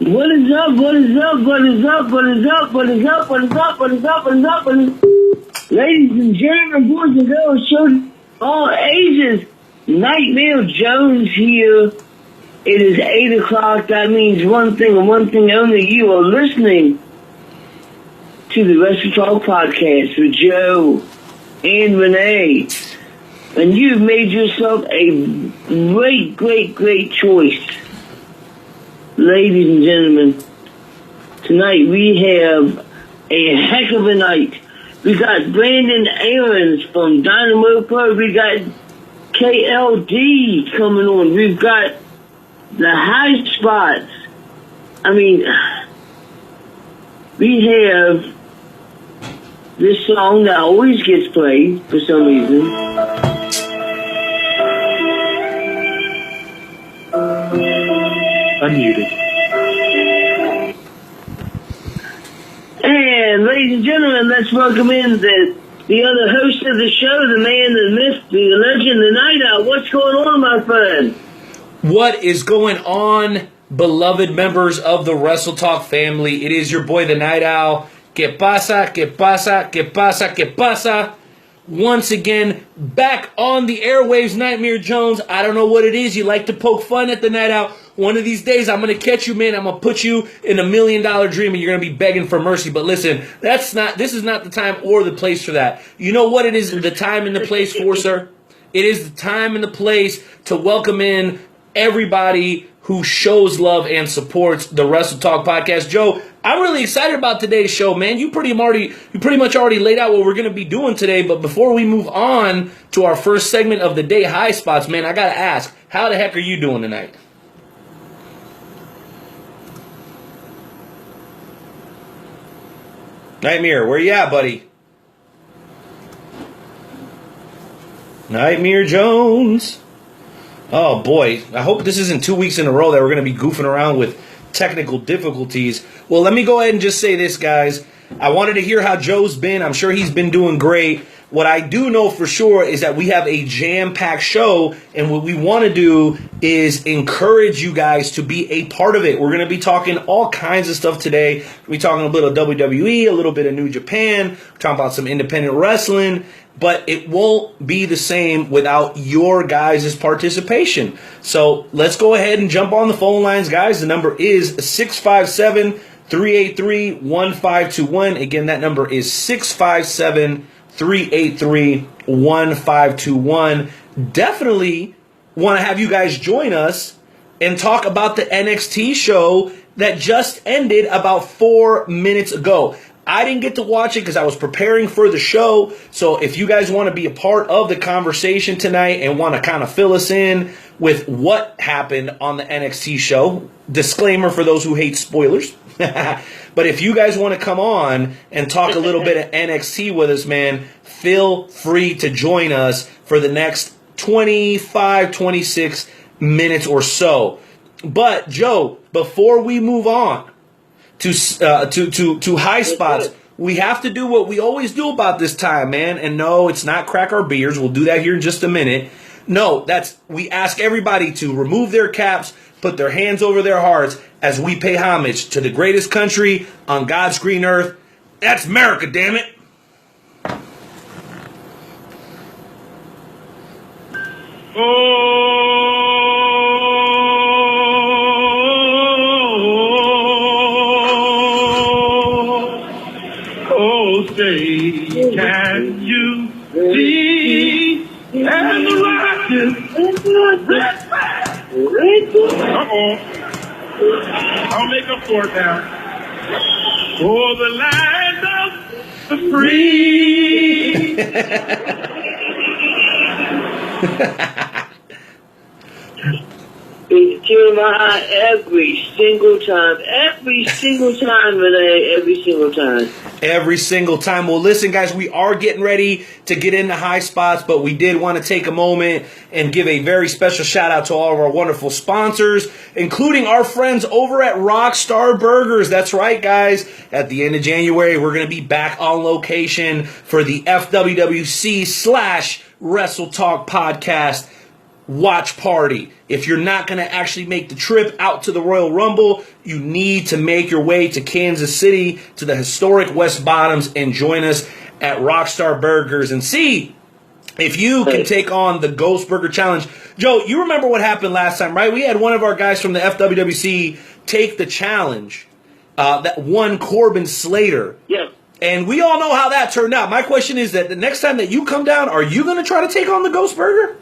What is up? What is up? What is up? What is up? What is up? What is up? What is up? What is up? What is up? Ladies and gentlemen, boys and girls, children, all ages, Nightmare Jones here. It is 8 o'clock. That means one thing and one thing only. You are listening to the Wrestle Talk podcast with Joe and Rene. And you've made yourself a great, great, great choice. Ladies and gentlemen, tonight we have a heck of a night. We got Brandon Aarons from Dynamo Pro. We got KLD coming on. We've got the high spots. I mean, we have this song that always gets played for some reason. Unmuted. And ladies and gentlemen, let's welcome in the other host of the show, the man, the myth, the legend, the night owl. What's going on, my friend? What is going on, beloved members of the Wrestle Talk family? It is your boy, the Night Owl. Que pasa, que pasa, que pasa, que pasa. Once again, back on the airwaves, Nightmare Jones. I don't know what it is. You like to poke fun at the Night Owl. One of these days, I'm going to catch you, man. I'm going to put you in $1 million dream, and you're going to be begging for mercy. But listen, this is not the time or the place for that. You know what it is the time and the place for, sir? It is the time and the place to welcome in everybody who shows love and supports the Wrestle Talk podcast. Joe, I'm really excited about today's show, man. You pretty much already laid out what we're going to be doing today. But before we move on to our first segment of the day, high spots, man, I got to ask, how the heck are you doing tonight? Nightmare, where you at, buddy? Nightmare Jones. Oh, boy. I hope this isn't 2 weeks in a row that we're going to be goofing around with technical difficulties. Well, let me go ahead and just say this, guys. I wanted to hear how Joe's been. I'm sure he's been doing great. What I do know for sure is that we have a jam-packed show, and what we want to do is encourage you guys to be a part of it. We're going to be talking all kinds of stuff today. We'll be talking a little WWE, a little bit of New Japan, talking about some independent wrestling, but it won't be the same without your guys' participation. So let's go ahead and jump on the phone lines, guys. The number is 657-383-1521. Again, that number is 657-383-1521. Definitely want to have you guys join us and talk about the NXT show that just ended about 4 minutes ago. I didn't get to watch it because I was preparing for the show. So if you guys want to be a part of the conversation tonight and want to kind of fill us in with what happened on the NXT show, disclaimer for those who hate spoilers. But if you guys want to come on and talk a little bit of NXT with us, man, feel free to join us for the next 25, 26 minutes or so. But, Joe, before we move on to high spots, we have to do what we always do about this time, man. And no, it's not crack our beers. We'll do that here in just a minute. No, we ask everybody to remove their caps, put their hands over their hearts as we pay homage to the greatest country on God's green earth. That's America, damn it. Say, can you see and the righteous? I'll make up for it now. For the land of the free. It's Jeremiah every single time, Renee, every single time. Every single time. Well, listen, guys, we are getting ready to get into high spots, but we did want to take a moment and give a very special shout out to all of our wonderful sponsors, including our friends over at Rockstar Burgers. That's right, guys. At the end of January, we're going to be back on location for the FWWC / Wrestle Talk podcast. watch party. If you're not going to actually make the trip out to the Royal Rumble, you need to make your way to Kansas City, to the historic West Bottoms, and join us at Rockstar Burgers and see if you can take on the Ghost Burger Challenge. Joe, you remember what happened last time, right? We had one of our guys from the FWWC take the challenge that won Corbin Slater. Yeah. And we all know how that turned out. My question is that the next time that you come down, are you going to try to take on the Ghost Burger?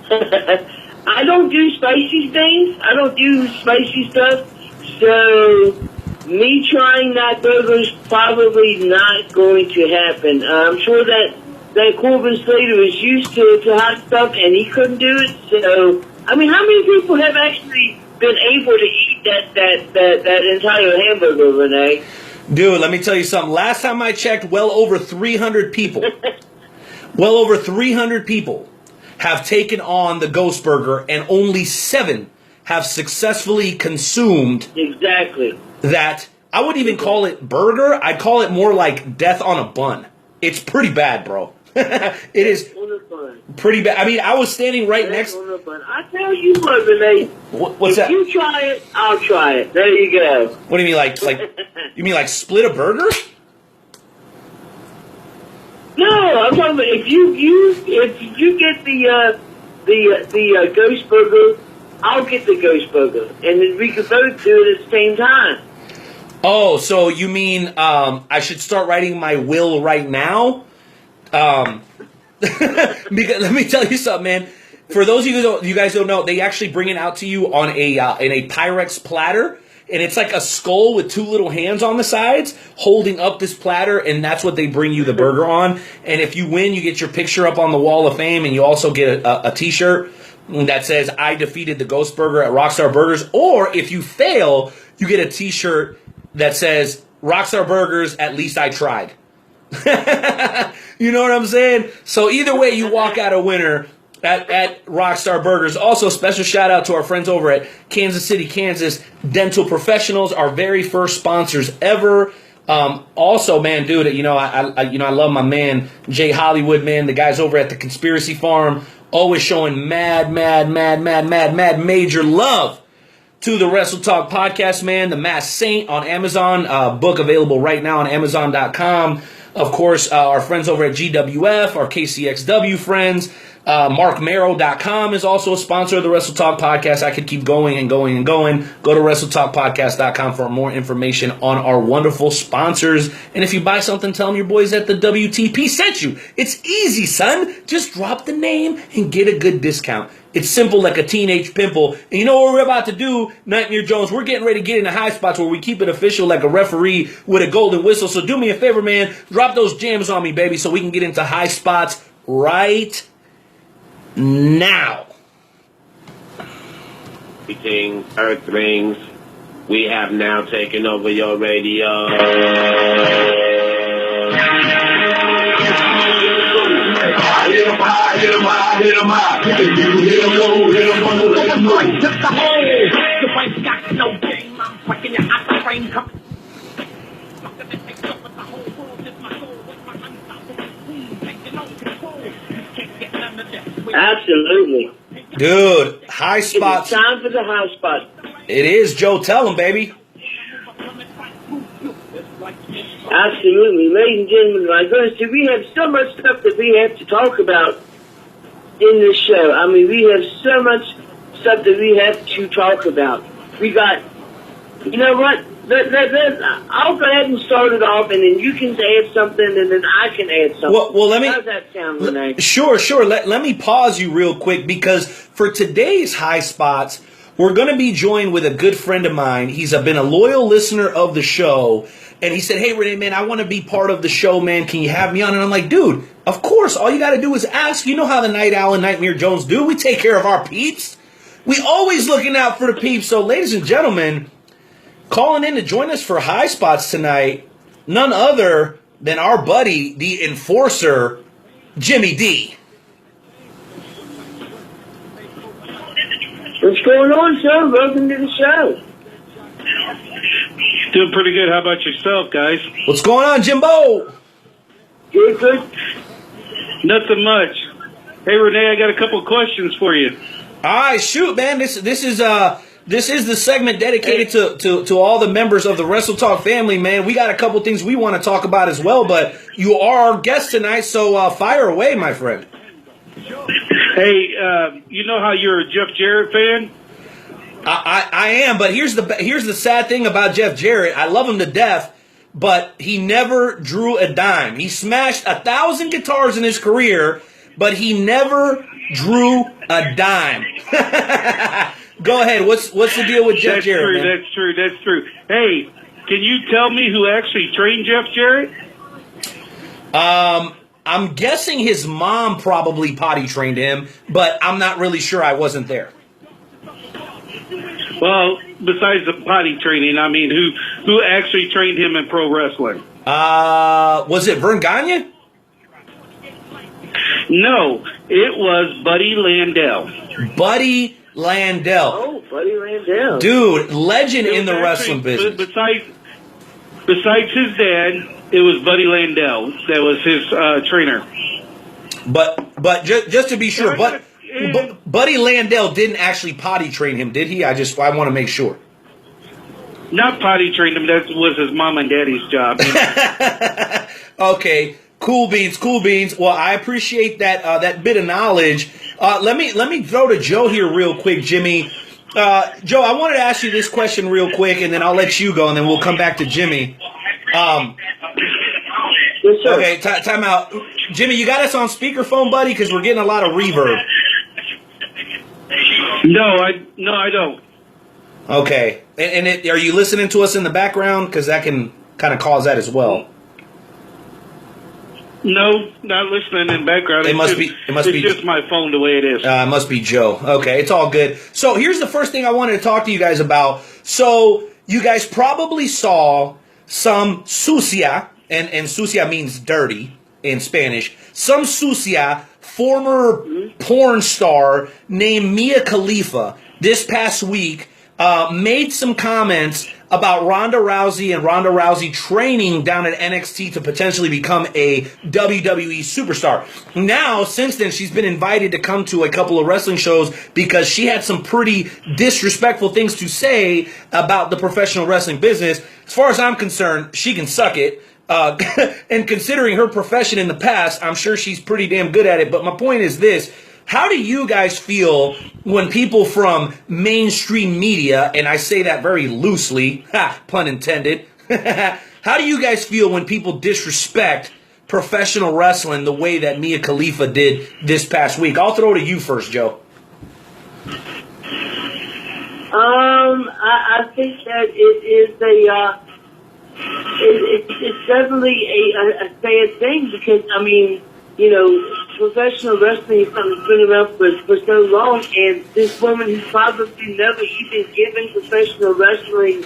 I don't do spicy things. I don't do spicy stuff. So me trying that burger is probably not going to happen. I'm sure that Corbin Slater is used to hot stuff and he couldn't do it. So, I mean, how many people have actually been able to eat that entire hamburger, Rene? Dude, let me tell you something. Last time I checked, well over 300 people. Well over 300 people have taken on the Ghost Burger, and only 7 have successfully consumed that. I wouldn't even call it burger. I'd call it more like death on a bun. It's pretty bad, bro. It is pretty bad. I mean, I was standing right next. I tell you what, Rene. What's that? If you try it, I'll try it. There you go. What do you mean, like you mean like split a burger? No, I'm talking about if you get the Ghost Burger, I'll get the Ghost Burger, and then we can both do it at the same time. Oh, so you mean I should start writing my will right now? Because let me tell you something, man. For those of you guys don't know, they actually bring it out to you on in a Pyrex platter. And it's like a skull with 2 little hands on the sides holding up this platter, and that's what they bring you the burger on. And if you win, you get your picture up on the Wall of Fame, and you also get a T-shirt that says, I defeated the Ghost Burger at Rockstar Burgers. Or if you fail, you get a T-shirt that says, Rockstar Burgers, at least I tried. You know what I'm saying? So either way, you walk out a winner at Rockstar Burgers. Also, special shout out to our friends over at Kansas City, Kansas Dental Professionals, our very first sponsors ever. Also, man, dude, I love my man Jay Hollywood, man. The guys over at the Conspiracy Farm, always showing mad major love to the Wrestle Talk podcast, man. The Masked Saint on Amazon, book available right now on Amazon.com. Of course, our friends over at GWF, our KCXW friends. MarkMarrow.com is also a sponsor of the Wrestle Talk podcast. I could keep going and going and going. Go to WrestleTalkPodcast.com for more information on our wonderful sponsors. And if you buy something, tell them your boys at the WTP sent you. It's easy, son. Just drop the name and get a good discount. It's simple like a teenage pimple. And you know what we're about to do, Nightmare Jones? We're getting ready to get into high spots where we keep it official like a referee with a golden whistle. So do me a favor, man. Drop those jams on me, baby, so we can get into high spots right now. Greetings, Earthlings. We have now taken over your radio. Hit 'em high, hit 'em high, hit 'em high. If you hit 'em low, hit 'em low, hit 'em low. You ain't got no game. I'm fucking your hot frame. Absolutely. Dude, high spots. It's time for the high spot. It is, Joe. Tell them, baby. Absolutely. Ladies and gentlemen, my goodness, we have so much stuff that we have to talk about in this show. I mean, we have so much stuff that we have to talk about. We got, you know what? I'll go ahead and start it off, and then you can add something, and then I can add something. Well, let me. How's that sound, Rene? Sure. Let me pause you real quick, because for today's high spots, we're going to be joined with a good friend of mine. He's been a loyal listener of the show, and he said, "Hey, Rene, man, I want to be part of the show, man. Can you have me on?" And I'm like, "Dude, of course. All you got to do is ask. You know how the Night Owl and Nightmare Jones do. We take care of our peeps. We always looking out for the peeps." So, ladies and gentlemen, calling in to join us for high spots tonight, none other than our buddy, the enforcer, Jimmy D. What's going on, sir? Welcome to the show. Doing pretty good. How about yourself, guys? What's going on, Jimbo? Good. Nothing much. Hey, Rene, I got a couple questions for you. All right, shoot, man. This is the segment dedicated to all the members of the Wrestle Talk family, man. We got a couple things we want to talk about as well, but you are our guest tonight, so fire away, my friend. Hey, you know how you're a Jeff Jarrett fan? I am, but here's the sad thing about Jeff Jarrett. I love him to death, but he never drew a dime. He smashed 1,000 guitars in his career, but he never drew a dime. Go ahead. What's the deal with Jeff Jarrett? Man? That's true. Hey, can you tell me who actually trained Jeff Jarrett? I'm guessing his mom probably potty trained him, but I'm not really sure. I wasn't there. Well, besides the potty training, I mean, who actually trained him in pro wrestling? Was it Vern Gagne? No, it was Buddy Landel. Buddy Landel. Oh, Buddy Landel. Dude, legend in the wrestling business. Besides his dad, it was Buddy Landel that was his trainer. But just to be sure, Buddy Landel didn't actually potty train him, did he? I want to make sure. Not potty trained him. That was his mom and daddy's job. Okay, cool beans. Well, I appreciate that bit of knowledge. Let me throw to Joe here real quick, Jimmy. Joe, I wanted to ask you this question real quick, and then I'll let you go, and then we'll come back to Jimmy. Yes, sir. Okay, time out. Jimmy, you got us on speakerphone, buddy, because we're getting a lot of reverb. No, I don't. Okay, and are you listening to us in the background? Because that can kind of cause that as well. No, not listening in the background. It must be just my phone the way it is. It must be Joe. Okay, it's all good. So here's the first thing I wanted to talk to you guys about. So you guys probably saw some sucia, and sucia means dirty in Spanish. Some sucia, former porn star named Mia Khalifa, this past week made some comments about Ronda Rousey and Ronda Rousey training down at NXT to potentially become a WWE superstar. Now, since then, she's been invited to come to a couple of wrestling shows because she had some pretty disrespectful things to say about the professional wrestling business. As far as I'm concerned, she can suck it. And considering her profession in the past, I'm sure she's pretty damn good at it. But my point is this. How do you guys feel when people from mainstream media, and I say that very loosely, pun intended, how do you guys feel when people disrespect professional wrestling the way that Mia Khalifa did this past week? I'll throw to you first, Joe. I think that it is it's definitely a sad thing because, I mean, you know, professional wrestling is something that's been around for so long, and this woman who's probably never even given professional wrestling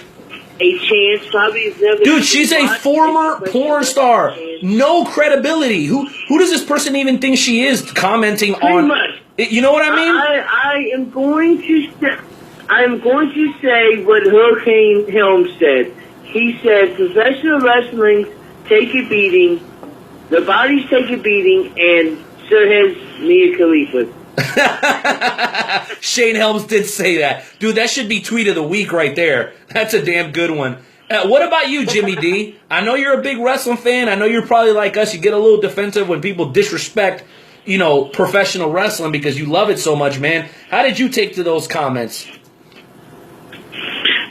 a chance, probably has never... Dude, she's a former porn star. No credibility. Who does this person even think she is commenting on... Much. You know what I mean? I am going to say what Hurricane Helms said. He said professional wrestling take a beating, the bodies take a beating, and so has Mia Khalifa. Shane Helms did say that. Dude, that should be tweet of the week right there. That's a damn good one. What about you, Jimmy D? I know you're a big wrestling fan. I know you're probably like us. You get a little defensive when people disrespect, you know, professional wrestling because you love it so much, man. How did you take to those comments?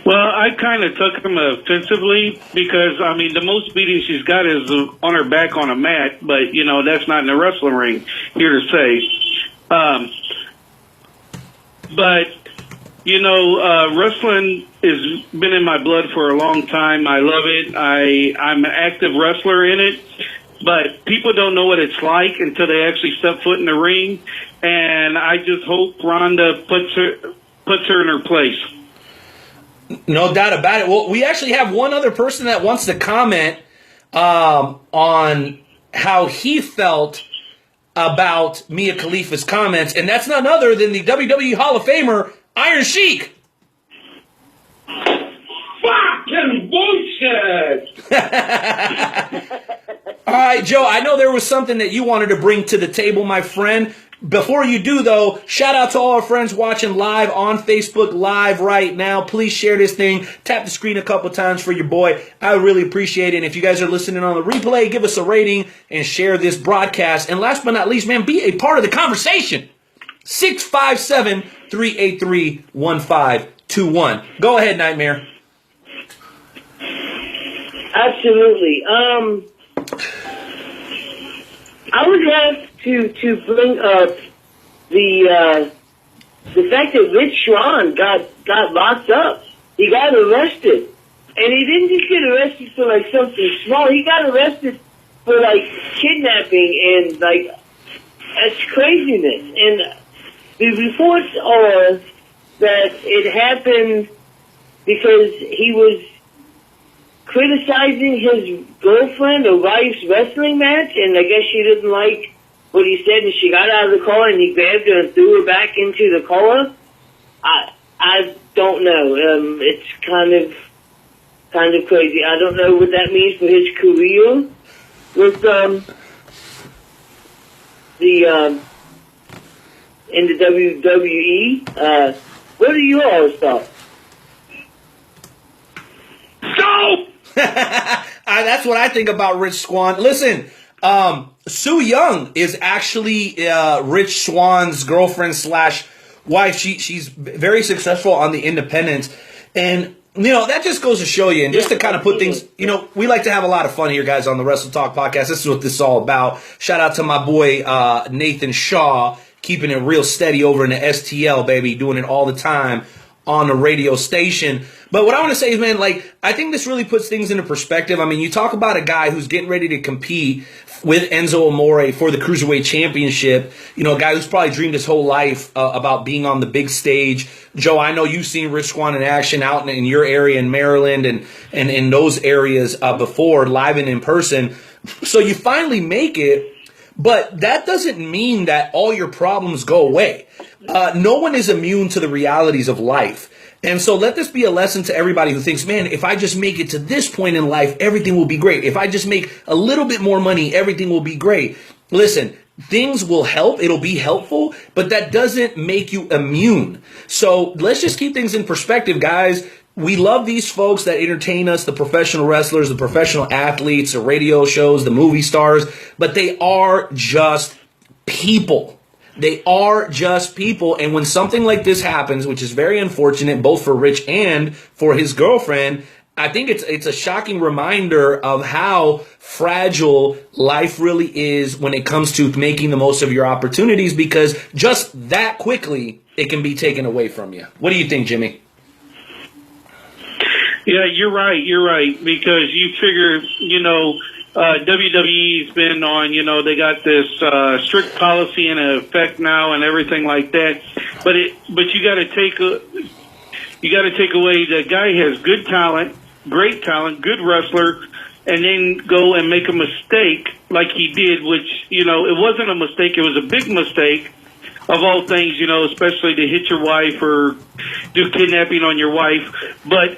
Well, I kind of took them offensively because, I mean, the most beating she's got is on her back on a mat, but, you know, that's not in the wrestling ring, here to say. But, you know, wrestling has been in my blood for a long time. I love it. I'm an active wrestler in it, but people don't know what it's like until they actually step foot in the ring, and I just hope Ronda puts her in her place. No doubt about it. Well, we actually have one other person that wants to comment on how he felt about Mia Khalifa's comments, and that's none other than the WWE Hall of Famer, Iron Sheik. Fucking bullshit! All right, Joe, I know there was something that you wanted to bring to the table, my friend. Before you do, though, shout out to all our friends watching live on Facebook Live right now. Please share this thing. Tap the screen a couple times for your boy. I really appreciate it. And if you guys are listening on the replay, give us a rating and share this broadcast. And last but not least, man, be a part of the conversation. 657-383-1521. Go ahead, Nightmare. Absolutely. I would have to bring up the fact that Rich Swann got locked up. He got arrested, and he didn't just get arrested for like something small. He got arrested for like kidnapping and like that's craziness. And the reports are that it happened because he was criticizing his girlfriend or wife's wrestling match, and I guess she didn't like what he said, and she got out of the car, and he grabbed her and threw her back into the car. I don't know. It's kind of crazy. I don't know what that means for his career with in the WWE. What do you always thought? Go! That's what I think about Rich Swann. Listen, Su Yung is actually Rich Swann's girlfriend slash wife. She's very successful on the independents. And, you know, that just goes to show you. And just to kind of put things, you know, we like to have a lot of fun here, guys, on the Wrestle Talk podcast. This is what this is all about. Shout out to my boy Nathan Shaw, keeping it real steady over in the STL, baby, doing it all the time on the radio station. But what I want to say is, man, like, I think this really puts things into perspective. I mean, you talk about a guy who's getting ready to compete with Enzo Amore for the Cruiserweight Championship, you know, a guy who's probably dreamed his whole life about being on the big stage. Joe, I know you've seen Rich Swann in action out in your area in Maryland and in those areas before, live and in person. So you finally make it, but that doesn't mean that all your problems go away. No one is immune to the realities of life. And so let this be a lesson to everybody who thinks, man, if I just make it to this point in life, everything will be great. If I just make a little bit more money, everything will be great. Listen, things will help. It'll be helpful, but that doesn't make you immune. So let's just keep things in perspective, guys. We love these folks that entertain us, the professional wrestlers, the professional athletes, the radio shows, the movie stars, but they are just people. They are just people, and when something like this happens, which is very unfortunate both for Rich and for his girlfriend, I think it's a shocking reminder of how fragile life really is when it comes to making the most of your opportunities, because just that quickly it can be taken away from you. What do you think, Jimmy? Yeah, you're right, because you figure, you know, WWE's been on, you know, they got this strict policy in effect now and everything like that. But you got to take away the guy has good talent, great talent, good wrestler, and then go and make a mistake like he did, which, you know, it wasn't a mistake, it was a big mistake of all things, you know, especially to hit your wife or do kidnapping on your wife. But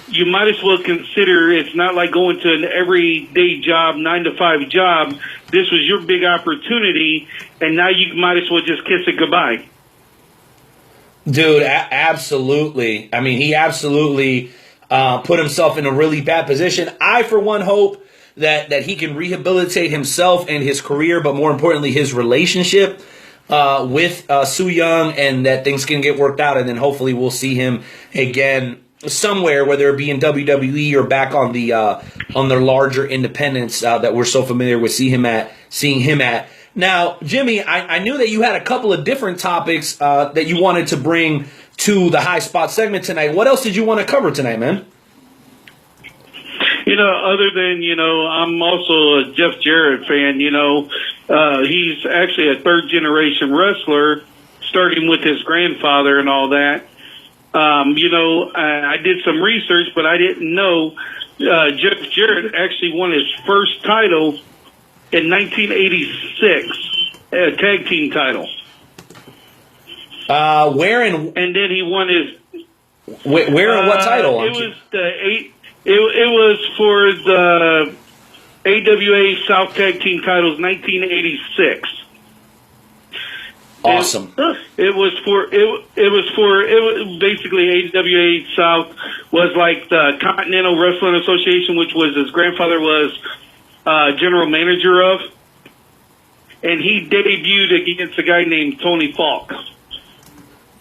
you might as well consider it's not like going to an everyday job, 9-to-5 job. This was your big opportunity, and now you might as well just kiss it goodbye. Dude, absolutely. I mean, he absolutely put himself in a really bad position. I, for one, hope that he can rehabilitate himself and his career, but more importantly, his relationship with Su Yung, and that things can get worked out, and then hopefully we'll see him again somewhere, whether it be in WWE or back on their larger independents that we're so familiar with seeing him at. Now, Jimmy, I knew that you had a couple of different topics that you wanted to bring to the High Spot segment tonight. What else did you want to cover tonight, man? You know, other than, you know, I'm also a Jeff Jarrett fan. You know, he's actually a third-generation wrestler, starting with his grandfather and all that. You know, I did some research, but I didn't know Jeff Jarrett actually won his first title in 1986, a tag team title. And then he won his... Where and what title? It was for the AWA South Tag Team titles, 1986. Awesome. It was basically AWA South was like the Continental Wrestling Association, which was his grandfather was general manager of, and he debuted against a guy named Tony Falk.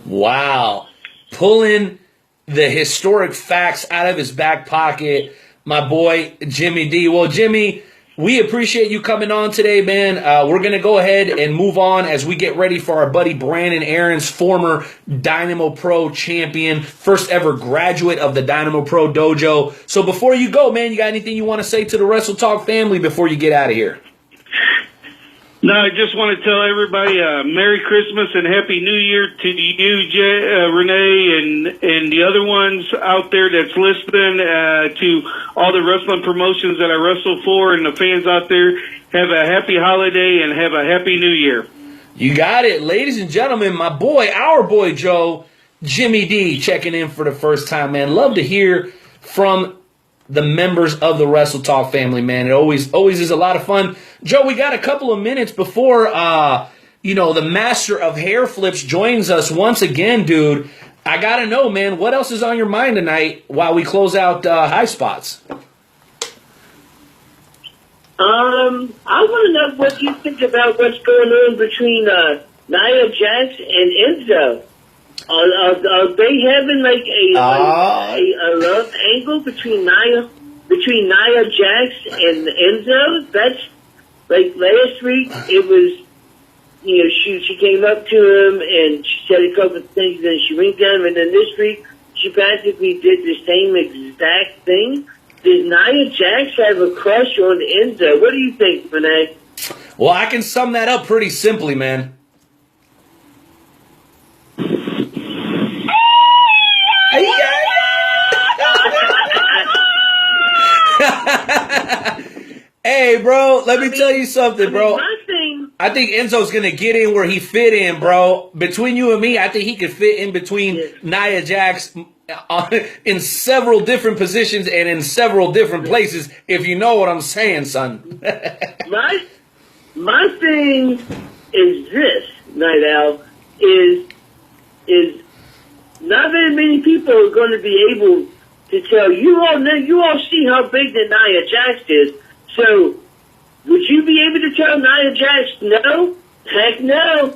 Wow. Pulling the historic facts out of his back pocket, my boy Jimmy D. Well, Jimmy, we appreciate you coming on today, man. We're going to go ahead and move on as we get ready for our buddy Brandon Aarons, former Dynamo Pro champion, first ever graduate of the Dynamo Pro Dojo. So before you go, man, you got anything you want to say to the Wrestle Talk family before you get out of here? No, I just want to tell everybody Merry Christmas and Happy New Year to you, Rene, and the other ones out there that's listening, to all the wrestling promotions that I wrestle for and the fans out there. Have a happy holiday and have a happy New Year. You got it. Ladies and gentlemen, my boy, our boy Joe, Jimmy D, checking in for the first time, man. Love to hear from the members of the Wrestle Talk family, man. It always is a lot of fun. Joe, we got a couple of minutes before, the master of hair flips joins us once again, dude. I got to know, man, what else is on your mind tonight while we close out High Spots? I want to know what you think about what's going on between Nia Jax and Enzo. Are they having like a love angle between Nia Jax and Enzo? That's like last week. It was, she came up to him and she said a couple of things, and she winked at him, and then this week she practically did the same exact thing. Does Nia Jax have a crush on Enzo? What do you think, Rene? Well, I can sum that up pretty simply, man. Hey, bro, let me tell you something, bro. I think Enzo's going to get in where he fit in, bro. Between you and me, I think he could fit in between Nia Jax in several different positions and in several different places, if you know what I'm saying, son. My thing is this, Night Owl, is not very many people are going to be able to tell you all see how big the Nia Jax is. So, would you be able to tell Nia Jax no? Heck no.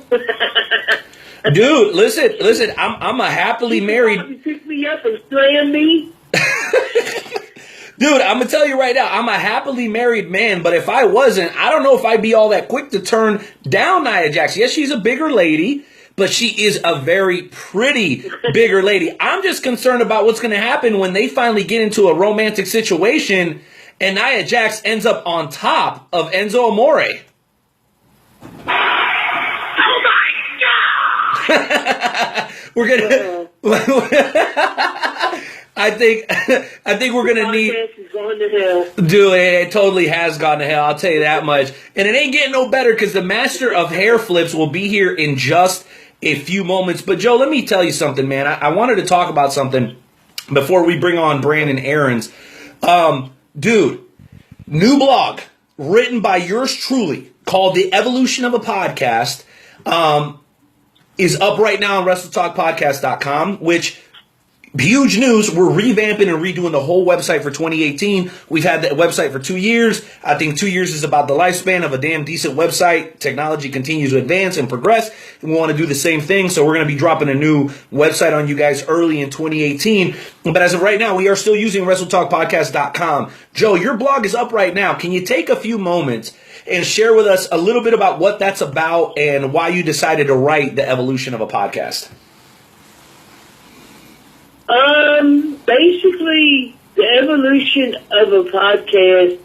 Dude, listen. I'm a happily married. You pick me up and slam me. Dude, I'm gonna tell you right now, I'm a happily married man. But if I wasn't, I don't know if I'd be all that quick to turn down Nia Jax. Yes, she's a bigger lady, but she is a very pretty bigger lady. I'm just concerned about what's going to happen when they finally get into a romantic situation and Nia Jax ends up on top of Enzo Amore. Oh my God! We're gonna. I think we're gonna need. Dude, it totally has gone to hell. I'll tell you that much. And it ain't getting no better because the master of hair flips will be here in just a few moments. But Joe, let me tell you something, man. I wanted to talk about something before we bring on Brandon Aarons. Dude, new blog written by yours truly called The Evolution of a Podcast is up right now on WrestleTalkPodcast.com, which, huge news, we're revamping and redoing the whole website for 2018. We've had that website for 2 years. I think 2 years is about the lifespan of a damn decent website. Technology continues to advance and progress, and we want to do the same thing, so we're going to be dropping a new website on you guys early in 2018. But as of right now, we are still using WrestleTalkPodcast.com. Joe, your blog is up right now. Can you take a few moments and share with us a little bit about what that's about and why you decided to write The Evolution of a Podcast? Basically, the evolution of a podcast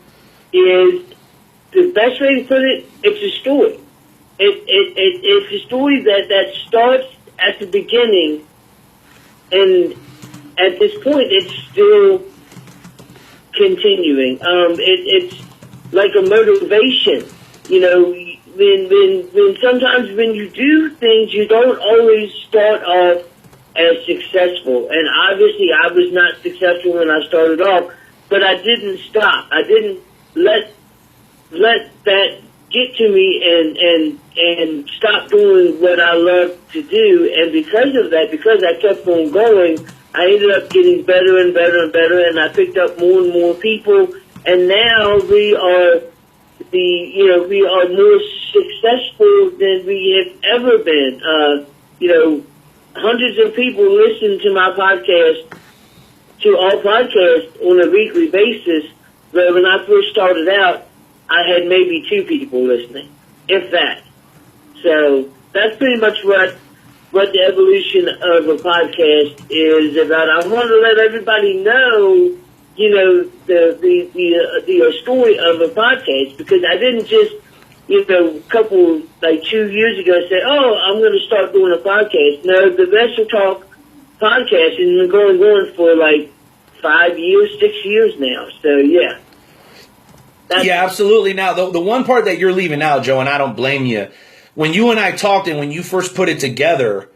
is, the best way to put it, it's a story. It's a story that starts at the beginning, and at this point, it's still continuing. It's like a motivation. You know, when sometimes when you do things, you don't always start off as successful, and obviously I was not successful when I started off, but I didn't stop. I didn't let that get to me and stop doing what I love to do. And because of that, because I kept on going, I ended up getting better and better and better, and I picked up more and more people. And now we are more successful than we have ever been. Hundreds of people listen to my podcast, to all podcasts on a weekly basis. But when I first started out, I had maybe 2 people listening, if that. So that's pretty much what the evolution of a podcast is about. I want to let everybody know, the story of a podcast, because I didn't just, a couple, 2 years ago say, oh, I'm going to start doing a podcast. No, the Wrestle Talk podcast has been going for 5 years, 6 years now. So, yeah. Yeah, absolutely. Now, the one part that you're leaving out, Joe, and I don't blame you, when you and I talked and when you first put it together,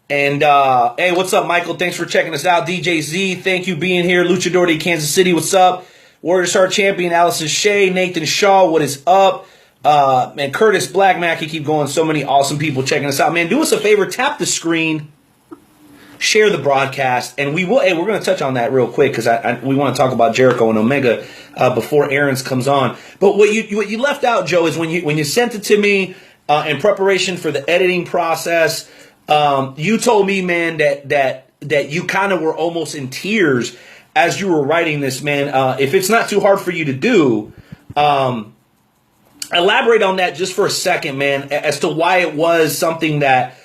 and, hey, what's up, Michael? Thanks for checking us out. DJ Z, thank you being here. Luchador de Kansas City, what's up? Warrior Star Champion, Allison Shea, Nathan Shaw, what is up? Man, Curtis Black, man, I can keep going. So many awesome people checking us out. Man, do us a favor, tap the screen, share the broadcast, and we will. Hey, we're going to touch on that real quick because we want to talk about Jericho and Omega before Aarons comes on. But what you left out, Joe, is when you sent it to me in preparation for the editing process. You told me, man, that you kind of were almost in tears as you were writing this, man. If it's not too hard for you to do, elaborate on that just for a second, man, as to why it was something that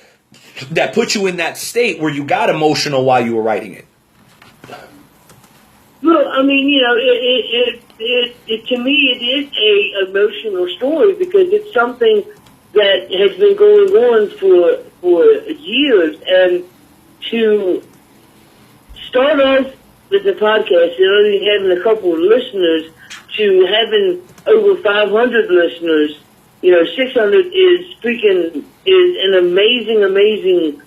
put you in that state where you got emotional while you were writing it. Well, I mean, it to me, it is a emotional story because it's something that has been going on for years, and to start off with the podcast and only having a couple of listeners to having over 500 listeners, 600 is an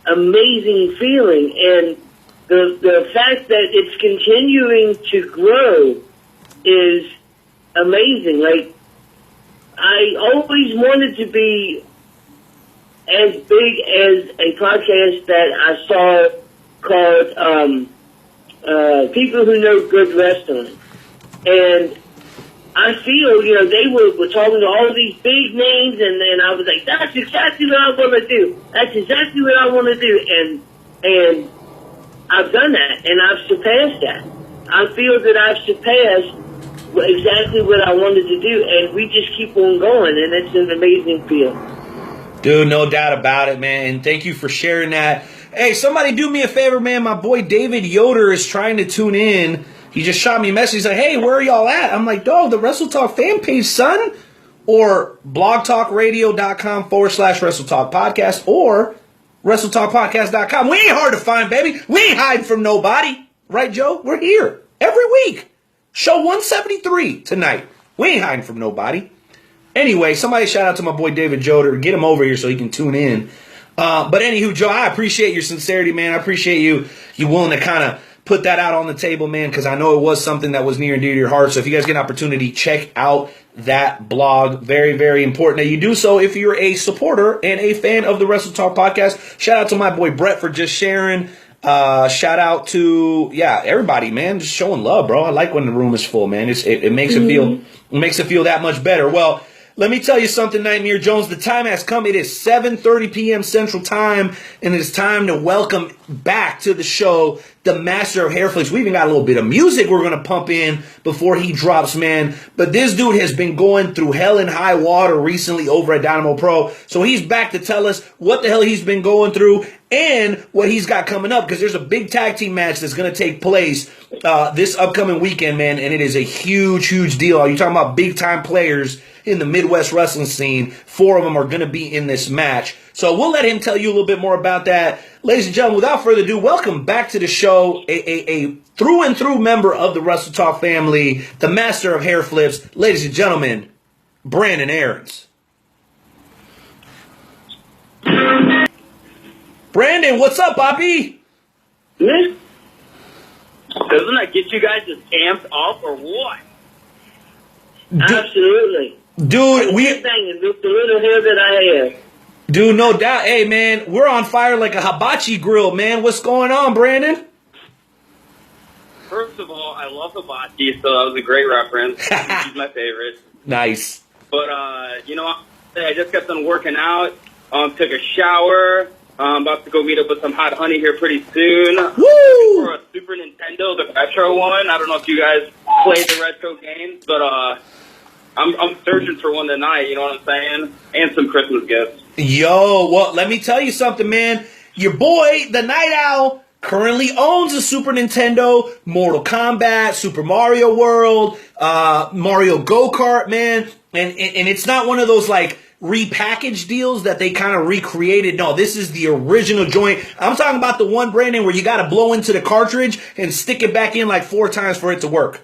amazing feeling. And the fact that it's continuing to grow is amazing. I always wanted to be as big as a podcast that I saw called People Who Know Good Wrestling. And I feel, they were talking to all these big names, and I was like, that's exactly what I want to do. That's exactly what I want to do. And I've done that, and I've surpassed that. I feel that I've surpassed exactly what I wanted to do, and we just keep on going, and it's an amazing feeling. Dude, no doubt about it, man, and thank you for sharing that. Hey, somebody do me a favor, man. My boy David Yoder is trying to tune in. He just shot me a message. He's like, hey, where are y'all at? I'm like, dog, the Wrestle Talk fan page, son. Or blogtalkradio.com/Wrestle Talk Podcast or WrestleTalkPodcast.com. We ain't hard to find, baby. We ain't hiding from nobody. Right, Joe? We're here every week. Show 173 tonight. We ain't hiding from nobody. Anyway, somebody shout out to my boy David Yoder. Get him over here so he can tune in. But anywho, Joe, I appreciate your sincerity, man. I appreciate you willing to kind of put that out on the table, man, because I know it was something that was near and dear to your heart. So if you guys get an opportunity, check out that blog. Very, very important that you do so if you're a supporter and a fan of the Wrestle Talk podcast. Shout out to my boy Brett for just sharing. Shout out to everybody, man, just showing love, bro. I like when the room is full, man. It makes it feel that much better. Well, let me tell you something, Nightmare Jones. The time has come. It is 7:30 p.m. Central Time, and it's time to welcome back to the show the Master of Hair Flips. We even got a little bit of music we're going to pump in before he drops, man. But this dude has been going through hell and high water recently over at Dynamo Pro. So he's back to tell us what the hell he's been going through and what he's got coming up, because there's a big tag team match that's going to take place this upcoming weekend, man, and it is a huge, huge deal. You're talking about big-time players in the Midwest wrestling scene. 4 of them are going to be in this match. So we'll let him tell you a little bit more about that. Ladies and gentlemen, without further ado, welcome back to the show, a through and through member of the Wrestle Talk family, the Master of Hair Flips, ladies and gentlemen, Brandon Aarons. Brandon, what's up, Bobby? Doesn't that get you guys as amped up or what? Absolutely. Dude, Thank you, the little hair that I have. Dude, no doubt. Hey, man, we're on fire like a hibachi grill, man. What's going on, Brandon? First of all, I love hibachi, so that was a great reference. He's my favorite. Nice. But, you know, I just got done working out, took a shower. I'm about to go meet up with some hot honey here pretty soon. Woo! For a Super Nintendo, the retro one. I don't know if you guys play the retro games, but I'm searching for one tonight, you know what I'm saying? And some Christmas gifts. Yo, well, let me tell you something, man. Your boy, the Night Owl, currently owns a Super Nintendo, Mortal Kombat, Super Mario World, Mario Go-Kart, man. And it's not one of those, like, repackaged deals that they kind of recreated. No, this is the original joint. I'm talking about the one, Brandon, where you got to blow into the cartridge and stick it back in like 4 times for it to work.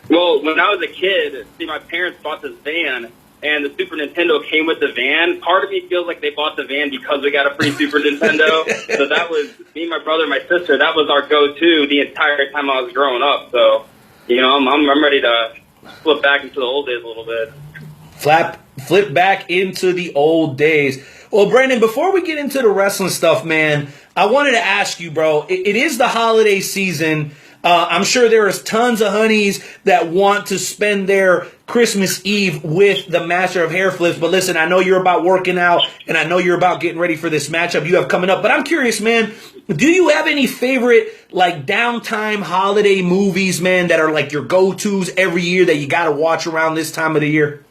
Well, when I was a kid, see, my parents bought this van, and the Super Nintendo came with the van. Part of me feels like they bought the van because we got a free Super Nintendo. So that was, me, my brother, my sister, that was our go-to the entire time I was growing up. So, you know, I'm ready to flip back into the old days a little bit. Flip back into the old days. Well, Brandon, before we get into the wrestling stuff, man, I wanted to ask you, bro, it is the holiday season. I'm sure there is tons of honeys that want to spend their Christmas Eve with the master of hair flips. But listen, I know you're about working out, and I know you're about getting ready for this matchup you have coming up. But I'm curious, man, do you have any favorite, like, downtime holiday movies, man, that are like your go-tos every year that you got to watch around this time of the year?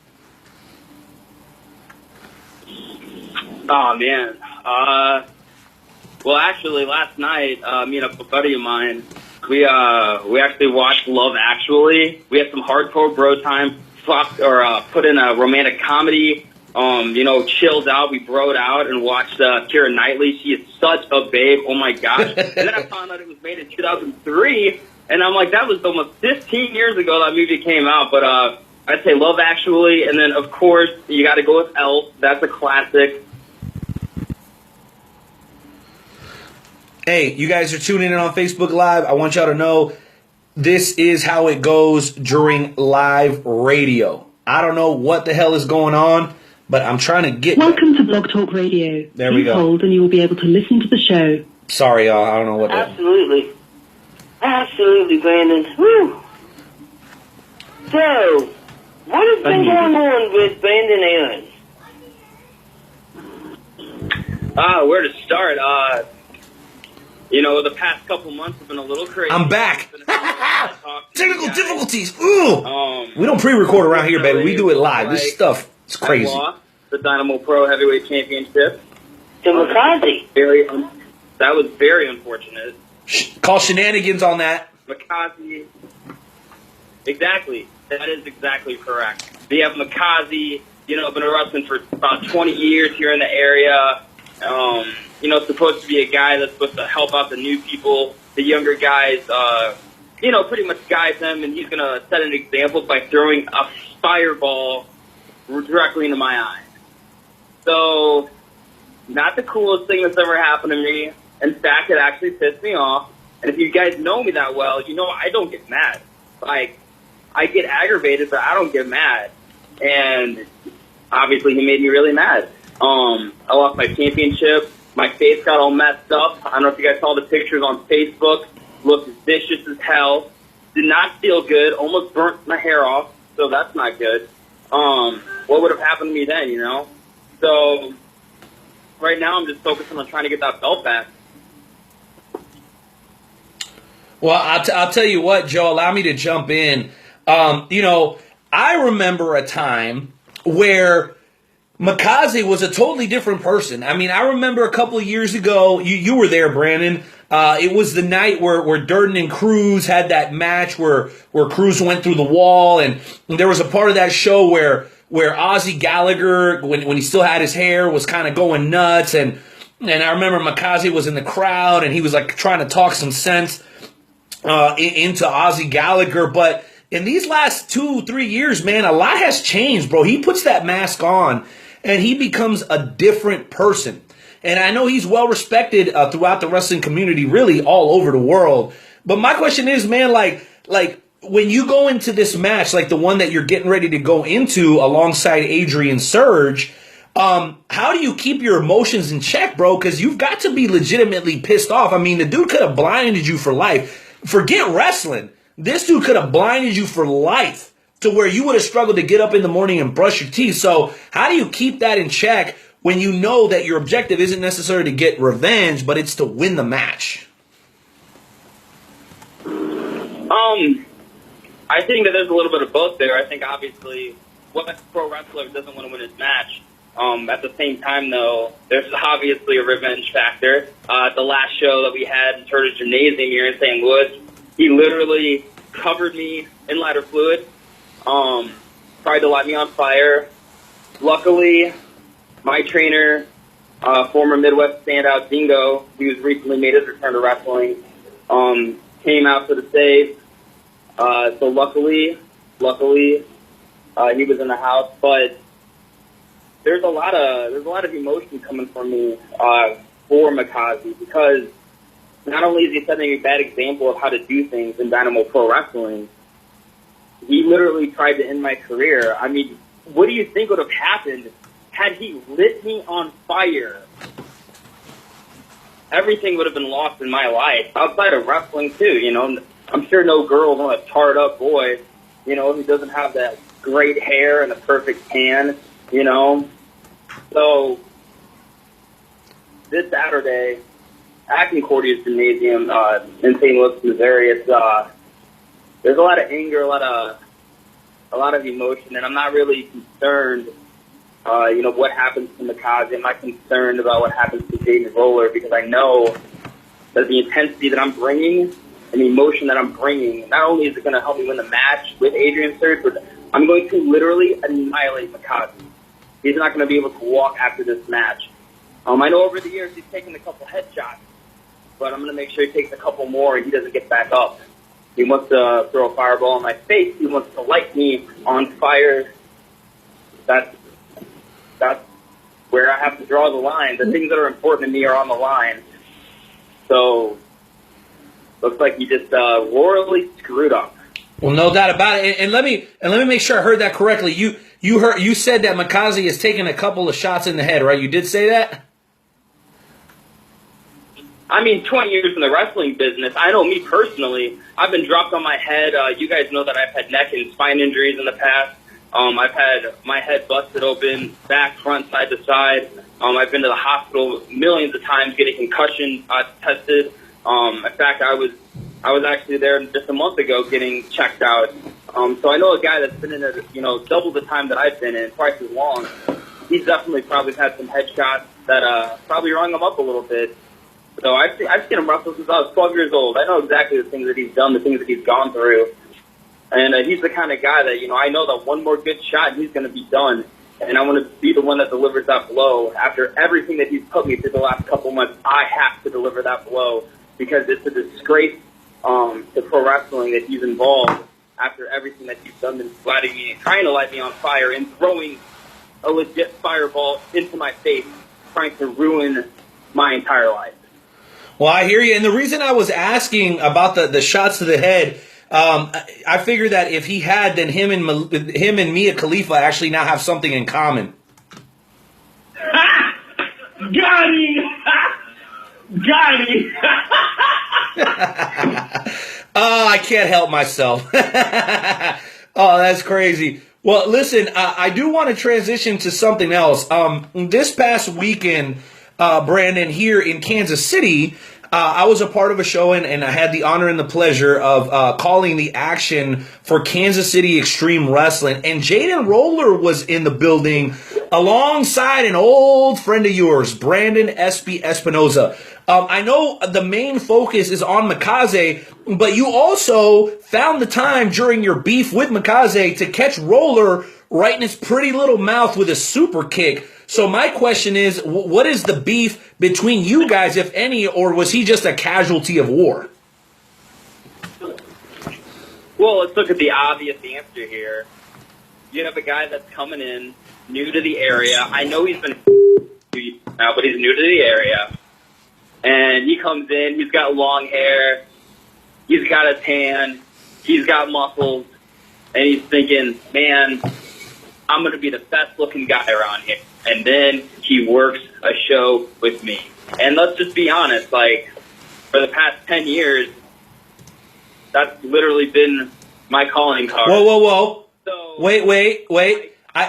Oh, man. Well, actually, last night, me and a buddy of mine, we actually watched Love Actually. We had some hardcore bro time, put in a romantic comedy, you know, chilled out. We broed out and watched Keira Knightley. She is such a babe. Oh, my gosh. And then I found out it was made in 2003, and I'm like, that was almost 15 years ago that movie came out. But I'd say Love Actually, and then, of course, you got to go with Elf. That's a classic. Hey, you guys are tuning in on Facebook Live. I want y'all to know this is how it goes during live radio. I don't know what the hell is going on, but I'm trying to get... Welcome to Blog Talk Radio. There we go. Please hold and you will be able to listen to the show. Sorry, y'all. I don't know what that... Absolutely, Brandon. Woo. So, what has been going on with Brandon Aarons? Where to start? You know, the past couple months have been a little crazy. I'm back. Technical difficulties. Ooh. We don't pre-record around here, baby. We do it live. This stuff is crazy. I lost the Dynamo Pro Heavyweight Championship. To Makazi. That was very unfortunate. Call shenanigans on that. Makazi. Exactly. That is exactly correct. We have Makazi, you know, been wrestling for about 20 years here in the area. You know, supposed to be a guy that's supposed to help out the new people, the younger guys, you know, pretty much guide them, and he's going to set an example by throwing a fireball directly into my eye. So, not the coolest thing that's ever happened to me. In fact, it actually pissed me off. And if you guys know me that well, you know I don't get mad. Like, I get aggravated, but I don't get mad. And obviously he made me really mad. I lost my championship. My face got all messed up. I don't know if you guys saw the pictures on Facebook. Looked vicious as hell. Did not feel good. Almost burnt my hair off. So that's not good. What would have happened to me then, you know? So right now I'm just focusing on trying to get that belt back. Well, I'll tell you what, Joe, allow me to jump in. You know, I remember a time where Makazi was a totally different person. I mean, I remember a couple of years ago, you were there, Brandon. It was the night where Durden and Cruz had that match where Cruz went through the wall, and there was a part of that show where Ozzy Gallagher, when he still had his hair, was kind of going nuts, and I remember Makazi was in the crowd, and he was like trying to talk some sense into Ozzy Gallagher, but in these last 2-3 years, man, a lot has changed, bro. He puts that mask on, and he becomes a different person. And I know he's well respected throughout the wrestling community, really all over the world. But my question is, man, like when you go into this match, like the one that you're getting ready to go into alongside Adrian Surge, how do you keep your emotions in check, bro? Because you've got to be legitimately pissed off. I mean, the dude could have blinded you for life. Forget wrestling. This dude could have blinded you for life to where you would have struggled to get up in the morning and brush your teeth. So how do you keep that in check when you know that your objective isn't necessarily to get revenge, but it's to win the match? I think that there's a little bit of both there. I think obviously what pro wrestler doesn't want to win his match. At the same time, though, there's obviously a revenge factor. The last show that we had in Turtle Gymnasium here in St. Louis, he literally covered me in lighter fluid, tried to light me on fire. Luckily, my trainer, former Midwest standout Dingo, he was recently made his return to wrestling, came out for the save. So luckily, he was in the house, but there's a lot of emotion coming from me for Mikaze, because not only is he setting a bad example of how to do things in Dynamo Pro Wrestling, he literally tried to end my career. I mean, what do you think would have happened had he lit me on fire? Everything would have been lost in my life, outside of wrestling too, you know. I'm sure no girl want a tarred up boy, you know, who doesn't have that great hair and a perfect tan, you know. So this Saturday at Concordia's Gymnasium in St. Louis, Missouri, it's there's a lot of anger, a lot of emotion, and I'm not really concerned, you know, what happens to Mikaze. I'm not concerned about what happens to David Roller, because I know that the intensity that I'm bringing and the emotion that I'm bringing, not only is it going to help me win the match with Adrian Surge, but I'm going to literally annihilate Mikaze. He's not going to be able to walk after this match. I know over the years he's taken a couple headshots, but I'm going to make sure he takes a couple more and he doesn't get back up. He wants to throw a fireball in my face. He wants to light me on fire. That's where I have to draw the line. The things that are important to me are on the line. So looks like he just royally screwed up. Well, no doubt about it. And let me make sure I heard that correctly. You said that Mikaze has taken a couple of shots in the head, right? You did say that? I mean, 20 years in the wrestling business, I know me personally, I've been dropped on my head. You guys know that I've had neck and spine injuries in the past. I've had my head busted open, back, front, side to side. I've been to the hospital millions of times getting concussion tested. In fact, I was actually there just a month ago getting checked out. So I know a guy that's been in it, you know, double the time that I've been in, twice as long. He's definitely probably had some headshots that probably rung him up a little bit. So I've seen him wrestle since I was 12 years old. I know exactly the things that he's done, the things that he's gone through. And he's the kind of guy that, you know, I know that one more good shot and he's going to be done. And I want to be the one that delivers that blow. After everything that he's put me through the last couple months, I have to deliver that blow, because it's a disgrace to pro wrestling that he's involved after everything that he's done, and lighting me, trying to light me on fire and throwing a legit fireball into my face, trying to ruin my entire life. Well, I hear you. And the reason I was asking about the shots to the head, I figured that if he had, then him and Mia Khalifa actually now have something in common. Got him! Got him! Oh, I can't help myself. Oh, that's crazy. Well, listen, I do want to transition to something else. This past weekend, Brandon, here in Kansas City, I was a part of a show, and I had the honor and the pleasure of calling the action for Kansas City Extreme Wrestling. And Jaden Roller was in the building alongside an old friend of yours, Brandon Espinoza. I know the main focus is on Mikaze, but you also found the time during your beef with Mikaze to catch Roller right in his pretty little mouth with a super kick. So my question is, what is the beef between you guys, if any, or was he just a casualty of war? Well, let's look at the obvious answer here. You have a guy that's coming in, new to the area. I know he's been now, but he's new to the area. And he comes in, he's got long hair, he's got a tan, he's got muscles, and he's thinking, man, I'm going to be the best looking guy around here. And then he works a show with me. And let's just be honest, like, for the past 10 years, that's literally been my calling card. Whoa. So, Wait.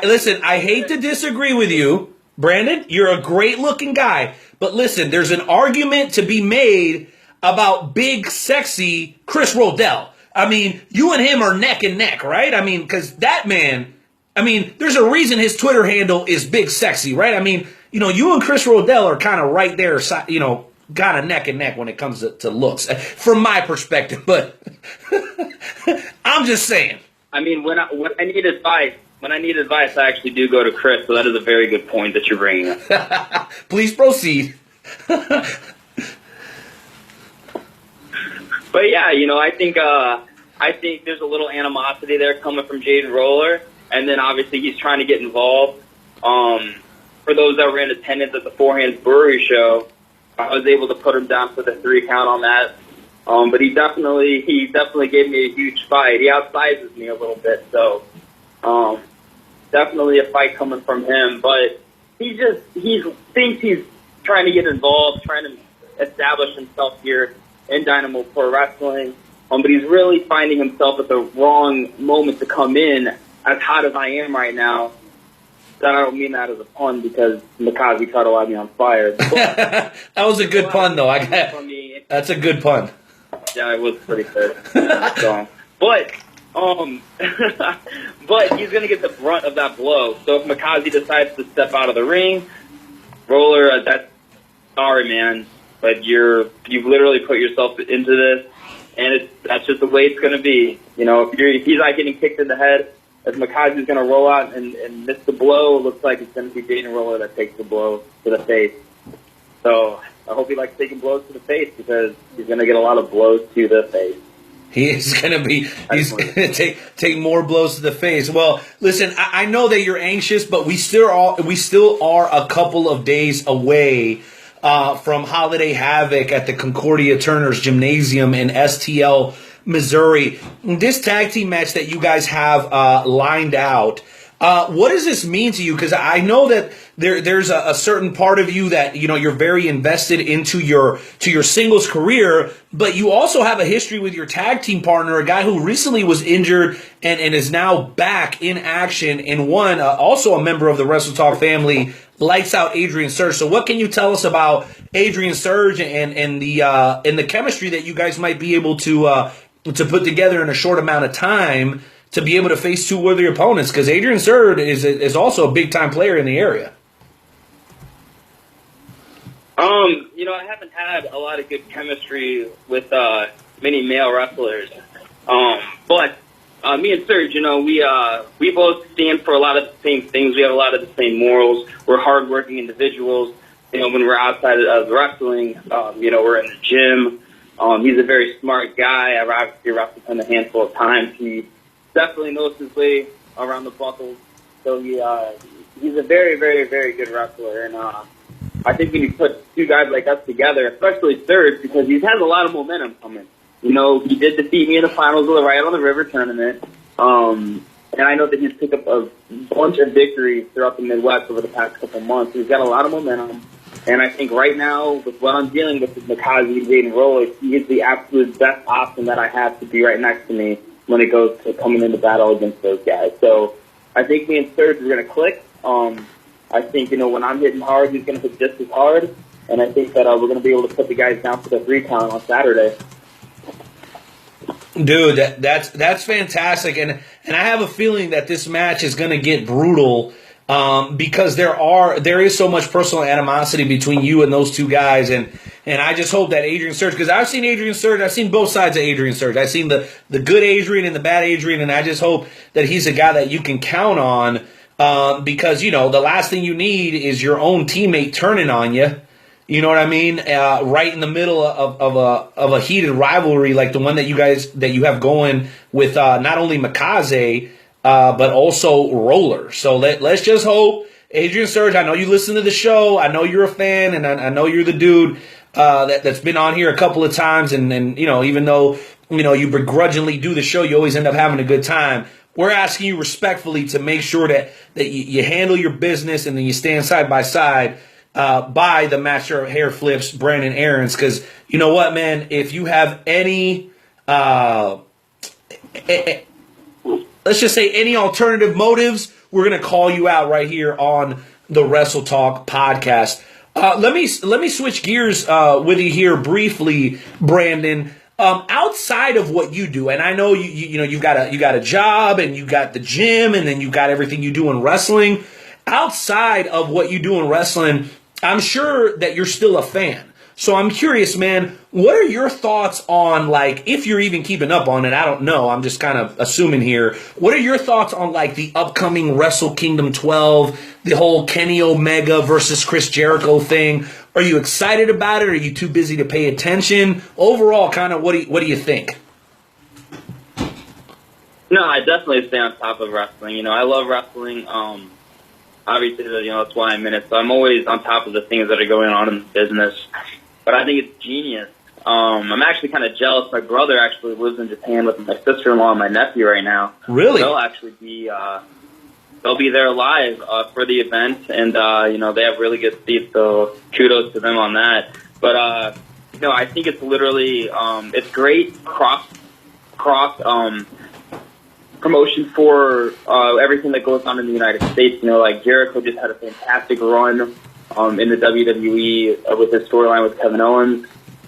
Listen, I hate to disagree with you. Brandon, you're a great looking guy. But listen, there's an argument to be made about big, sexy Chris Rodell. I mean, you and him are neck and neck, right? I mean, because that man, I mean, there's a reason his Twitter handle is Big Sexy, right? I mean, you know, you and Chris Rodell are kind of right there, you know, kind of neck and neck when it comes to looks, from my perspective. But I'm just saying. I mean, when I need advice, I actually do go to Chris. So that is a very good point that you're bringing up. Please proceed. But yeah, you know, I think there's a little animosity there coming from Jaden Roller, and then obviously he's trying to get involved. For those that were in attendance at the Four Hands Brewery show, I was able to put him down for the 3 count on that. But he definitely gave me a huge fight. He outsizes me a little bit, so definitely a fight coming from him. But he thinks he's trying to get involved, trying to establish himself here in Dynamo Pro Wrestling. But he's really finding himself at the wrong moment to come in, as hot as I am right now. I don't mean that as a pun because Mikaze tried to light me on fire. But that was a good pun, though. That's a good pun. Yeah, it was pretty good. So, but he's gonna get the brunt of that blow. So if Mikaze decides to step out of the ring, Roller, that's sorry, man, but you've literally put yourself into this, and that's just the way it's gonna be. You know, if he's not getting kicked in the head, if Mikaze's gonna roll out and miss the blow, it looks like it's gonna be Jaden Roller that takes the blow to the face. So I hope he likes taking blows to the face because he's going to get a lot of blows to the face. He's going to take more blows to the face. Well, listen, I know that you're anxious, but we still are a couple of days away from Holiday Havoc at the Concordia Turners Gymnasium in STL, Missouri. This tag team match that you guys have lined out, what does this mean to you? Because I know that there's a certain part of you that, you know, you're very invested into your singles career, but you also have a history with your tag team partner, a guy who recently was injured and is now back in action, and also a member of the Wrestle Talk family, Lights Out Adrian Surge. So what can you tell us about Adrian Surge and the chemistry that you guys might be able to put together in a short amount of time to be able to face 2 worthy opponents? Because Adrian Surge is also a big-time player in the area. You know, I haven't had a lot of good chemistry with many male wrestlers. But me and Surge, you know, we both stand for a lot of the same things. We have a lot of the same morals. We're hardworking individuals. You know, when we're outside of wrestling, you know, we're in the gym. He's a very smart guy. I've obviously wrestled him a handful of times. He definitely knows his way around the buckles. So he's a very, very, very good wrestler. And I think when you put 2 guys like us together, especially Surge, because he has a lot of momentum coming. You know, he did defeat me in the finals of the Right on the River tournament. And I know that he's picked up a bunch of victories throughout the Midwest over the past couple months. He's got a lot of momentum. And I think right now, with what I'm dealing with Mikaze and Jaden Roller, he is the absolute best option that I have to be right next to me when it goes to coming into battle against those guys. So I think me and Surge are going to click. I think, you know, when I'm hitting hard, he's going to hit just as hard. And I think that we're going to be able to put the guys down for the 3 count on Saturday. Dude, that's fantastic. And I have a feeling that this match is going to get brutal because there is so much personal animosity between you and those 2 guys. And I just hope that Adrian Surge, because I've seen Adrian Surge, I've seen both sides of Adrian Surge. I've seen the good Adrian and the bad Adrian, and I just hope that he's a guy that you can count on because, you know, the last thing you need is your own teammate turning on you. You know what I mean? Right in the middle of a heated rivalry like the one that you have going with not only Mikaze, but also Roller. So let's just hope, Adrian Surge, I know you listen to the show. I know you're a fan, and I know you're the dude that's been on here a couple of times. And you know, even though you begrudgingly do the show, you always end up having a good time. We're asking you respectfully to make sure that you handle your business and then you stand side by side by the Master of Hair Flips, Brandon Aarons, because you know what, man, if you have any, let's just say any alternative motives, we're going to call you out right here on the Wrestle Talk podcast. Let me switch gears with you here briefly, Brandon. Outside of what you do, and I know you got a job and you got the gym and then you got everything you do in wrestling. Outside of what you do in wrestling, I'm sure that you're still a fan. So I'm curious, man, what are your thoughts on, like, if you're even keeping up on it? I don't know. I'm just kind of assuming here. What are your thoughts on, like, the upcoming Wrestle Kingdom 12, the whole Kenny Omega versus Chris Jericho thing? Are you excited about it? Or are you too busy to pay attention? Overall, kind of, what do you think? No, I definitely stay on top of wrestling. I love wrestling. Obviously, that's why I'm in it. So I'm always on top of the things that are going on in the business. But I think it's genius. I'm actually kind of jealous. My brother actually lives in Japan with my sister-in-law and my nephew right now. Really? They'll actually be they'll be there live for the event, and they have really good seats. So kudos to them on that. But I think it's literally it's great cross promotion for everything that goes on in the United States. Like Jericho just had a fantastic run in the WWE with his storyline with Kevin Owens.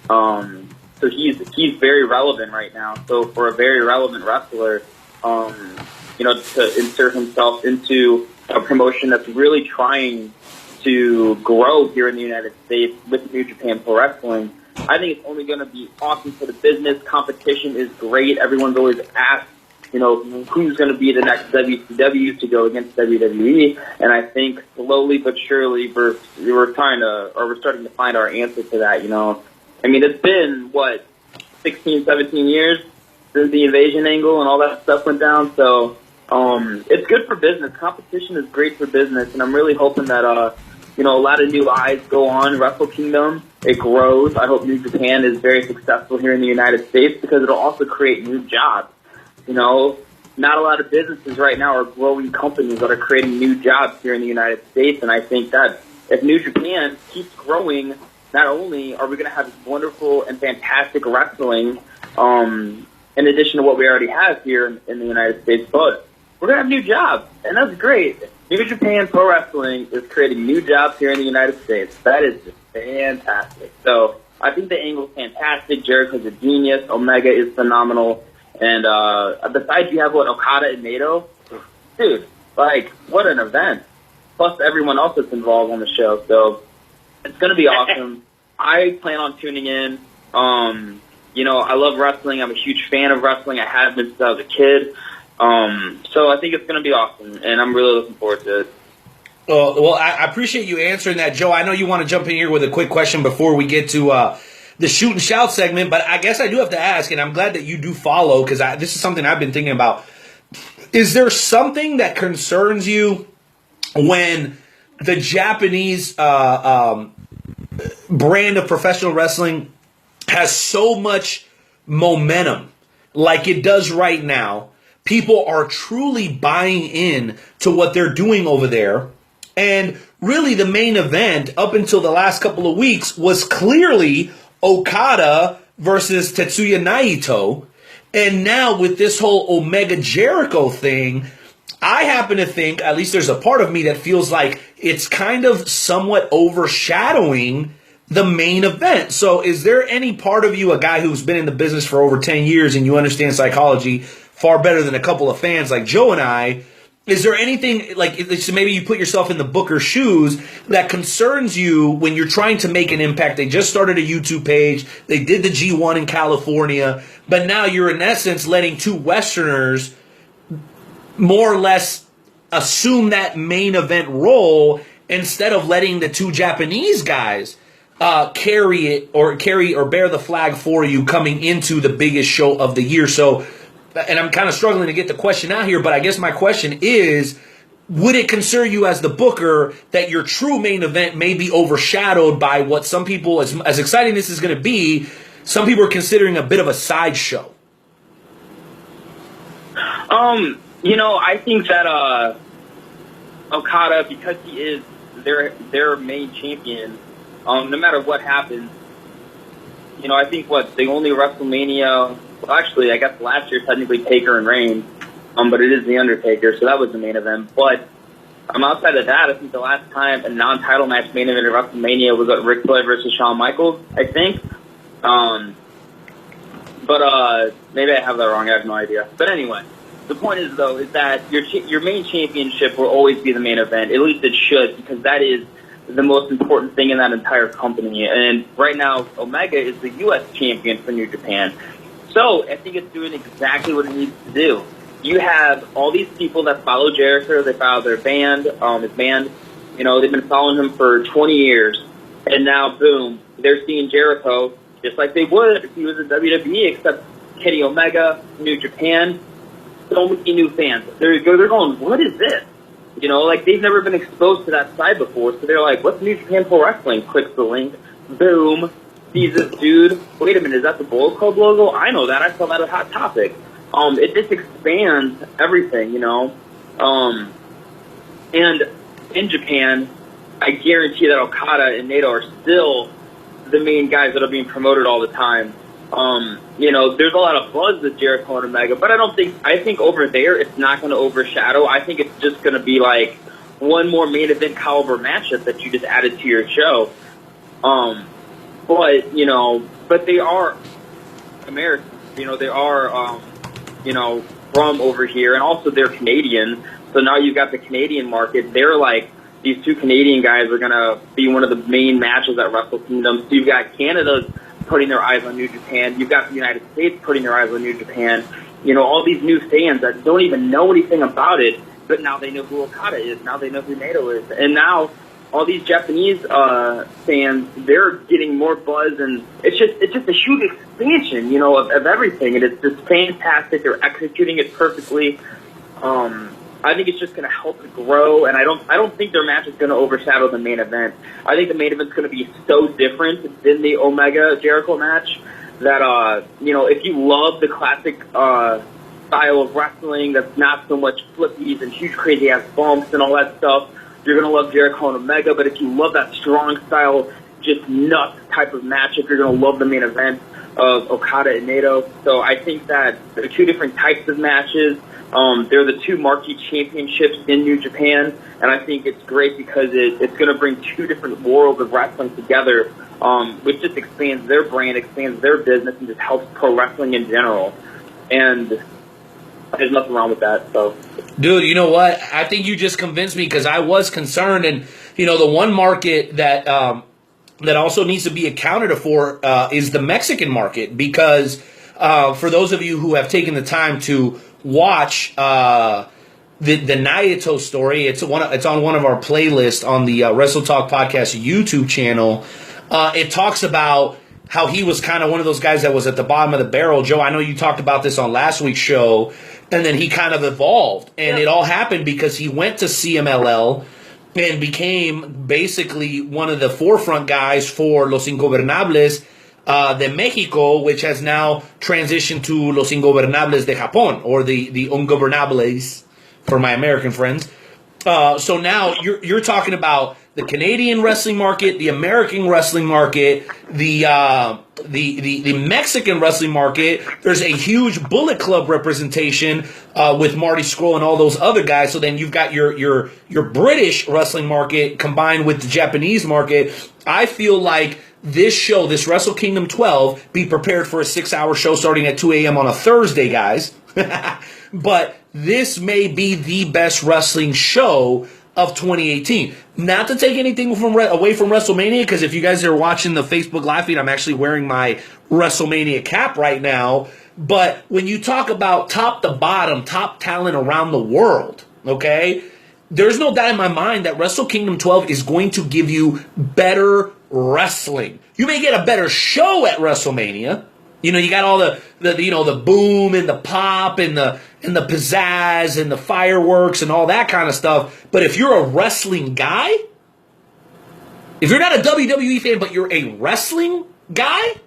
So he's very relevant right now. So for a very relevant wrestler, to insert himself into a promotion that's really trying to grow here in the United States with New Japan Pro Wrestling, I think it's only going to be awesome for the business. Competition is great. Everyone's always asked, who's going to be the next WCW to go against WWE, and I think slowly but surely we're starting to find our answer to that. I mean, it's been 16, 17 years since the invasion angle and all that stuff went down. So it's good for business. Competition is great for business, and I'm really hoping that a lot of new eyes go on Wrestle Kingdom. It grows. I hope New Japan is very successful here in the United States because it'll also create new jobs. Not a lot of businesses right now are growing companies that are creating new jobs here in the United States, and I think that if New Japan keeps growing, not only are we going to have wonderful and fantastic wrestling, in addition to what we already have here in the United States, but we're going to have new jobs, and that's great. New Japan Pro Wrestling is creating new jobs here in the United States. That is just fantastic. So I think the angle's fantastic. Jericho's a genius. Omega is phenomenal. And besides, you have Okada and Naito. Dude, what an event. Plus everyone else that's involved on the show. So it's going to be awesome. I plan on tuning in. I love wrestling. I'm a huge fan of wrestling. I have been since I was a kid. So I think it's going to be awesome, and I'm really looking forward to it. Well, I appreciate you answering that, Joe. I know you want to jump in here with a quick question before we get to the shoot and shout segment, but I guess I do have to ask, and I'm glad that you do follow, because this is something I've been thinking about. Is there something that concerns you when the Japanese brand of professional wrestling has so much momentum like it does right now? People are truly buying in to what they're doing over there. And really the main event up until the last couple of weeks was clearly Okada versus Tetsuya Naito. And now with this whole Omega Jericho thing, I happen to think, at least there's a part of me that feels like it's kind of somewhat overshadowing the main event. So is there any part of you, a guy who's been in the business for over 10 years and you understand psychology far better than a couple of fans like Joe and I, is there anything, so maybe you put yourself in the Booker's shoes, that concerns you when you're trying to make an impact? They just started a YouTube page. They did the G1 in California. But now you're, in essence, letting two Westerners more or less assume that main event role instead of letting the two Japanese guys carry or bear the flag for you coming into the biggest show of the year. So, and I'm kind of struggling to get the question out here, but I guess my question is, would it concern you as the booker that your true main event may be overshadowed by what some people, as exciting this is going to be, some people are considering a bit of a sideshow? I think that Okada, because he is their main champion, no matter what happens, I think the only WrestleMania, well, actually, I guess last year technically Taker and Reigns, but it is The Undertaker, so that was the main event. But outside of that, I think the last time a non-title match main event at WrestleMania was at Ric Flair versus Shawn Michaels, I think. But maybe I have that wrong. I have no idea. But anyway, the point is, though, is that your main championship will always be the main event. At least it should, because that is the most important thing in that entire company. And right now, Omega is the U.S. champion for New Japan. So I think it's doing exactly what it needs to do. You have all these people that follow Jericho. They follow their band, his band. They've been following him for 20 years. And now, boom, they're seeing Jericho just like they would if he was in WWE, except Kenny Omega, New Japan, so many new fans. They're going, what is this? They've never been exposed to that side before, so they're like, what's New Japan Pro Wrestling? Clicks the link, boom, sees this dude. Wait a minute, is that the Bullet Club logo? I know that. I saw that at Hot Topic. It just expands everything, And in Japan, I guarantee that Okada and Naito are still the main guys that are being promoted all the time. There's a lot of buzz with Jericho and Omega, but I think over there it's not going to overshadow. I think it's just going to be like one more main event caliber matchup that you just added to your show. But they are Americans. They are, from over here, and also they're Canadian. So now you've got the Canadian market. They're like, these two Canadian guys are going to be one of the main matches at Wrestle Kingdom. So you've got Canada putting their eyes on New Japan. You've got the United States putting their eyes on New Japan. All these new fans that don't even know anything about it, but now they know who Okada is. Now they know who Naito is. And now all these Japanese fans, they're getting more buzz, and it's just a huge expansion, of everything. And it's just fantastic. They're executing it perfectly. I think it's just going to help it grow, and I don't think their match is going to overshadow the main event. I think the main event is going to be so different than the Omega Jericho match that if you love the classic style of wrestling that's not so much flippies and huge crazy ass bumps and all that stuff, you're going to love Jericho and Omega. But if you love that strong style, just nuts type of matchup, you're going to love the main event of Okada and Naito. So I think that there are two different types of matches. They're the two marquee championships in New Japan, and I think it's great because it's going to bring two different worlds of wrestling together, which just expands their brand, expands their business, and just helps pro wrestling in general. And there's nothing wrong with that. So, dude, you know what? I think you just convinced me, because I was concerned, and the one market that that also needs to be accounted for is the Mexican market, because for those of you who have taken the time to watch the Naito story, it's on one of our playlists on the Wrestle Talk Podcast YouTube channel. It talks about how he was kind of one of those guys that was at the bottom of the barrel. Joe, I know you talked about this on last week's show, and then he kind of evolved, and it all happened because he went to CMLL and became basically one of the forefront guys for Los Ingobernables de Mexico, which has now transitioned to Los Ingobernables de Japón, or the Ungobernables for my American friends. So now you're talking about the Canadian wrestling market, the American wrestling market, the Mexican wrestling market. There's a huge Bullet Club representation with Marty Scurll and all those other guys. So then you've got your British wrestling market combined with the Japanese market. I feel like this show, this Wrestle Kingdom 12, be prepared for a 6-hour show starting at 2 a.m. on a Thursday, guys. But this may be the best wrestling show of 2018. Not to take anything away from WrestleMania, because if you guys are watching the Facebook live feed, I'm actually wearing my WrestleMania cap right now. But when you talk about top to bottom, top talent around the world, okay, there's no doubt in my mind that Wrestle Kingdom 12 is going to give you better wrestling. You may get a better show at WrestleMania. You got all the boom and the pop and the pizzazz and the fireworks and all that kind of stuff. But if you're a wrestling guy, if you're not a WWE fan but you're a wrestling guy,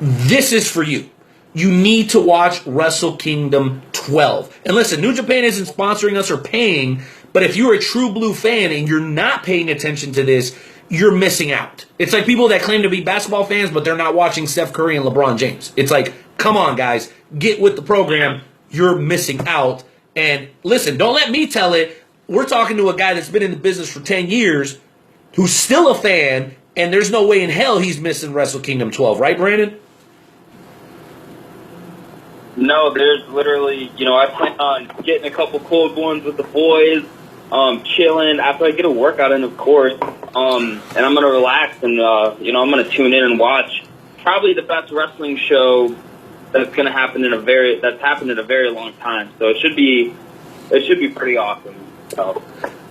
this is for you. You need to watch Wrestle Kingdom 12. 12. And listen, New Japan isn't sponsoring us or paying, but if you're a true blue fan and you're not paying attention to this, you're missing out. It's like people that claim to be basketball fans, but they're not watching Steph Curry and LeBron James. It's like, come on, guys, get with the program. You're missing out. And listen, don't let me tell it. We're talking to a guy that's been in the business for 10 years who's still a fan, and there's no way in hell he's missing Wrestle Kingdom 12. Right, Brandon? No, there's literally, I plan on getting a couple cold ones with the boys, chilling after I get a workout in, of course, and I'm going to relax and, I'm going to tune in and watch probably the best wrestling show that's going to happen that's happened in a very long time. So it should be pretty awesome. So.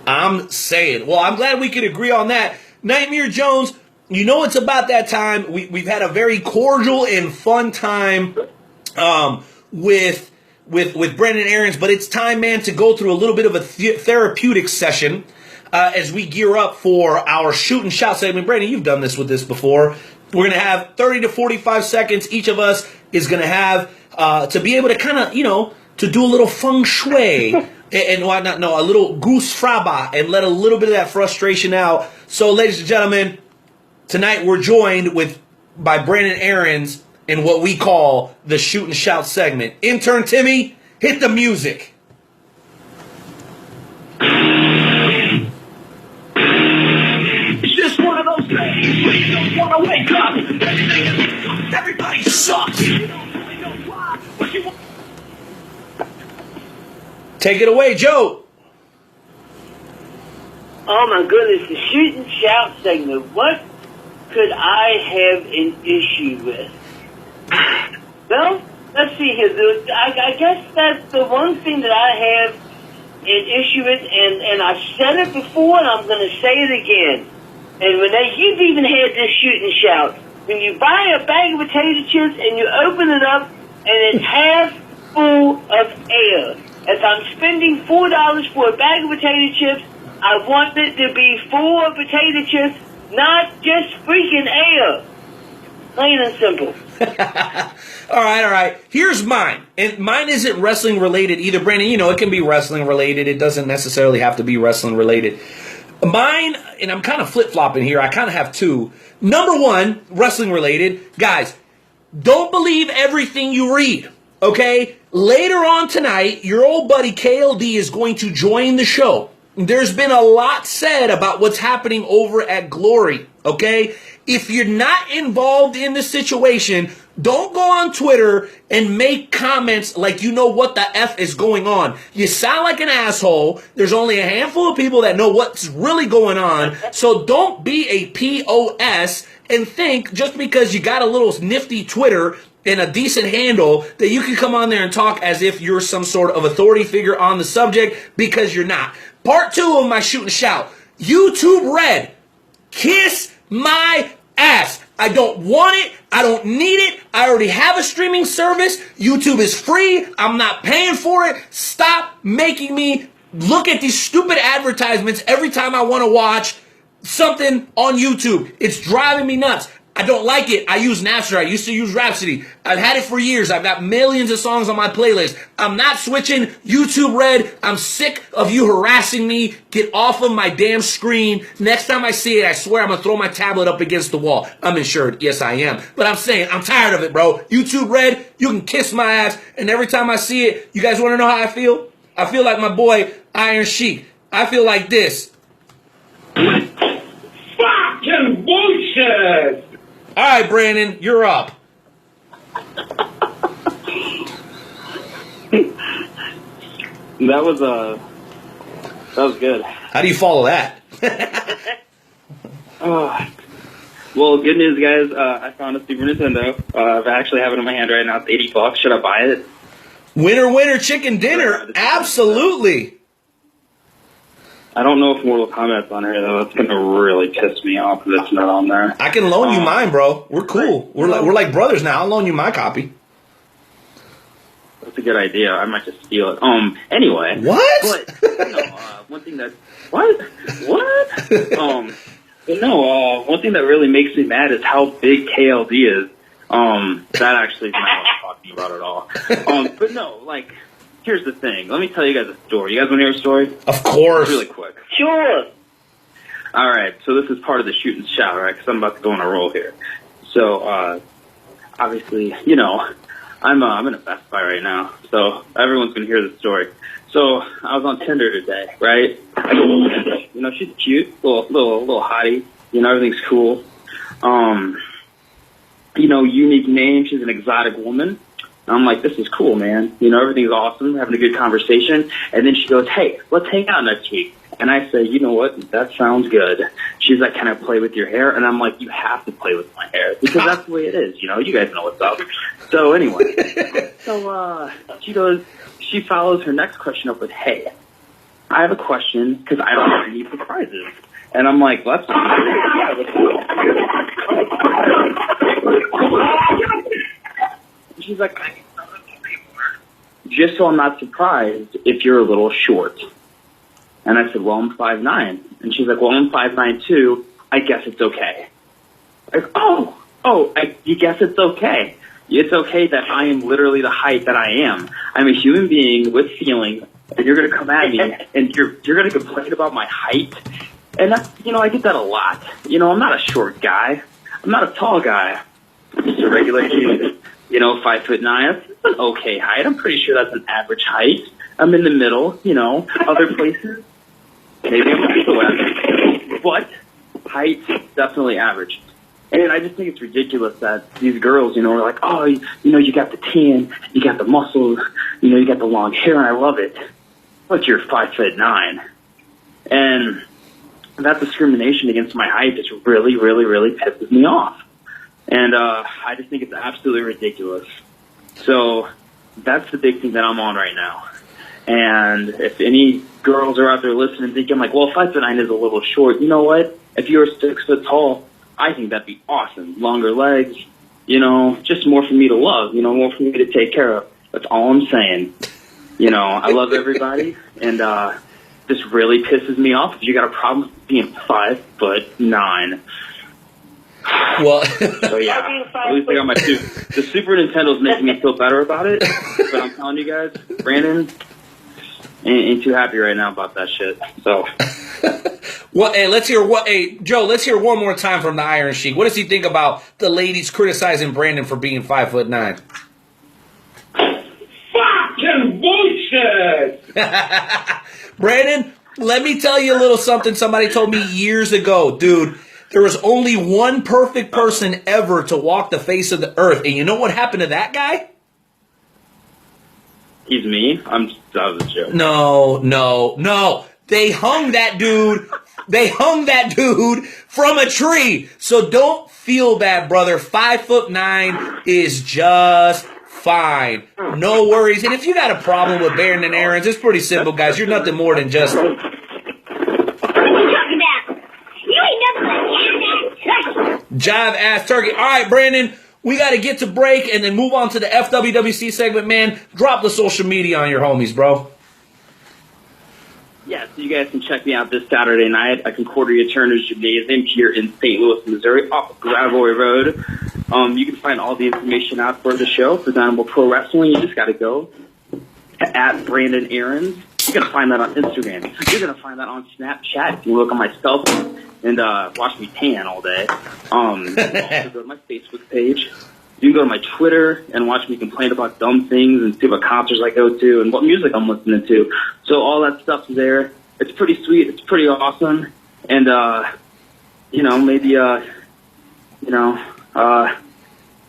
I'm saying. Well, I'm glad we could agree on that. Nightmare Jones, it's about that time. We've had a very cordial and fun time with Brendan Aarons, but it's time, man, to go through a little bit of a therapeutic session as we gear up for our shoot and shout segment. Brandon, you've done this with this before. We're going to have 30 to 45 seconds. Each of us is going to have to be able to kind of, to do a little feng shui and whatnot. No, a little goose fraba and let a little bit of that frustration out. So, ladies and gentlemen, tonight we're joined by Brandon Aarons in what we call the shoot and shout segment. Intern Timmy, hit the music. It's just one of those days where you don't want to wake up. Everybody sucks. You don't really know why. What you want. Take it away, Joe. Oh my goodness, the shoot and shout segment. What could I have an issue with? Well, let's see here. I guess that's the one thing that I have an issue with, and I've said it before, and I'm going to say it again. And Rene, you've even had this shoot and shout. When you buy a bag of potato chips and you open it up, and it's half full of air. If I'm spending $4 for a bag of potato chips, I want it to be full of potato chips, not just freaking air. Plain and simple. All right. Here's mine. And mine isn't wrestling related either, Brandon. It can be wrestling related. It doesn't necessarily have to be wrestling related. Mine, and I'm kind of flip-flopping here. I kind of have two. Number one, wrestling related. Guys, don't believe everything you read, okay? Later on tonight, your old buddy KLD is going to join the show. There's been a lot said about what's happening over at Glory, okay? If you're not involved in the situation, don't go on Twitter and make comments like you know what the F is going on. You sound like an asshole. There's only a handful of people that know what's really going on. So don't be a POS and think just because you got a little nifty Twitter and a decent handle that you can come on there and talk as if you're some sort of authority figure on the subject, because you're not. Part two of my shoot and shout. YouTube Red. Kiss my ass. I don't want it. I don't need it. I already have a streaming service. YouTube is free. I'm not paying for it. Stop making me look at these stupid advertisements every time I want to watch something on YouTube. It's driving me nuts. I don't like it. I use Napster. I used to use Rhapsody. I've had it for years. I've got millions of songs on my playlist. I'm not switching. YouTube Red. I'm sick of you harassing me. Get off of my damn screen. Next time I see it, I swear I'm going to throw my tablet up against the wall. I'm insured. Yes, I am. But I'm saying, I'm tired of it, bro. YouTube Red, you can kiss my ass. And every time I see it, you guys want to know how I feel? I feel like my boy, Iron Sheik. I feel like this. Fucking bullshit! All right, Brandon, you're up. That was good. How do you follow that? Well, good news, guys. I found a Super Nintendo. I actually have it in my hand right now. It's $80. Should I buy it? Winner, chicken dinner. Absolutely. I don't know if Mortal Kombat's on here, though. It's going to really piss me off if it's not on there. I can loan you mine, bro. We're cool. We're like brothers now. I'll loan you my copy. That's a good idea. I might just steal it. Anyway. What? But, one thing that... What? One thing that really makes me mad is how big KLD is. That actually is not what I'm talking about at all. But no, like... here's the thing. Let me tell you guys a story. You guys want to hear a story? Of course. Really quick. Sure. All right, so this is part of the shoot and shout, right? Because I'm about to go on a roll here. So, obviously, you know, I'm in a Best Buy right now, so everyone's gonna hear this story. So I was on Tinder today, right? I go, you know, she's cute, little hottie. You know, everything's cool. You know, unique name. She's an exotic woman. And I'm like, this is cool, man. You know, everything's awesome. Having a good conversation. And then she goes, hey, let's hang out next week. And I say, you know what? That sounds good. She's like, can I play with your hair? And I'm like, you have to play with my hair because that's the way it is. You know, you guys know what's up. So anyway, she follows her next question up with, hey, I have a question because I don't have any surprises. And I'm like, let's do it. She's like, I need something to pay for. Just so I'm not surprised if you're a little short. And I said, well, I'm 5'9". And she's like, well, I'm 5'9" too. I guess it's okay. Like, you guess it's okay. It's okay that I am literally the height that I am. I'm a human being with feelings, and you're going to come at me, and you're going to complain about my height. And that's, you know, I get that a lot. You know, I'm not a short guy. I'm not a tall guy. I'm just a regular human. You know, 5'9". That's an okay height. I'm pretty sure that's an average height. I'm in the middle, you know, other places. Maybe I'm also average. But height, definitely average. And I just think it's ridiculous that these girls, you know, are like, oh, you know, you got the tan, you got the muscles, you know, you got the long hair, and I love it. But you're 5'9". And that discrimination against my height just really, really, really pisses me off. And I just think it's absolutely ridiculous. So that's the big thing that I'm on right now. And if any girls are out there listening thinking like, well, 5'9" is a little short, you know what? If you're 6 foot tall, I think that'd be awesome. Longer legs, you know, just more for me to love, you know, more for me to take care of. That's all I'm saying. You know, I love everybody, and this really pisses me off if you got a problem being 5'9". Well, so yeah, at least I got my suit. The Super Nintendo's making me feel better about it, but I'm telling you guys, Brandon ain't too happy right now about that shit. So, well, hey, Joe, let's hear one more time from the Iron Sheik. What does he think about the ladies criticizing Brandon for being 5'9"? Fucking bullshit! Brandon, let me tell you a little something somebody told me years ago, dude. There was only one perfect person ever to walk the face of the earth. And you know what happened to that guy? He's me? That was a joke. No. They hung that dude from a tree. So don't feel bad, brother. 5'9" is just fine. No worries. And if you got a problem with Brandon Aarons, it's pretty simple, guys. You're nothing more than just... jive ass turkey. All right, Brandon, we got to get to break and then move on to the FWWC segment, man. Drop the social media on your homies, bro. Yeah, so you guys can check me out this Saturday night at Concordia Turner's Gymnasium here in St. Louis, Missouri, off of Gravois Road. You can find all the information out for the show for Dynamo Pro Wrestling. You just got to go at Brandon Aarons. You're going to find that on Instagram. You're going to find that on Snapchat. You can look on my cell phone and watch me tan all day. You can go to my Facebook page. You can go to my Twitter and watch me complain about dumb things and see what concerts I go to and what music I'm listening to. So all that stuff's there. It's pretty sweet. It's pretty awesome. And, you know, maybe, I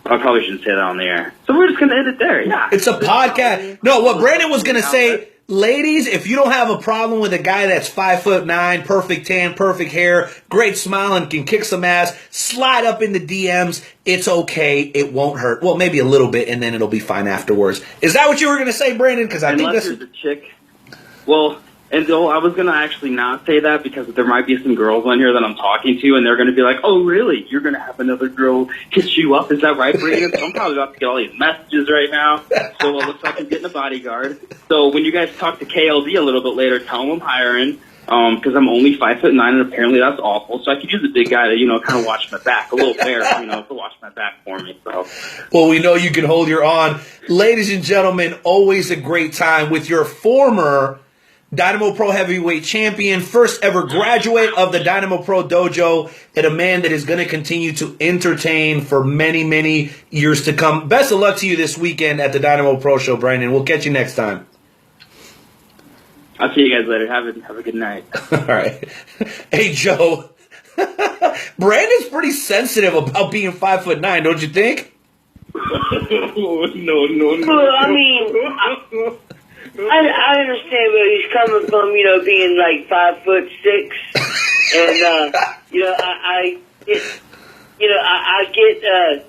probably shouldn't say that on the air. So we're just going to end it there. Yeah. It's a podcast. No, what Brandon was going to say... Ladies, if you don't have a problem with a guy that's 5'9", perfect tan, perfect hair, great smile, and can kick some ass, slide up in the DMs. It's okay. It won't hurt. Well, maybe a little bit, and then it'll be fine afterwards. Is that what you were going to say, Brandon? Because I think that's a chick. Well, and though I was going to actually not say that because there might be some girls on here that I'm talking to, and they're going to be like, "Oh, really? You're going to have another girl hit you up? Is that right, Brandon?" So I'm probably about to get all these messages right now. So it looks like I'm getting a bodyguard. So when you guys talk to KLD a little bit later, tell him I'm hiring. because I'm only 5'9", and apparently that's awful. So I could use a big guy to, kind of watch my back, a little bear, to watch my back for me. So, well, we know you can hold your own. Ladies and gentlemen, always a great time with your former Dynamo Pro Heavyweight Champion, first ever graduate of the Dynamo Pro Dojo, and a man that is going to continue to entertain for many, many years to come. Best of luck to you this weekend at the Dynamo Pro Show, Brandon. We'll catch you next time. I'll see you guys later. Have a good night. All right. Hey, Joe. Brandon's pretty sensitive about being 5'9", don't you think? No. Well, I mean, I understand where he's coming from, being like 5'6", and I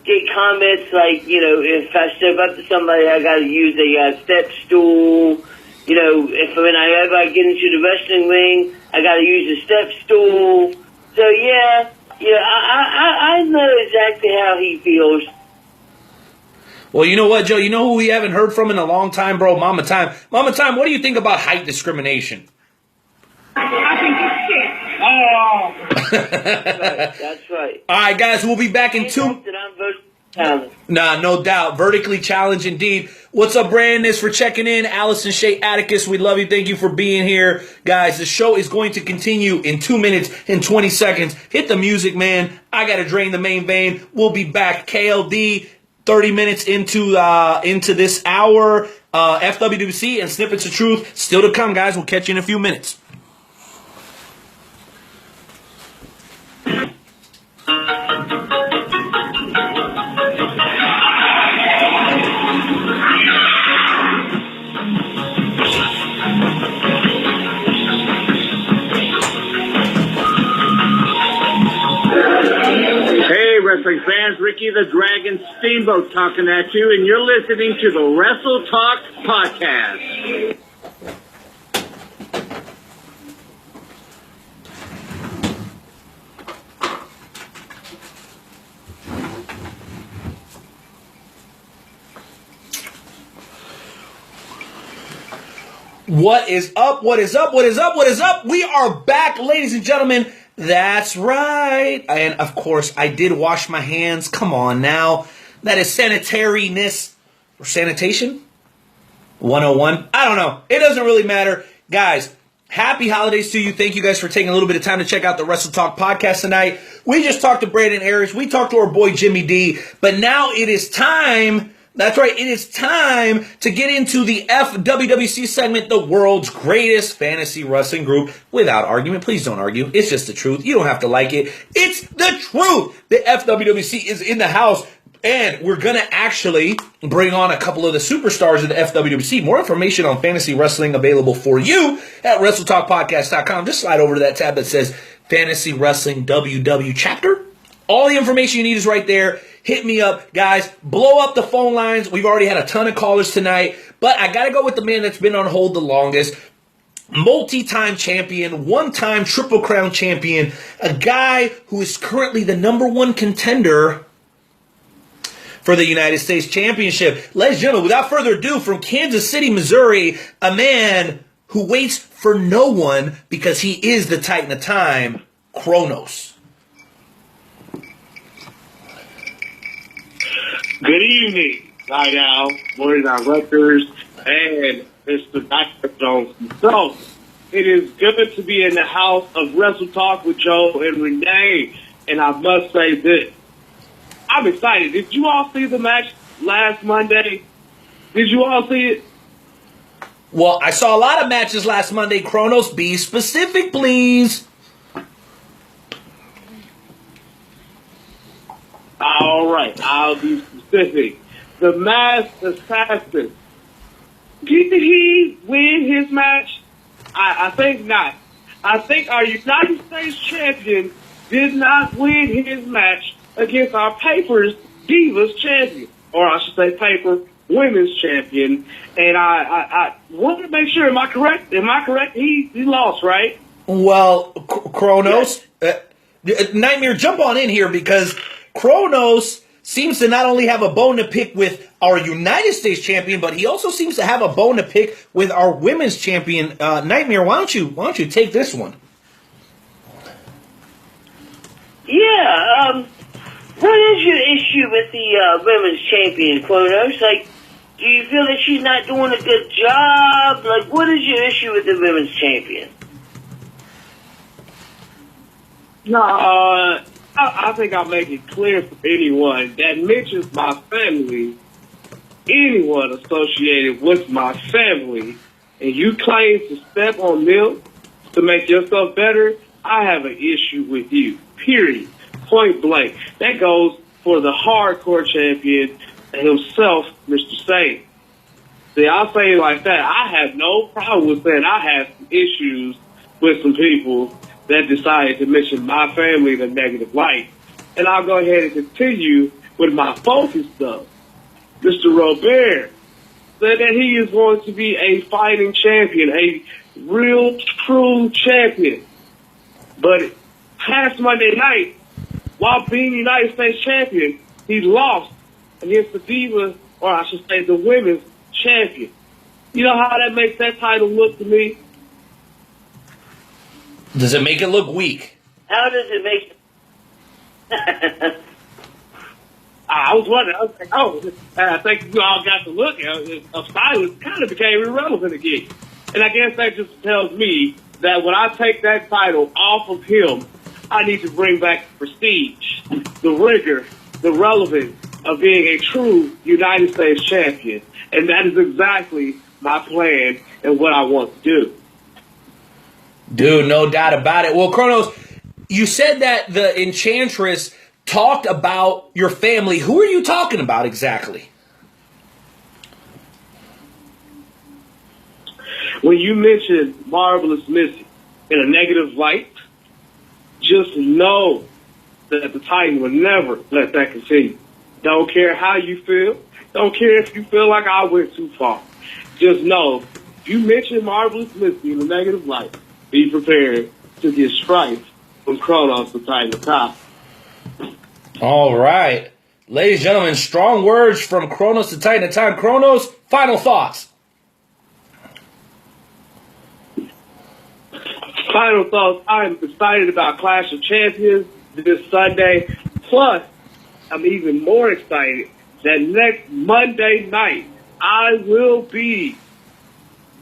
get comments like, if I step up to somebody, I got to use a step stool. Whenever I get into the wrestling ring, I got to use a step stool. So I know exactly how he feels. Well, you know what, Joe? You know who we haven't heard from in a long time, bro? Mama Time. Mama Time, what do you think about height discrimination? I think it's shit. Oh. That's right. All right, guys, we'll be back in 2... Nah, no doubt. Vertically challenged indeed. What's up, Brandon? Is for checking in. Allison Shea Atticus, we love you. Thank you for being here. Guys, the show is going to continue in 2 minutes and 20 seconds. Hit the music, man. I got to drain the main vein. We'll be back. KLD, 30 minutes into this hour. FWWC and Snippets of Truth still to come, guys. We'll catch you in a few minutes. Wrestling fans, Ricky the Dragon Steamboat talking at you, and you're listening to the Wrestle Talk Podcast. What is up? What is up? What is up? What is up? We are back, ladies and gentlemen. That's right. And, of course, I did wash my hands. Come on now. That is sanitariness or sanitation 101. I don't know. It doesn't really matter. Guys, happy holidays to you. Thank you guys for taking a little bit of time to check out the Wrestle Talk podcast tonight. We just talked to Brandon Aarons. We talked to our boy Jimmy D. But now it is time... That's right, it is time to get into the FWWC segment, the world's greatest fantasy wrestling group. Without argument, please don't argue. It's just the truth. You don't have to like it. It's the truth. The FWWC is in the house, and we're going to actually bring on a couple of the superstars of the FWWC. More information on fantasy wrestling available for you at WrestleTalkPodcast.com. Just slide over to that tab that says Fantasy Wrestling WW Chapter. All the information you need is right there. Hit me up, guys. Blow up the phone lines. We've already had a ton of callers tonight, but I got to go with the man that's been on hold the longest. Multi-time champion, one-time Triple Crown champion, a guy who is currently the #1 contender for the United States Championship. Ladies and gentlemen, without further ado, from Kansas City, Missouri, a man who waits for no one because he is the Titan of Time, Kronos. Good evening, Night Owl, Morning on Rutgers, and Mr. Dr. Jones himself. It is good to be in the house of Wrestle Talk with Joe and Rene, and I must say this. I'm excited. Did you all see the match last Monday? Did you all see it? Well, I saw a lot of matches last Monday. Kronos, be specific, please. All right, I'll be specific. The Masked Assassin. Did he win his match? I think not. I think our United States champion did not win his match against our Papers Divas champion. Or I should say Paper Women's champion. And I wanted to make sure, am I correct? He lost, right? Well, Kronos, Nightmare, jump on in here because Kronos seems to not only have a bone to pick with our United States champion, but he also seems to have a bone to pick with our women's champion. Nightmare, why don't you take this one? Yeah, what is your issue with the women's champion, Kronos? Like, do you feel that she's not doing a good job? Like, what is your issue with the women's champion? No, I think I'll make it clear for anyone that mentions my family, anyone associated with my family, and you claim to step on them to make yourself better, I have an issue with you, period, point blank. That goes for the hardcore champion himself, Mr. Sane. See, I'll say it like that. I have no problem with saying I have some issues with some people that decided to mention my family in a negative light. And I'll go ahead and continue with my focus, though. Mr. Robert said that he is going to be a fighting champion, a real, true champion. But past Monday night, while being United States champion, he lost against the Diva, or I should say the women's champion. You know how that makes that title look to me? Does it make it look weak? How does it make I was wondering. I was like, oh, I think you all got to look of silence kind of became irrelevant again. And I guess that just tells me that when I take that title off of him, I need to bring back the prestige, the rigor, the relevance of being a true United States champion. And that is exactly my plan and what I want to do. Dude, no doubt about it. Well, Kronos, you said that the Enchantress talked about your family. Who are you talking about exactly? When you mention Marvelous Missy in a negative light, just know that the Titan will never let that continue. Don't care how you feel. Don't care if you feel like I went too far. Just know, if you mention Marvelous Missy in a negative light, be prepared to get strife from Kronos the Titan of top. All right. Ladies and gentlemen, strong words from Kronos the Titan of time. Kronos, final thoughts. Final thoughts. I'm excited about Clash of Champions this Sunday. Plus, I'm even more excited that next Monday night, I will be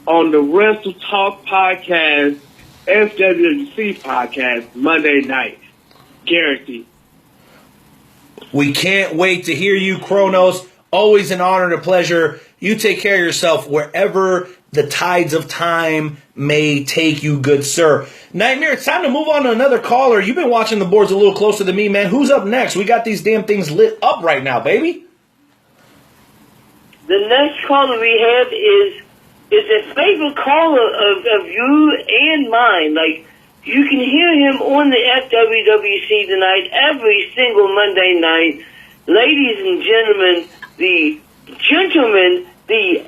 on the Wrestle Talk podcast, FWC podcast, Monday night. Guaranteed. We can't wait to hear you, Kronos. Always an honor and a pleasure. You take care of yourself wherever the tides of time may take you, good sir. Nightmare, it's time to move on to another caller. You've been watching the boards a little closer than me, man. Who's up next? We got these damn things lit up right now, baby. The next caller we have is a favorite caller of you and mine. Like, you can hear him on the FWWC tonight, every single Monday night. Ladies and gentlemen, the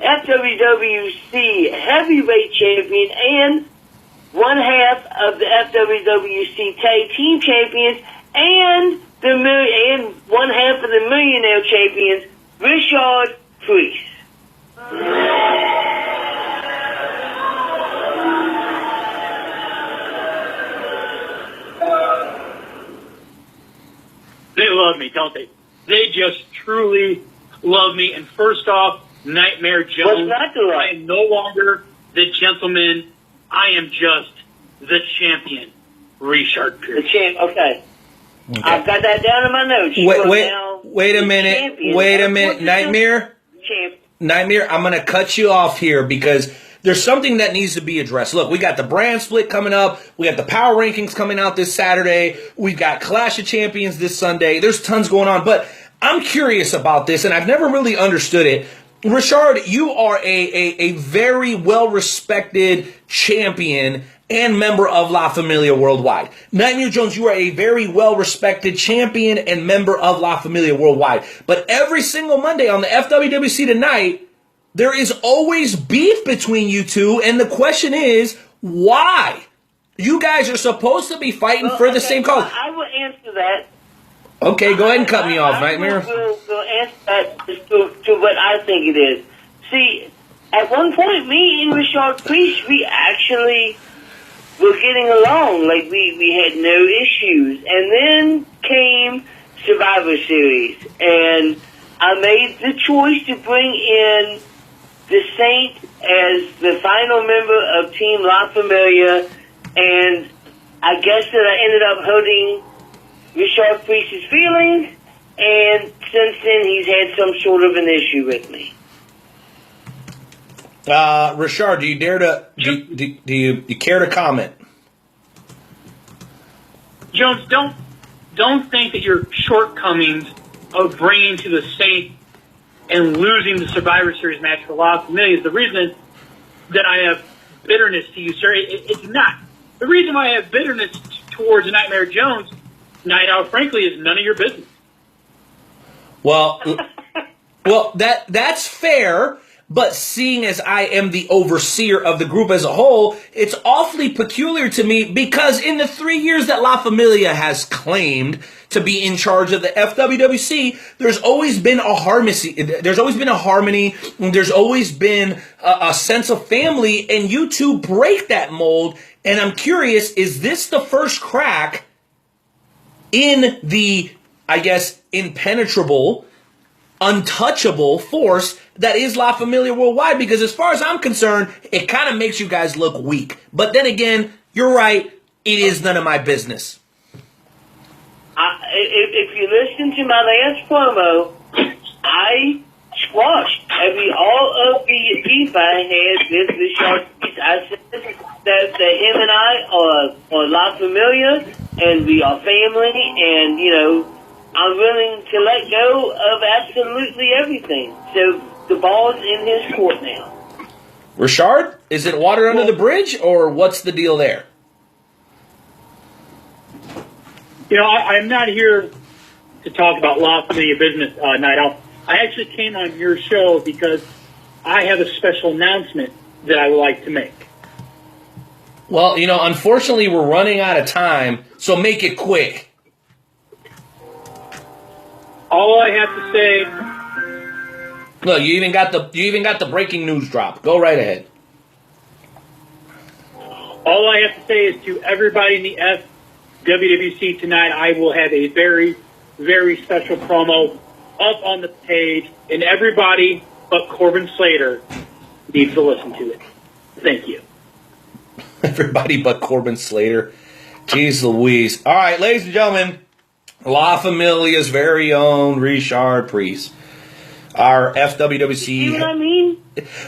FWWC heavyweight champion and one half of the FWWC tag team champions and one half of the millionaire champions, Richard Priest. They love me, don't they? They just truly love me. And first off, Nightmare Jones, I am no longer the gentleman. I am just the champion, Richard Pierce. The champ, okay. I've got that down in my notes. Wait a minute, Nightmare. Nightmare, I'm going to cut you off here because there's something that needs to be addressed. Look, we got the brand split coming up. We got the power rankings coming out this Saturday. We've got Clash of Champions this Sunday. There's tons going on, but I'm curious about this, and I've never really understood it. Richard, you are a very well-respected champion and member of La Familia Worldwide. Nightmare Jones, you are a very well-respected champion and member of La Familia Worldwide. But every single Monday on the FWWC tonight, there is always beef between you two, and the question is, why? You guys are supposed to be fighting for the same cause. I will answer that. Okay, go ahead and cut me off, Nightmare. will answer that to what I think it is. See, at one point, me and Richard Priest, we actually were getting along. Like, we had no issues. And then came Survivor Series. And I made the choice to bring in the Saint as the final member of Team La Familia. And I guess that I ended up hurting Richard Priest's feelings. And since then, he's had some sort of an issue with me. Richard, do you dare to do you care to comment? Jones, don't think that your shortcomings of bringing to the Saint and losing the Survivor Series match for La Familia is the reason that I have bitterness to you, sir. It's not. The reason why I have bitterness towards Nightmare Jones, Night Owl, frankly, is none of your business. Well, that's fair. But seeing as I am the overseer of the group as a whole, it's awfully peculiar to me because in the 3 years that La Familia has claimed to be in charge of the FWWC, there's always been a harmony. There's always been a harmony. There's always been a sense of family, and you two break that mold. And I'm curious, is this the first crack in the, I guess, impenetrable, untouchable force that is La Familia Worldwide? Because as far as I'm concerned, it kind of makes you guys look weak. But then again, you're right. It is none of my business. If you listen to my last promo, I squashed all of the beef I had with the Sharks. I said that him and I are La Familia, and we are family, and, you know, I'm willing to let go of absolutely everything. So the ball's in his court now. Richard, is it water under the bridge, or what's the deal there? You know, I'm not here to talk about La Familia business, Night Owl. I actually came on your show because I have a special announcement that I would like to make. Well, you know, unfortunately, we're running out of time, so make it quick. All I have to say. Look, you even got the breaking news drop. Go right ahead. All I have to say is to everybody in the FWWC tonight, I will have a very, very special promo up on the page, and everybody but Corbin Slater needs to listen to it. Thank you. Everybody but Corbin Slater. Jeez Louise. All right, ladies and gentlemen, La Familia's very own Richard Priest, our FWWC. See what I mean?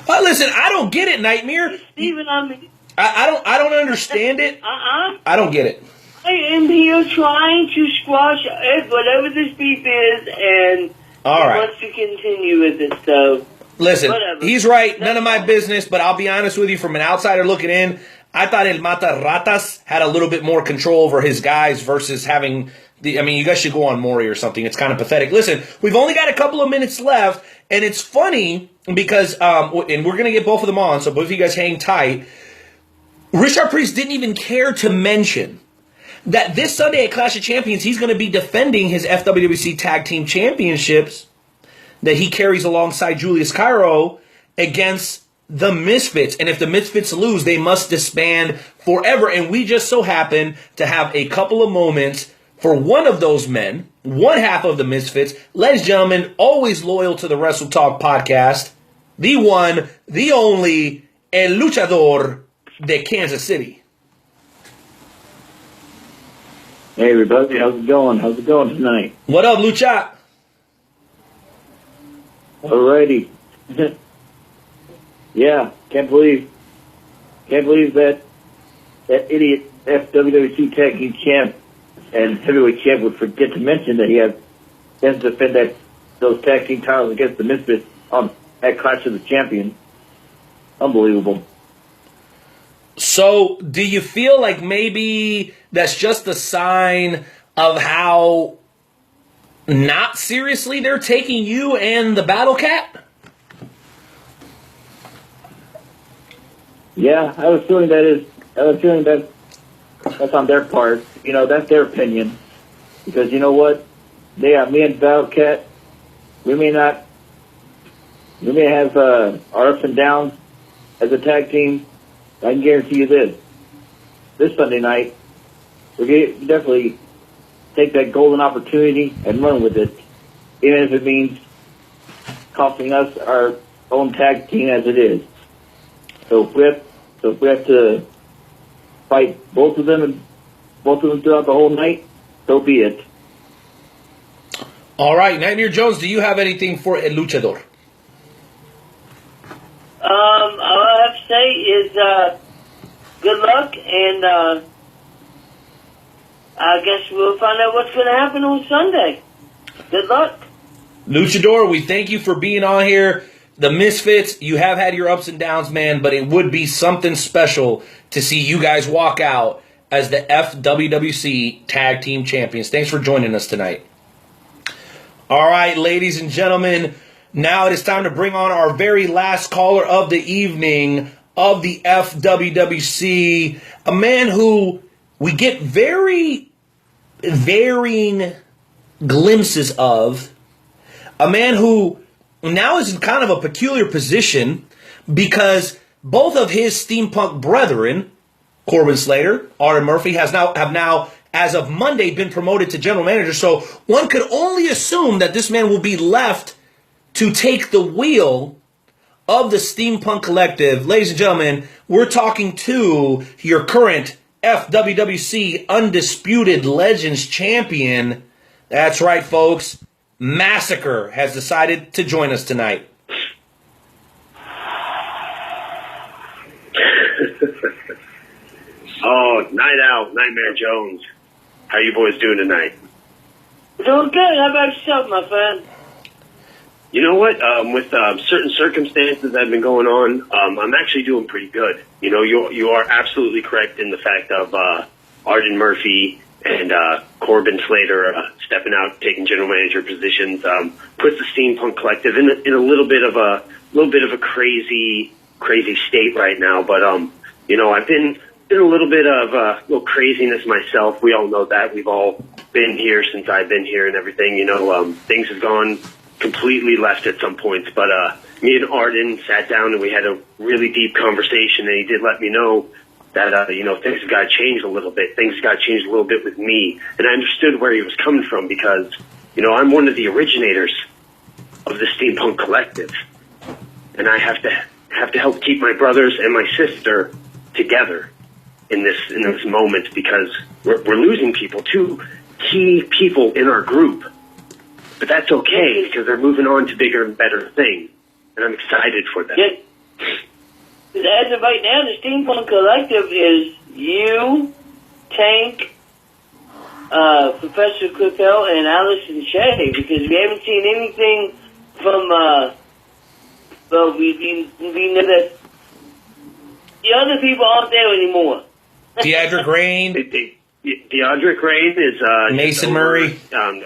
Well, listen, I don't get it, Nightmare. See what I mean? I don't understand it. I don't get it. I am here trying to squash whatever this beef is, and all right, wants to continue with it. So listen, whatever. He's right. None of my business. But I'll be honest with you, from an outsider looking in, I thought El Mata Ratas had a little bit more control over his guys versus having. I mean, you guys should go on Maury or something. It's kind of pathetic. Listen, we've only got a couple of minutes left, and it's funny because, and we're going to get both of them on, so both of you guys hang tight. Richard Priest didn't even care to mention that this Sunday at Clash of Champions, he's going to be defending his FWWC Tag Team Championships that he carries alongside Julius Cairo against the Misfits. And if the Misfits lose, they must disband forever. And we just so happen to have a couple of moments for one of those men, one half of the Misfits. Ladies and gentlemen, always loyal to the Wrestle Talk podcast, the one, the only, El Luchador de Kansas City. Hey everybody, how's it going? How's it going tonight? What up, Lucha? Alrighty. Yeah, can't believe that idiot FWWC Tag Team Champ and Heavyweight Champ would forget to mention that he has to defend those tag team titles against the Misfits at Clash of the Champions. Unbelievable. So, do you feel like maybe that's just a sign of how not seriously they're taking you and the Battle Cat? Yeah, I was feeling that's on their part. You know, that's their opinion. Because you know what? Me and Battle Cat, we may not. We may have our ups and downs as a tag team. I can guarantee you this Sunday night, we're going to definitely take that golden opportunity and run with it, even if it means costing us our own tag team as it is. So if we have to fight both of them throughout the whole night, so be it. All right, Nightmare Jones, do you have anything for El Luchador? All I have to say is good luck, and I guess we'll find out what's going to happen on Sunday. Good luck. Luchador, we thank you for being on here. The Misfits, you have had your ups and downs, man, but it would be something special to see you guys walk out as the FWWC Tag Team Champions. Thanks for joining us tonight. All right, ladies and gentlemen, now it is time to bring on our very last caller of the evening of the FWWC, a man who we get very varying glimpses of, a man who now is in kind of a peculiar position because both of his steampunk brethren, Corbin Slater, Aaron Murphy, have now, as of Monday, been promoted to general manager. So one could only assume that this man will be left to take the wheel of the Steampunk Collective. Ladies and gentlemen, we're talking to your current FWWC Undisputed Legends champion. That's right, folks. Massacre has decided to join us tonight. Oh, night out, Nightmare Jones. How you boys doing tonight? Doing good. How about yourself, my friend? You know what? With certain circumstances that have been going on, I'm actually doing pretty good. You know, you are absolutely correct in the fact of Arden Murphy and Corbin Slater stepping out, taking general manager positions, puts the Steampunk Collective in a little bit of a crazy state right now. But you know, I've been a little bit of little craziness myself. We all know that. We've all been here since I've been here and everything. You know, things have gone completely left at some points. But me and Arden sat down and we had a really deep conversation, and he did let me know that, you know, things have got to change a little bit. Things have got to change a little bit with me. And I understood where he was coming from because, you know, I'm one of the originators of the Steampunk Collective. And I have to help keep my brothers and my sister together in this moment because we're losing people, two key people in our group. But that's okay because they're moving on to bigger and better things. And I'm excited for them. Yeah. As of right now, the Steampunk Collective is you, Tank, Professor Clippel, and Allison Shea, because we haven't seen anything from, well, we know that the other people aren't there anymore. Deandric Rain. Deandric Rain is Mason Murray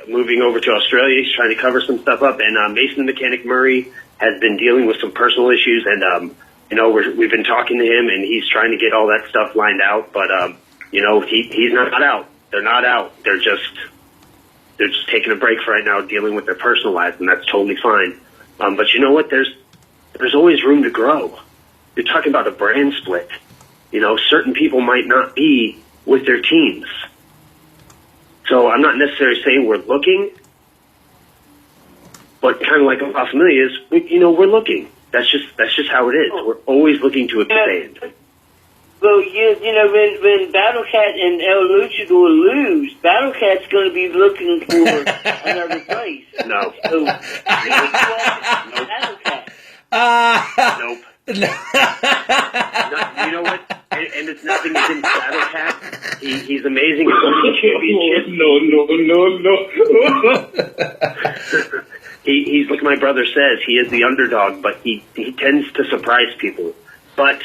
moving over to Australia. He's trying to cover some stuff up, and Mason the Mechanic Murray has been dealing with some personal issues, and you know, we've been talking to him, and he's trying to get all that stuff lined out. But you know, he's not out. They're not out. They're just taking a break for right now, dealing with their personal lives, and that's totally fine. But you know what? There's always room to grow. You're talking about a brand split. You know, certain people might not be with their teams. So I'm not necessarily saying we're looking, but kind of like La Familia is, you know, we're looking. That's just how it is. We're always looking to expand. Well, you know, when Battle Cat and El Luchador lose, Battle Cat's going to be looking for another place. No. So, Nope. Battle Cat. Nope. No, you know what? And it's nothing against Battle Cat. He's amazing. No. He's like my brother says, he is the underdog, but he tends to surprise people. But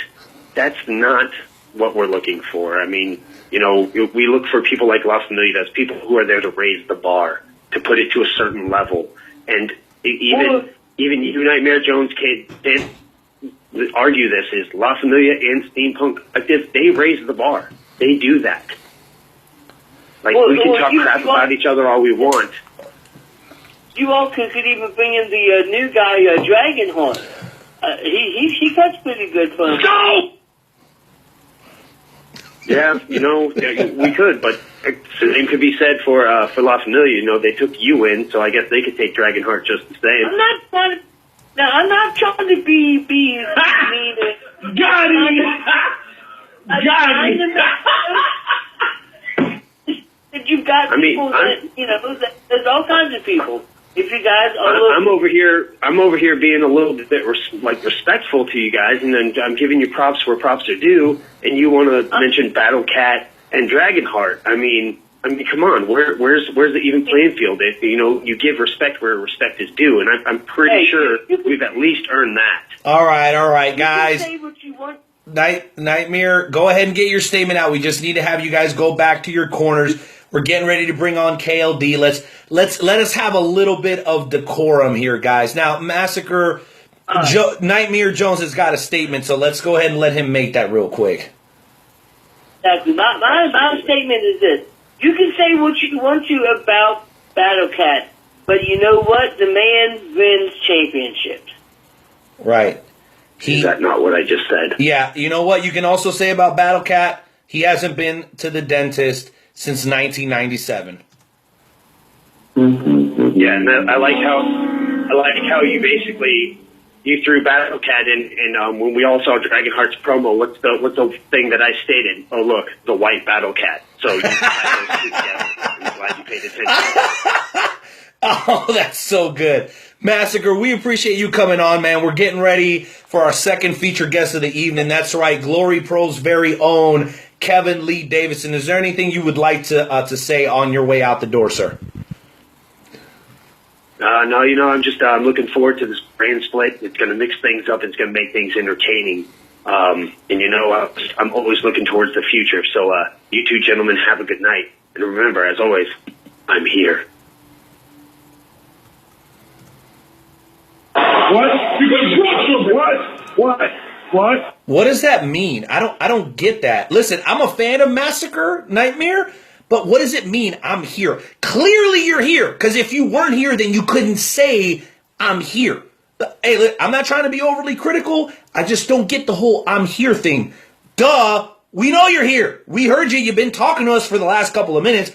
that's not what we're looking for. I mean, you know, we look for people like Las Familias, people who are there to raise the bar, to put it to a certain level. And even you, Nightmare Jones, can't argue this, is La Familia and Steampunk, like this, they raise the bar. They do that. Like, we can talk crap about each other all we want, you all could even bring in the new guy, Dragonhorn. He cuts pretty good for him. Go! Yeah, we could, but the same could be said for La Familia. They took you in, so I guess they could take Dragonheart just the same. I'm not trying to be mean. Got it! That you've got people there's all kinds of people. If you guys are I'm over here being a little bit respectful to you guys, and then I'm giving you props where props are due, and you want to mention Battle Cat and Dragonheart. I mean, come on, where's the even playing field? You give respect where respect is due, and I'm pretty sure we've at least earned that. All right, guys. You can say what you want. Nightmare, go ahead and get your statement out. We just need to have you guys go back to your corners. We're getting ready to bring on KLD. Let us have a little bit of decorum here, guys. Now, Massacre, Nightmare Jones has got a statement, so let's go ahead and let him make that real quick. Exactly. My statement is this. You can say what you want to about Battle Cat, but you know what? The man wins championships. Right. Is that not what I just said? Yeah. You know what you can also say about Battle Cat? He hasn't been to the dentist since 1997. Yeah, and I like how you basically threw Battle Cat in, and when we all saw Dragonheart's promo, what's the thing that I stated? Oh, look, the white Battle Cat. So you had those two together. I'm glad you paid attention. Oh, that's so good. Massacre, we appreciate you coming on, man. We're getting ready for our second feature guest of the evening. That's right, Glory Pro's very own Kevin Lee Davidson. Is there anything you would like to say on your way out the door, sir? No, I'm looking forward to this brand split. It's going to mix things up. It's going to make things entertaining. And I'm always looking towards the future. So you two gentlemen have a good night. And remember, as always, I'm here. What? You can drop some. What? What does that mean? I don't get that. Listen, I'm a fan of Massacre, Nightmare, but what does it mean I'm here? Clearly you're here, because if you weren't here, then you couldn't say I'm here. Hey, I'm not trying to be overly critical. I just don't get the whole I'm here thing. Duh, we know you're here. We heard you. You've been talking to us for the last couple of minutes.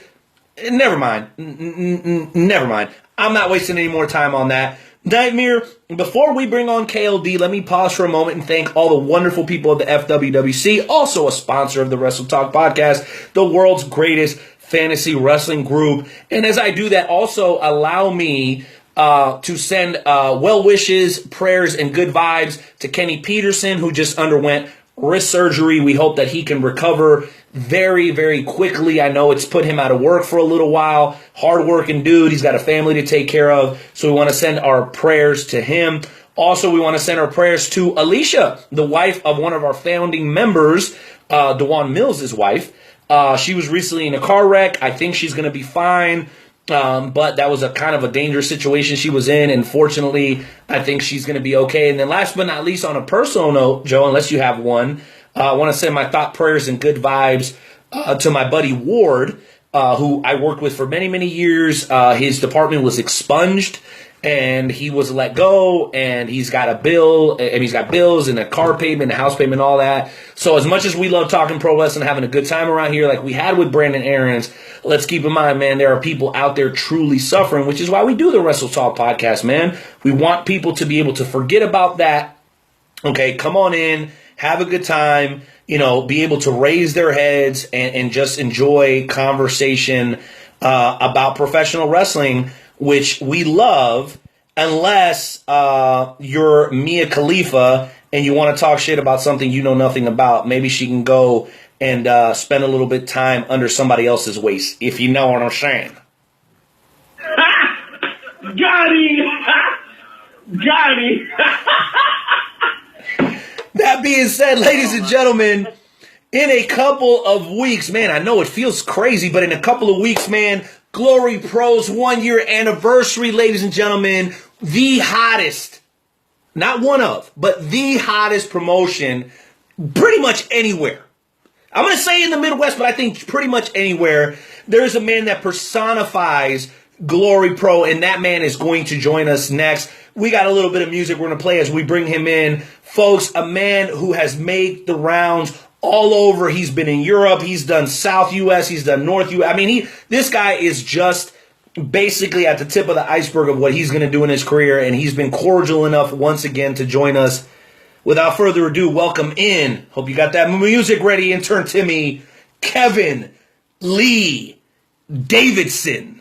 Never mind. Never mind. I'm not wasting any more time on that. Nightmare, before we bring on KLD, let me pause for a moment and thank all the wonderful people of the FWWC, also a sponsor of the Wrestle Talk podcast, the world's greatest fantasy wrestling group. And as I do that, also allow me to send well wishes, prayers, and good vibes to Kenny Peterson, who just underwent wrist surgery. We hope that he can recover very, very quickly. I know it's put him out of work for a little while. Hard-working dude. He's got a family to take care of. So we want to send our prayers to him. Also, we want to send our prayers to Alicia, the wife of one of our founding members, DeJuan Mills' wife. She was recently in a car wreck. I think she's going to be fine. But that was a kind of a dangerous situation she was in. And fortunately, I think she's going to be okay. And then last but not least, on a personal note, Joe, unless you have one, I want to send my thought, prayers, and good vibes to my buddy Ward, who I worked with for many, many years. His department was expunged, and he was let go, and he's got a bill, and he's got bills and a car payment, a house payment, all that. So as much as we love talking pro wrestling, having a good time around here like we had with Brandon Aarons, let's keep in mind, man, there are people out there truly suffering, which is why we do the Wrestle Talk podcast, man. We want people to be able to forget about that. Okay, come on in. Have a good time, be able to raise their heads and just enjoy conversation about professional wrestling, which we love, unless you're Mia Khalifa and you want to talk shit about something you know nothing about. Maybe she can go and spend a little bit of time under somebody else's waist, if you know what I'm saying. Got him! Got him! That being said, ladies and gentlemen, in a couple of weeks, man, I know it feels crazy, but in a couple of weeks, man, Glory Pro's 1-year anniversary, ladies and gentlemen, the hottest, not one of, but the hottest promotion pretty much anywhere. I'm going to say in the Midwest, but I think pretty much anywhere. There's a man that personifies Glory Pro, and that man is going to join us next. We got a little bit of music we're going to play as we bring him in. Folks, a man who has made the rounds all over. He's been in Europe. He's done South U.S. He's done North U.S. I mean, this guy is just basically at the tip of the iceberg of what he's going to do in his career, and he's been cordial enough once again to join us. Without further ado, welcome in. Hope you got that music ready, intern Timmy, Kevin Lee Davidson.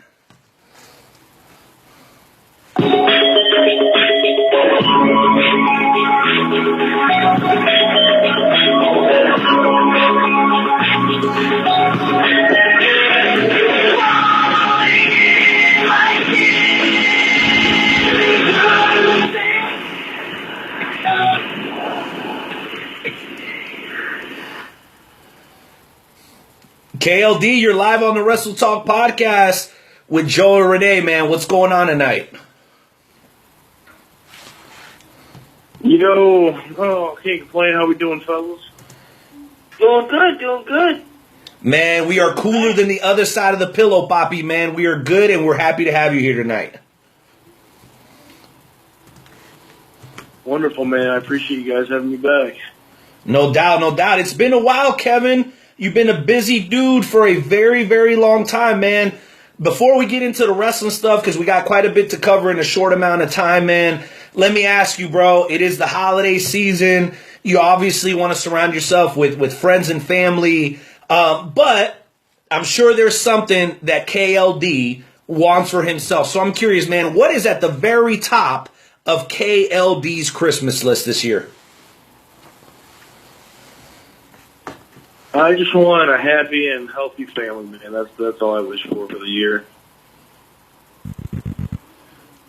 KLD, you're live on the Wrestle Talk podcast with Joe and Rene, man. What's going on tonight? Can't complain. How we doing, fellas? Doing good. Man, we are cooler than the other side of the pillow, Poppy, man. We are good, and we're happy to have you here tonight. Wonderful, man. I appreciate you guys having me back. No doubt, no doubt. It's been a while, Kevin. You've been a busy dude for a very, very long time, man. Before we get into the wrestling stuff, because we got quite a bit to cover in a short amount of time, man, let me ask you, bro, it is the holiday season. You obviously want to surround yourself with friends and family, but I'm sure there's something that KLD wants for himself. So I'm curious, man, what is at the very top of KLD's Christmas list this year? I just want a happy and healthy family, man. That's all I wish for the year.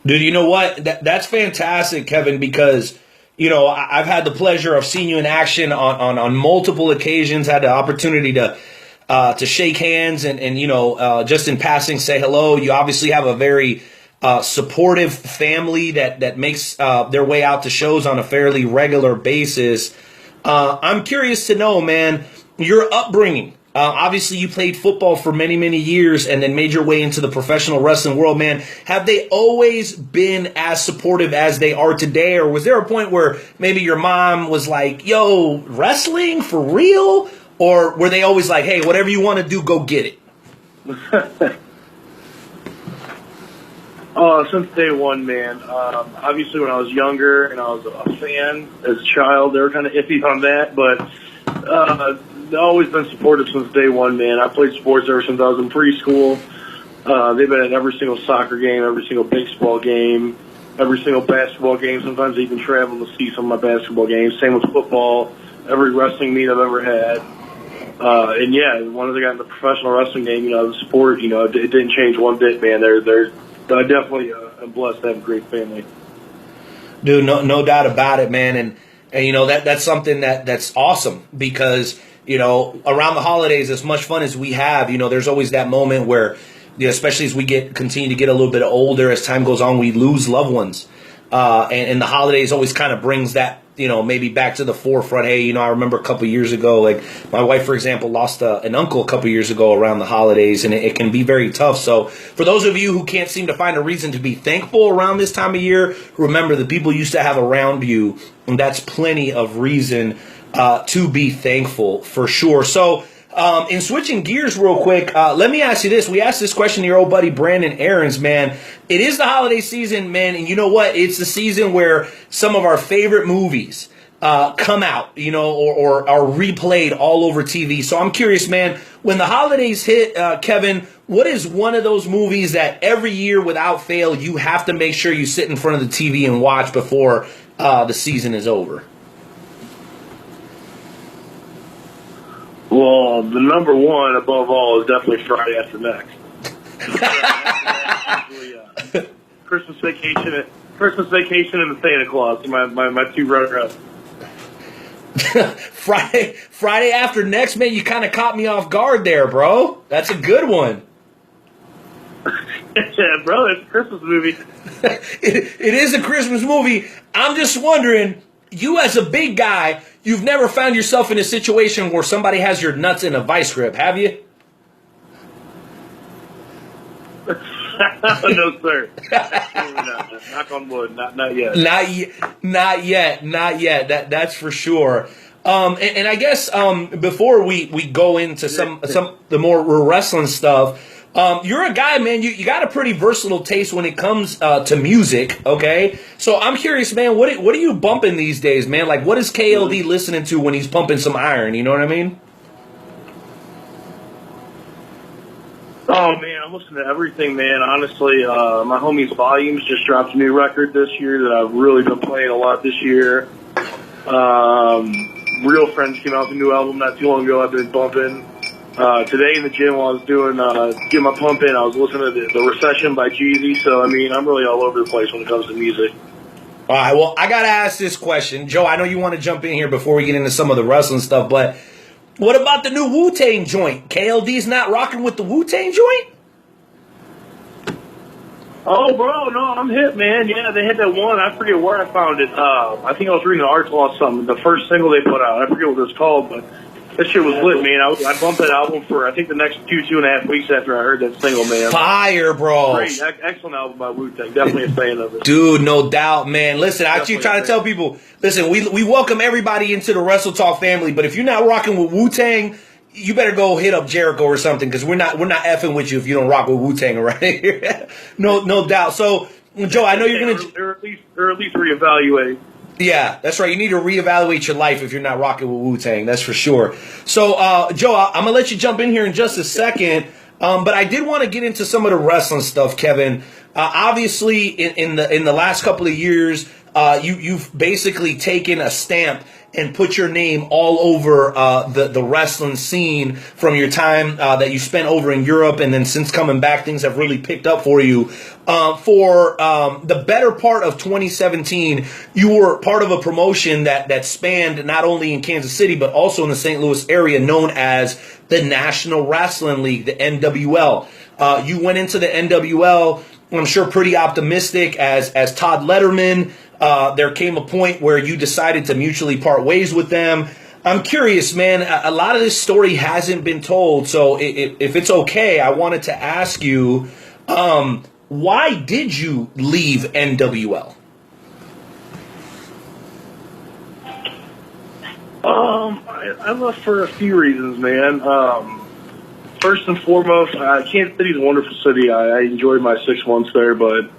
Dude, you know what? That's fantastic, Kevin, because, I've had the pleasure of seeing you in action on multiple occasions, had the opportunity to shake hands and just in passing say hello. You obviously have a very supportive family that makes their way out to shows on a fairly regular basis. I'm curious to know, man, your upbringing. Obviously, you played football for many, many years and then made your way into the professional wrestling world, man. Have they always been as supportive as they are today? Or was there a point where maybe your mom was like, yo, wrestling for real? Or were they always like, hey, whatever you want to do, go get it? Since day one, man. Obviously, when I was younger and I was a fan as a child, they were kind of iffy on that, but they've always been supportive since day one, man. I played sports ever since I was in preschool. They've been at every single soccer game, every single baseball game, every single basketball game. Sometimes they even travel to see some of my basketball games. Same with football, every wrestling meet I've ever had. And yeah, once I got in the professional wrestling game, the sport, it didn't change one bit, man. They're definitely am blessed to have a great family. Dude, no doubt about it, man. And that's something that's awesome because, around the holidays, as much fun as we have, there's always that moment where, especially as we continue to get a little bit older, as time goes on, we lose loved ones. And the holidays always kind of brings that, maybe back to the forefront. Hey, I remember a couple years ago, like my wife, for example, lost an uncle a couple years ago around the holidays, and it can be very tough. So for those of you who can't seem to find a reason to be thankful around this time of year, remember the people you used to have around you, and that's plenty of reason to be thankful for sure. So in switching gears real quick, let me ask you this. We asked this question to your old buddy Brandon Aarons, man. It is the holiday season, man, and you know what? It's the season where some of our favorite movies come out, or are replayed all over TV. So I'm curious, man, when the holidays hit, Kevin, what is one of those movies that every year without fail you have to make sure you sit in front of the TV and watch before the season is over? Well, the number one above all is definitely Friday After Next. Christmas Vacation and the Santa Claus. My two runner-ups. Friday After Next, man, you kind of caught me off guard there, bro. That's a good one. Yeah, bro, it's a Christmas movie. It is a Christmas movie. I'm just wondering, you as a big guy, you've never found yourself in a situation where somebody has your nuts in a vice grip, have you? No, sir. Knock on wood. Not yet. Not yet. That's for sure. And I guess before we go into some the more wrestling stuff, you're a guy, man. You got a pretty versatile taste when it comes to music. Okay, so I'm curious, man. What are you bumping these days, man? Like, what is KLD listening to when he's pumping some iron? You know what I mean? Oh, man, I'm listening to everything, man. Honestly, my homie's Volumes just dropped a new record this year that I've really been playing a lot this year. Real Friends came out with a new album not too long ago. I've been bumping. Today in the gym while I was getting my pump in, I was listening to the Recession by Jeezy. So, I mean, I'm really all over the place when it comes to music. All right, well, I got to ask this question. Joe, I know you want to jump in here before we get into some of the wrestling stuff, but what about the new Wu-Tang joint? KLD's not rocking with the Wu-Tang joint? Oh, bro, no, I'm hip, man. Yeah, they had that one. I forget where I found it. I think I was reading an article on something. The first single they put out. I forget what it was called, but that shit was lit, man. I bumped that album for, I think, the next 2.5 weeks after I heard that single, man. Fire, bro. Great, excellent album by Wu-Tang. Definitely a fan of it. Dude, no doubt, man. Listen, I keep trying to tell people, listen, we welcome everybody into the Wrestle Talk family, but if you're not rocking with Wu-Tang, you better go hit up Jericho or something, because we're not effing with you if you don't rock with Wu-Tang around here. no doubt. So, Joe, I know you're going to... Or at least reevaluate. Yeah, that's right. You need to reevaluate your life if you're not rocking with Wu-Tang. That's for sure. So, Joe, I'm going to let you jump in here in just a second, but I did want to get into some of the wrestling stuff, Kevin. Obviously, in the last couple of years, you've basically taken a stamp and put your name all over the wrestling scene from your time that you spent over in Europe, and then since coming back, things have really picked up for you. For the better part of 2017, you were part of a promotion that spanned not only in Kansas City, but also in the St. Louis area, known as the National Wrestling League, the NWL. You went into the NWL, I'm sure, pretty optimistic as Todd Letterman. There came a point where you decided to mutually part ways with them. I'm curious, man. A lot of this story hasn't been told, so if it's okay, I wanted to ask you, why did you leave NWL? I left for a few reasons, man. First and foremost, Kansas City's a wonderful city. I enjoyed my 6 months there, but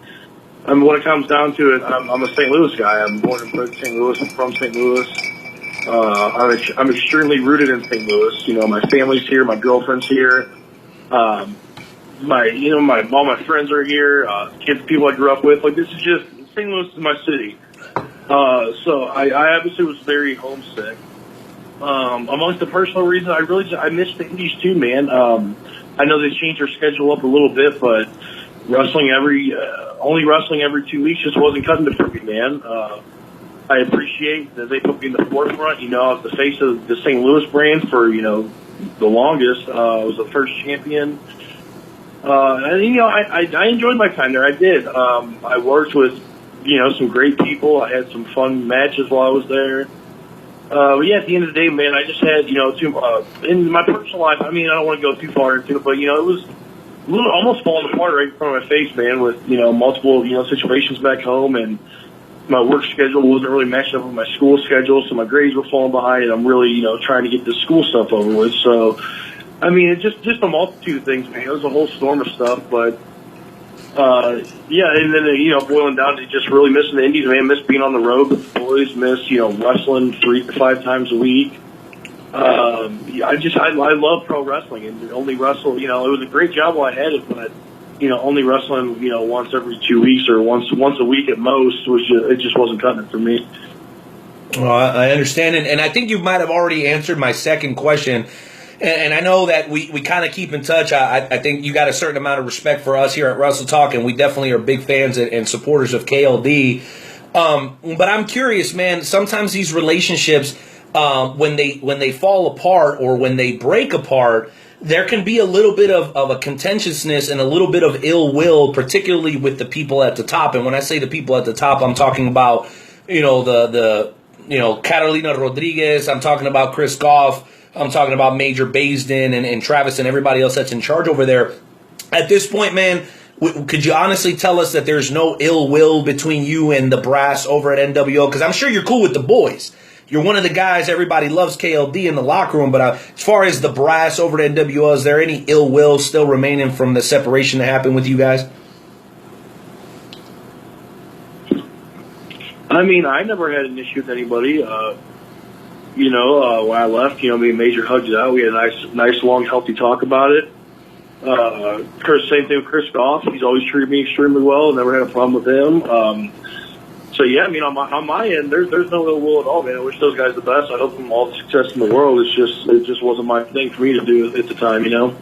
when it comes down to it, I'm a St. Louis guy. I'm born and bred in St. Louis. I'm from St. Louis. I'm extremely rooted in St. Louis. You know, my family's here. My girlfriend's here. All my friends are here. Kids, people I grew up with. Like, this is just, St. Louis is my city. So I obviously was very homesick. Amongst the personal reasons, I miss the Indies too, man. I know they changed their schedule up a little bit, but only wrestling every 2 weeks just wasn't cutting it for me, man. I appreciate that they put me in the forefront. You know, I was the face of the St. Louis brand for, the longest. I was the first champion. And, I enjoyed my time there. I did. I worked with, some great people. I had some fun matches while I was there. But yeah, at the end of the day, man, I just had, in my personal life, I don't want to go too far into it, but, it was a little almost falling apart right in front of my face, man, with, multiple, situations back home, and my work schedule wasn't really matching up with my school schedule, so my grades were falling behind, and I'm really, trying to get this school stuff over with. So, it's just a multitude of things, man. It was a whole storm of stuff, but, yeah, and then, boiling down to just really missing the Indies, man, miss being on the road with the boys, miss, wrestling 3 to 5 times a week. I love pro wrestling, and only wrestle, it was a great job while I had it, but, only wrestling, once every 2 weeks or once a week at most it just wasn't cutting it for me. Well, I understand, and I think you might have already answered my second question. And I know that we kind of keep in touch. I think you got a certain amount of respect for us here at Wrestle Talk, and we definitely are big fans and supporters of KLD. But I'm curious, man, sometimes these relationships, when they fall apart or when they break apart, there can be a little bit of a contentiousness and a little bit of ill will, particularly with the people at the top. And when I say the people at the top, I'm talking about, the Carolina Rodriguez. I'm talking about Chris Goff. I'm talking about Major Baisden and Travis and everybody else that's in charge over there. At this point, man, Could you honestly tell us that there's no ill will between you and the brass over at NWO? Because I'm sure you're cool with the boys. You're one of the guys everybody loves KLD in the locker room, but as far as the brass over at NWO, is there any ill will still remaining from the separation that happened with you guys? I mean, I never had an issue with anybody. When I left, me and Major hugged it out. We had a nice, long, healthy talk about it. Same thing with Chris Goff. He's always treated me extremely well. Never had a problem with him. So yeah, I mean, on my end, there's no ill will at all, man. I wish those guys the best. I hope them all the success in the world. It just wasn't my thing for me to do at the time, No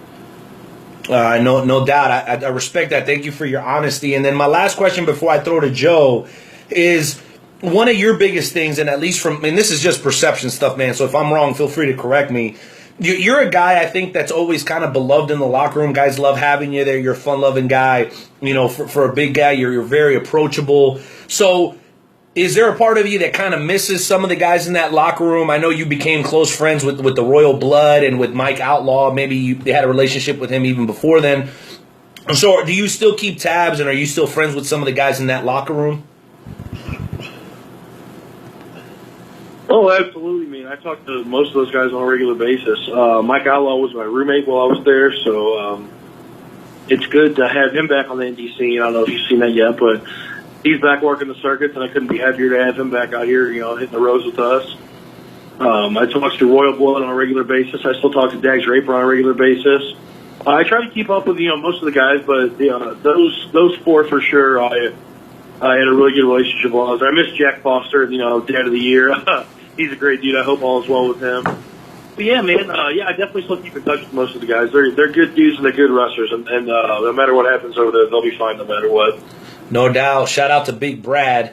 doubt. I respect that. Thank you for your honesty. And then my last question before I throw to Joe is one of your biggest things, and at least and this is just perception stuff, man. So if I'm wrong, feel free to correct me. You're a guy, I think, that's always kind of beloved in the locker room. Guys love having you there. You're a fun-loving guy. For a big guy, you're very approachable. So is there a part of you that kind of misses some of the guys in that locker room? I know you became close friends with the Royal Blood and with Mike Outlaw. Maybe you had a relationship with him even before then. So do you still keep tabs, and are you still friends with some of the guys in that locker room? Oh, absolutely, man. I talk to most of those guys on a regular basis. Mike Outlaw was my roommate while I was there, so it's good to have him back on the indie scene. I don't know if you've seen that yet, but he's back working the circuits, and I couldn't be happier to have him back out here, hitting the roads with us. I talk to Royal Blood on a regular basis. I still talk to Dax Draper on a regular basis. I try to keep up with, most of the guys, but those four for sure, I had a really good relationship with. I miss Jack Foster, Dad of the Year. He's a great dude. I hope all is well with him. But yeah, man, I definitely still keep in touch with most of the guys. They're good dudes and they're good wrestlers, and no matter what happens over there, they'll be fine no matter what. No doubt. Shout out to Big Brad.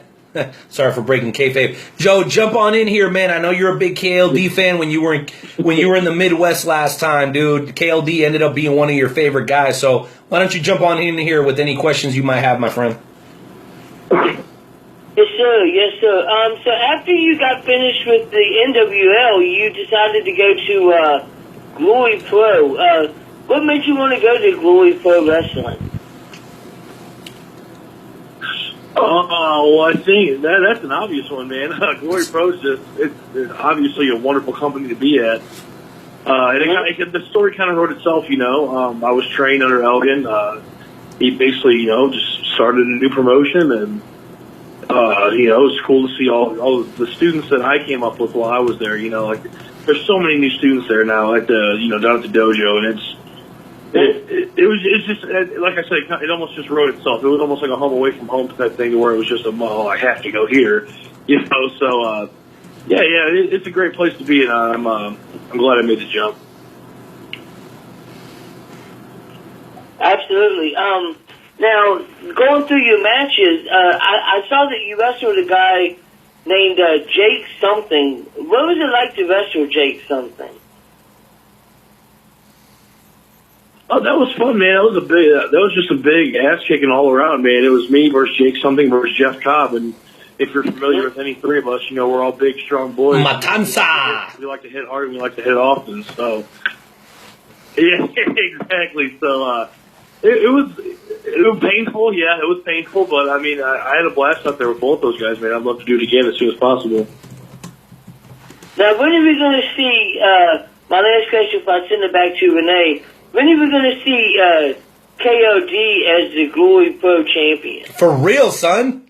Sorry for breaking kayfabe. Joe, jump on in here, man. I know you're a big KLD fan when you were in the Midwest last time, dude. KLD ended up being one of your favorite guys. So why don't you jump on in here with any questions you might have, my friend? Yes, sir. So after you got finished with the NWL, you decided to go to Glory Pro. What made you want to go to Glory Pro Wrestling? Well, I think that's an obvious one, man. Glory Pro is it's obviously a wonderful company to be at. The story kind of wrote itself, I was trained under Elgin. He basically, just started a new promotion, and it was cool to see all the students that I came up with while I was there. There's so many new students there now at the down at the dojo, and it's just like I said, it almost just wrote itself. It was almost like a home away from home type thing, where it was just I have to go here, So it's a great place to be, and I'm glad I made the jump. Absolutely. Now, going through your matches, I saw that you wrestled a guy named Jake something. What was it like to wrestle Jake something? Oh, that was fun, man. That was just a big ass kicking all around, man. It was me versus Jake something versus Jeff Cobb, and if you're familiar with any three of us, we're all big, strong boys. Matanza! We like to hit hard and we like to hit often, so. Yeah, exactly. So, it was painful, yeah, it was painful, but I mean, I had a blast out there with both those guys, man. I'd love to do it again as soon as possible. Now, when are we going to see, my last question, if I send it back to Rene, when are we going to see KLD as the Glory Pro champion? For real, son?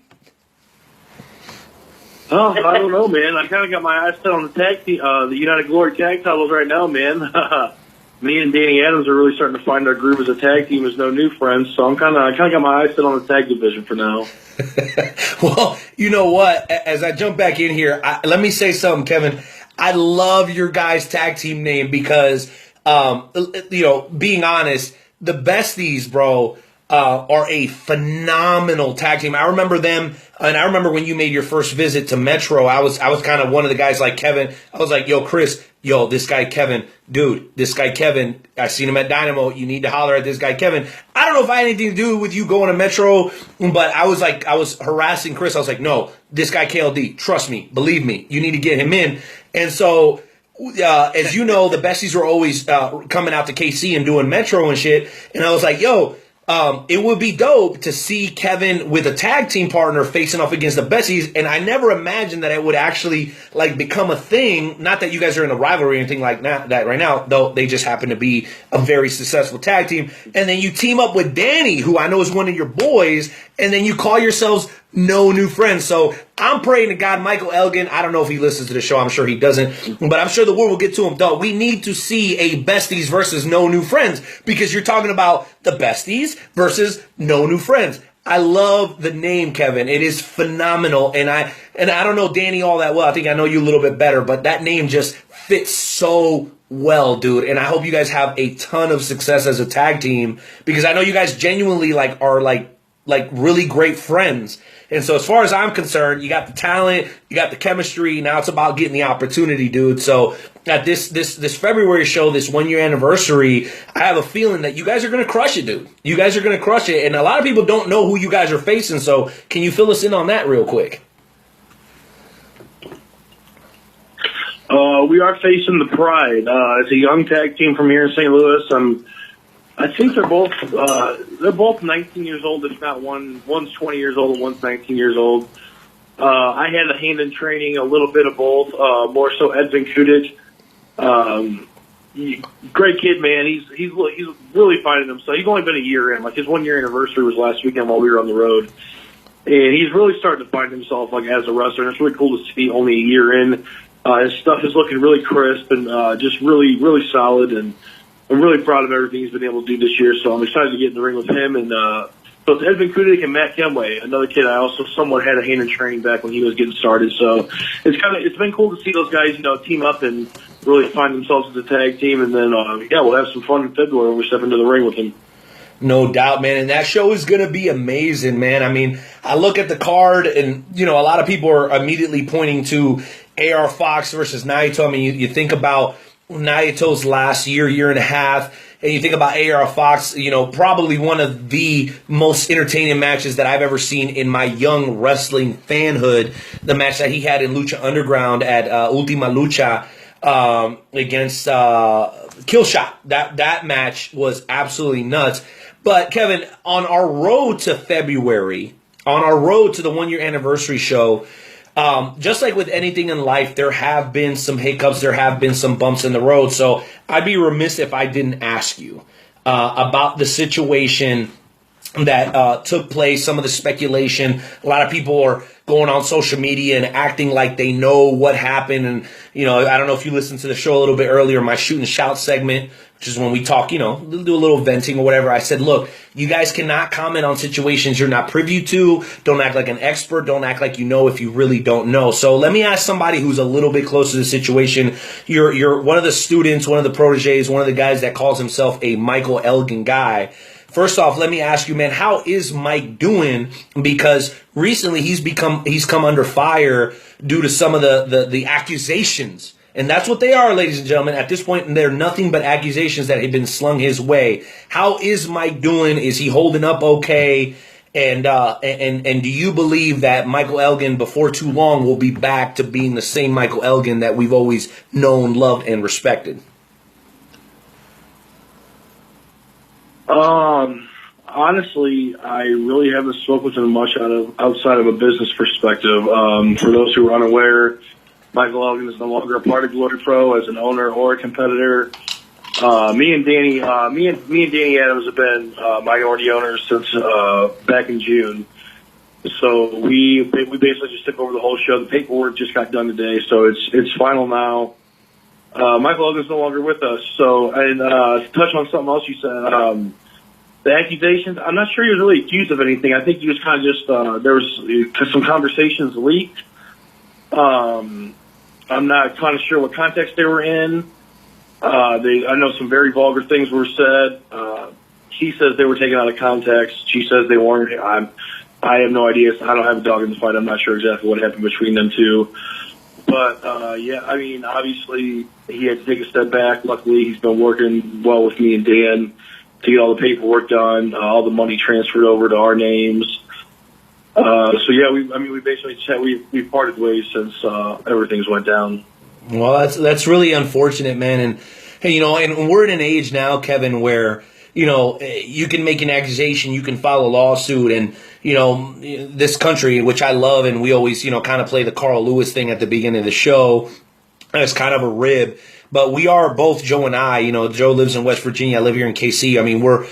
Oh, I don't know, man. I kind of got my eyes set on the tag team, the United Glory tag titles right now, man. Me and Danny Adams are really starting to find our groove as a tag team as no new friends, so I kind of got my eyes set on the tag division for now. Well, you know what? As I jump back in here, let me say something, Kevin. I love your guys' tag team name because, being honest, the Besties, bro, are a phenomenal tag team. I remember them, and I remember when you made your first visit to Metro, I was kind of one of the guys like Kevin. I was like, yo, Chris, this guy Kevin, dude, this guy Kevin, I seen him at Dynamo. You need to holler at this guy Kevin. I don't know if I had anything to do with you going to Metro, but I was harassing Chris. I was like, no, this guy KLD, trust me, believe me, you need to get him in. And so, as you know, the Besties were always coming out to KC and doing Metro and shit. And I was like, yo, it would be dope to see Kevin with a tag team partner facing off against the besties, and I never imagined that it would actually like become a thing. Not that you guys are in a rivalry or anything like that right now, though they just happen to be a very successful tag team. And then you team up with Danny, who I know is one of your boys, and then you call yourselves No New Friends. So I'm praying to God Michael Elgin, I don't know if he listens to the show, I'm sure he doesn't, but I'm sure the word will get to him. Though we need to see a besties versus No New Friends, because you're talking about the besties versus No New Friends. I love the name, Kevin. It is phenomenal, and I don't know Danny all that well. I think I know you a little bit better, but that name just fits so well, dude. And I hope you guys have a ton of success as a tag team, because I know you guys genuinely are really great friends. And so as far as I'm concerned, you got the talent, you got the chemistry. Now it's about getting the opportunity, dude. So at this February show, this 1 year anniversary, I have a feeling that you guys are going to crush it, dude. You guys are going to crush it. And a lot of people don't know who you guys are facing. So can you fill us in on that real quick? We are facing the Pride. It's a young tag team from here in St. Louis. I think they're both 19 years old, if not one's 20 years old and one's 19 years old. I had a hand in training a little bit of both, more so Edvin Kudic. Great kid, man. He's really finding himself. He's only been a year in. Like, his 1 year anniversary was last weekend while we were on the road. And he's really starting to find himself like as a wrestler. And it's really cool to see only a year in. His stuff is looking really crisp and just really, really solid, and I'm really proud of everything he's been able to do this year, so I'm excited to get in the ring with him. And so it's Edvin Kudic and Matt Kenway, another kid I also somewhat had a hand in training back when he was getting started. So it's been cool to see those guys, team up and really find themselves as a tag team. And then we'll have some fun in February when we step into the ring with him. No doubt, man. And that show is going to be amazing, man. I mean, I look at the card and, a lot of people are immediately pointing to AR Fox versus Naito. I mean, you think about Naito's last year and a half, and you think about AR Fox, probably one of the most entertaining matches that I've ever seen in my young wrestling fanhood. The match that he had in Lucha Underground at Ultima Lucha against Killshot. That match was absolutely nuts. But Kevin, on our road to February, on our road to the 1 year anniversary show, just like with anything in life, there have been some hiccups, there have been some bumps in the road. So I'd be remiss if I didn't ask you about the situation that took place, some of the speculation. A lot of people are going on social media and acting like they know what happened. And, I don't know if you listened to the show a little bit earlier, my shoot and shout segment, which is when we talk, do a little venting or whatever. I said, look, you guys cannot comment on situations you're not privy to. Don't act like an expert. Don't act like you know if you really don't know. So let me ask somebody who's a little bit close to the situation. You're one of the students, one of the proteges, one of the guys that calls himself a Michael Elgin guy. First off, let me ask you, man, how is Mike doing? Because recently he's come under fire due to some of the accusations. And that's what they are, ladies and gentlemen. At this point, they're nothing but accusations that have been slung his way. How is Mike doing? Is he holding up okay? And do you believe that Michael Elgin, before too long, will be back to being the same Michael Elgin that we've always known, loved, and respected? Honestly, I really haven't spoken with him much outside of a business perspective. For those who are unaware, Michael Elgin is no longer a part of Glory Pro as an owner or a competitor. Me and Danny Adams have been minority owners since back in June. So we basically just took over the whole show. The paperwork just got done today, so it's final now. Michael Elgin's no longer with us. So, and to touch on something else you said, the accusations, I'm not sure he was really accused of anything. I think he was kind of just, there was some conversations leaked. I'm not kind of sure what context they were in. I know some very vulgar things were said. He says they were taken out of context. She says they weren't. I have no idea. I don't have a dog in the fight. I'm not sure exactly what happened between them two. But, yeah, I mean, obviously he had to take a step back. Luckily, he's been working well with me and Dan to get all the paperwork done, all the money transferred over to our names. So, yeah, we basically said we've parted ways since everything's went down. Well, that's really unfortunate, man. And, hey, and we're in an age now, Kevin, where you can make an accusation, you can file a lawsuit, and, this country, which I love, and we always, kind of play the Carl Lewis thing at the beginning of the show as kind of a rib. But we are both, Joe and I, Joe lives in West Virginia, I live here in KC. I mean, we're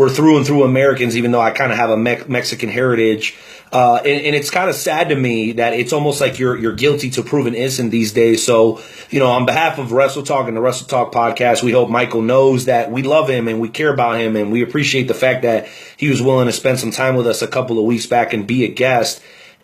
through and through Americans, even though I kind of have a Mexican heritage. And it's kind of sad to me that it's almost like you're guilty to proven innocent these days. So, on behalf of Wrestle Talk and the Wrestle Talk podcast, we hope Michael knows that we love him and we care about him, and we appreciate the fact that he was willing to spend some time with us a couple of weeks back and be a guest.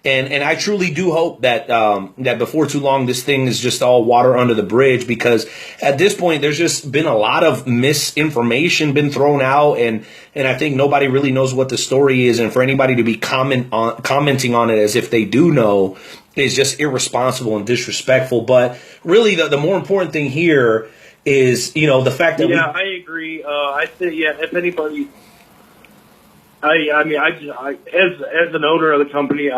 And I truly do hope that that before too long this thing is just all water under the bridge, because at this point there's just been a lot of misinformation been thrown out, and I think nobody really knows what the story is, and for anybody to be commenting on it as if they do know is just irresponsible and disrespectful. But really the more important thing here is the fact that I agree. I think if anybody. I mean, as an owner of the company,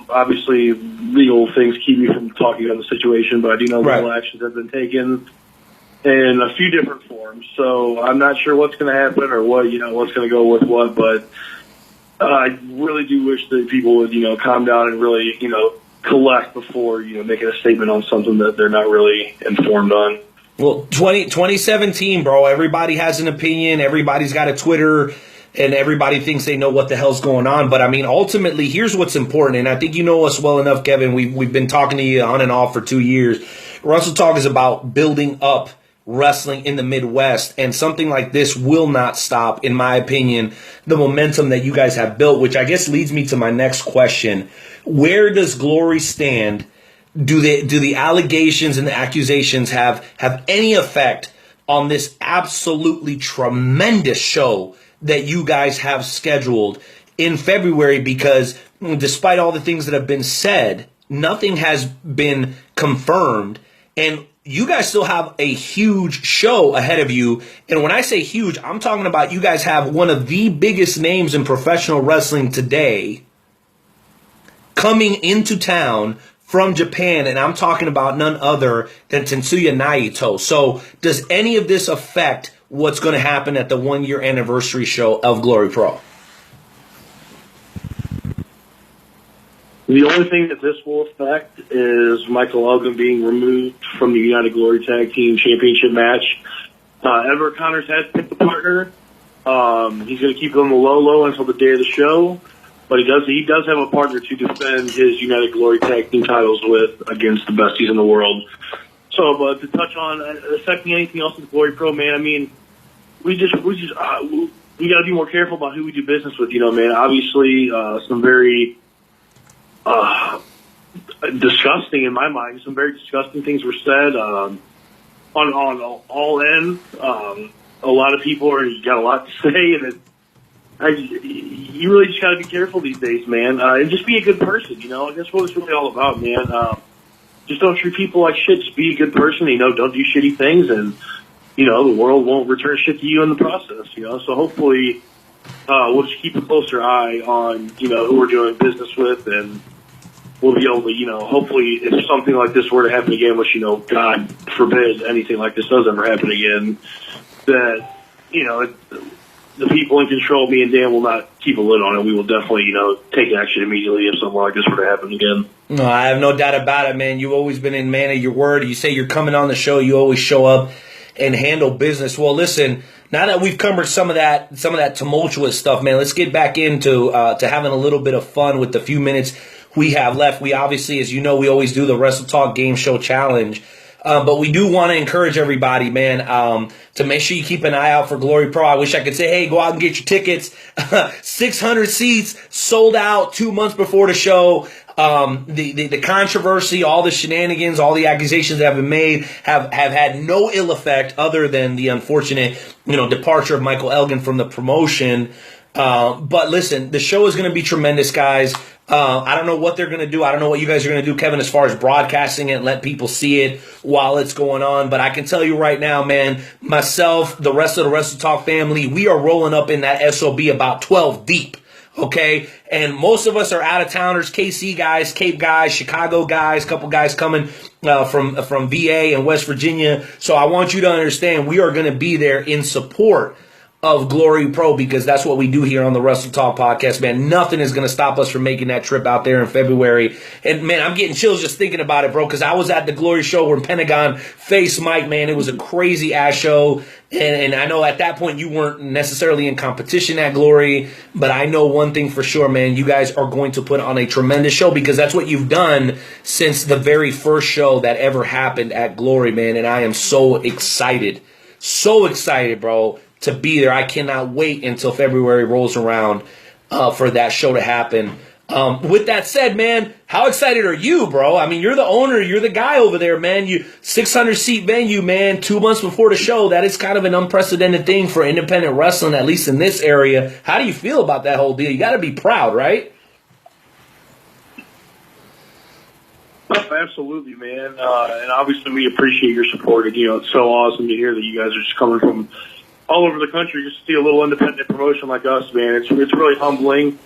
obviously legal things keep me from talking on the situation, but I do know legal actions have been taken in a few different forms. So I'm not sure what's going to happen or what's going to go with what, but I really do wish that people would, calm down and really, collect before, making a statement on something that they're not really informed on. Well, 2017, bro, everybody has an opinion. Everybody's got a Twitter. And everybody thinks they know what the hell's going on. But, I mean, ultimately, here's what's important. And I think you know us well enough, Kevin. We've been talking to you on and off for 2 years. Wrestle Talk is about building up wrestling in the Midwest. And something like this will not stop, in my opinion, the momentum that you guys have built, which I guess leads me to my next question. Where does Glory stand? Do the allegations and the accusations have any effect on this absolutely tremendous show that you guys have scheduled in February? Because despite all the things that have been said, nothing has been confirmed, and you guys still have a huge show ahead of you. And when I say huge, I'm talking about you guys have one of the biggest names in professional wrestling today coming into town from Japan, and I'm talking about none other than Tetsuya Naito. So does any of this affect what's going to happen at the 1-year anniversary show of Glory Pro? The only thing that this will affect is Michael Elgin being removed from the United Glory Tag Team Championship match. Everett Connors has picked a partner. He's going to keep them low until the day of the show, but he does have a partner to defend his United Glory Tag Team titles with against the besties in the world. So, but to touch on affecting anything else with Glory Pro, man, I mean, we got to be more careful about who we do business with, man. Obviously, some very disgusting, in my mind, some very disgusting things were said on all ends. A lot of people got a lot to say, and you really just got to be careful these days, man, and just be a good person. That's what it's really all about, man. Just don't treat people like shit. Just be a good person. Don't do shitty things, and the world won't return shit to you in the process. So hopefully, we'll just keep a closer eye on who we're doing business with, and we'll be able to hopefully, if something like this were to happen again, which God forbid anything like this does ever happen again, that the people in control, me and Dan, will not keep a lid on it. We will definitely take action immediately if something like this were to happen again. No, I have no doubt about it, man. You've always been a man of your word. You say you're coming on the show, you always show up and handle business. Well, listen, now that we've covered some of that tumultuous stuff, man, let's get back into to having a little bit of fun with the few minutes we have left. We obviously, as you know, we always do the Wrestle Talk Game Show Challenge. But we do want to encourage everybody, man, to make sure you keep an eye out for Glory Pro. I wish I could say, hey, go out and get your tickets. 600 seats, sold out 2 months before the show. The controversy, all the shenanigans, all the accusations that have been made have had no ill effect other than the unfortunate, departure of Michael Elgin from the promotion. But listen, the show is going to be tremendous, guys. I don't know what they're going to do. I don't know what you guys are going to do, Kevin, as far as broadcasting it and let people see it while it's going on. But I can tell you right now, man, myself, the rest of the Wrestle Talk family, we are rolling up in that SOB about 12 deep. Okay, and most of us are out-of-towners, KC guys, Cape guys, Chicago guys, couple guys coming from VA and West Virginia. So I want you to understand we are going to be there in support of Glory Pro, because that's what we do here on the Wrestle Talk podcast, man. Nothing is going to stop us from making that trip out there in February. And, man, I'm getting chills just thinking about it, bro, because I was at the Glory show where Pentagon faced Mike, man. It was a crazy-ass show. And I know at that point you weren't necessarily in competition at Glory, but I know one thing for sure, man. You guys are going to put on a tremendous show, because that's what you've done since the very first show that ever happened at Glory, man. And I am so excited, bro, to be there. I cannot wait until February rolls around for that show to happen. With that said, man, how excited are you, bro? I mean, you're the owner, you're the guy over there, man. 600-seat venue, man, 2 months before the show. That is kind of an unprecedented thing for independent wrestling, at least in this area. How do you feel about that whole deal? You got to be proud, right? Absolutely, man. And obviously we appreciate your support. And, it's so awesome to hear that you guys are just coming from all over the country just to see a little independent promotion like us, man. It's really humbling.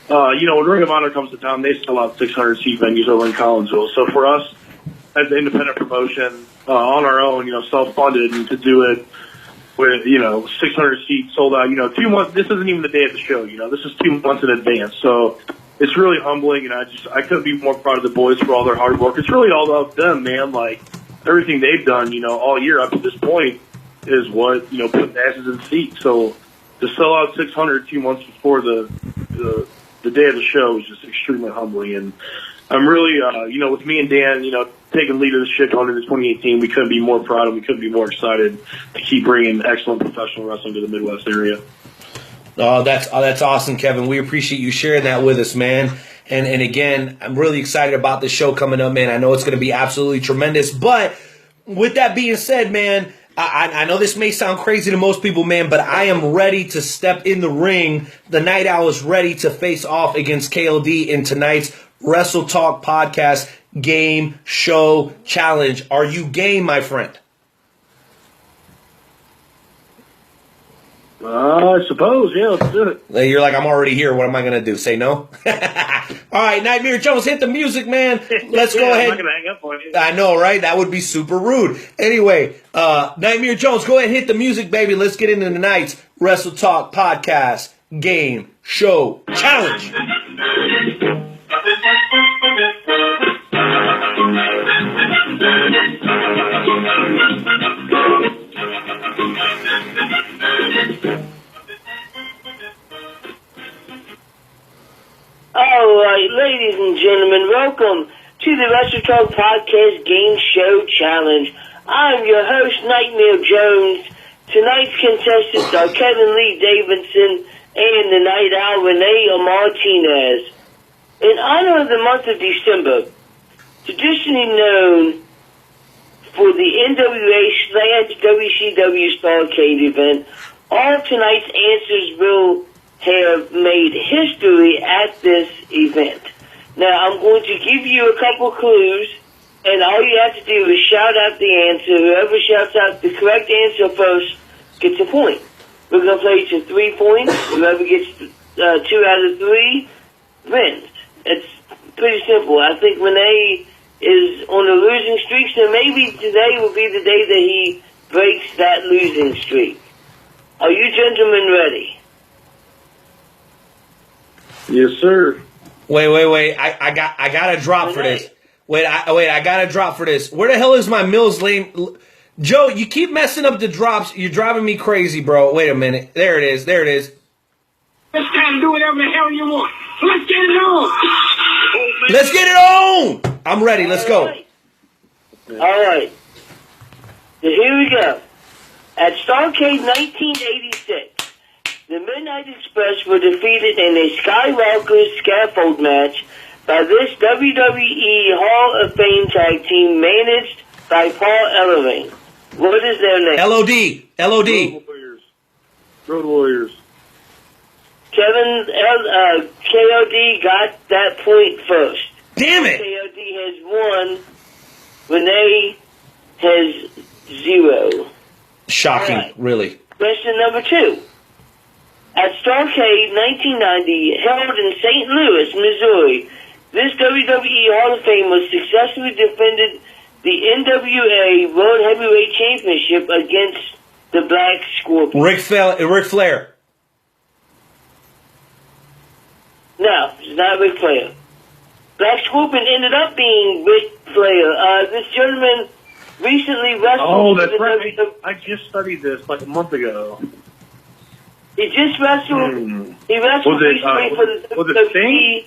When Ring of Honor comes to town, they sell out 600-seat venues over in Collinsville. So for us, as an independent promotion, on our own, self-funded, and to do it with, 600 seats sold out, 2 months, this isn't even the day of the show, this is 2 months in advance. So it's really humbling, and I couldn't be more proud of the boys for all their hard work. It's really all about them, man. Like, everything they've done, all year up to this point is what, put asses in seats. So to sell out 600 2 months before the day of the show is just extremely humbling. And I'm really, with me and Dan, taking lead of the shit going into 2018, we couldn't be more proud and we couldn't be more excited to keep bringing excellent professional wrestling to the Midwest area. Oh, that's awesome, Kevin. We appreciate you sharing that with us, man. And again, I'm really excited about this show coming up, man. I know it's going to be absolutely tremendous. But with that being said, man, I know this may sound crazy to most people, man, but I am ready to step in the ring. The Night Owl is ready to face off against KLD in tonight's Wrestle Talk Podcast Game Show Challenge. Are you game, my friend? I suppose, yeah, let's do it. You're like, I'm already here. What am I going to do? Say no? All right, Nightmare Jones, hit the music, man. Let's go ahead. I'm not going to hang up on you. I know, right? That would be super rude. Anyway, Nightmare Jones, go ahead and hit the music, baby. Let's get into tonight's Wrestle Talk Podcast Game Show Challenge. All right, ladies and gentlemen, welcome to the Wrestle Talk Podcast Game Show Challenge. I'm your host, Nightmare Jones. Tonight's contestants are Kevin Lee Davidson and the Night Owl Rene Martinez. In honor of the month of December, traditionally known for the NWA/WCW Starrcade event, all of tonight's answers will have made history at this event. Now, I'm going to give you a couple clues, and all you have to do is shout out the answer. Whoever shouts out the correct answer first gets a point. We're going to play to 3 points. Whoever gets 2 out of 3 wins. It's pretty simple. I think Rene is on a losing streak, so maybe today will be the day that he breaks that losing streak. Are you gentlemen ready? Yes, sir. Wait. I got a drop for this. Wait, I got a drop for this. Where the hell is my Mills Lane? Joe, you keep messing up the drops. You're driving me crazy, bro. Wait a minute. There it is. It's time to do whatever the hell you want. Let's get it on. Let's get it on. I'm ready. Let's go. All right. So here we go. At Starrcade 1986, the Midnight Express were defeated in a Skywalker scaffold match by this WWE Hall of Fame tag team managed by Paul Ellering. What is their name? LOD. Road Warriors. Kevin, KLD got that point first. Damn it! KLD has 1. Rene has 0. Shocking, right. Really. Question number 2. At Starrcade 1990, held in St. Louis, Missouri, this WWE Hall of Famer successfully defended the NWA World Heavyweight Championship against the Black Scorpion? Ric Flair. No, it's not Ric Flair. Black Scorpion ended up being Ric Flair. This gentleman recently wrestled. Oh, that's right. I just studied this like a month ago. He just wrestled. He wrestled recently for the WWE.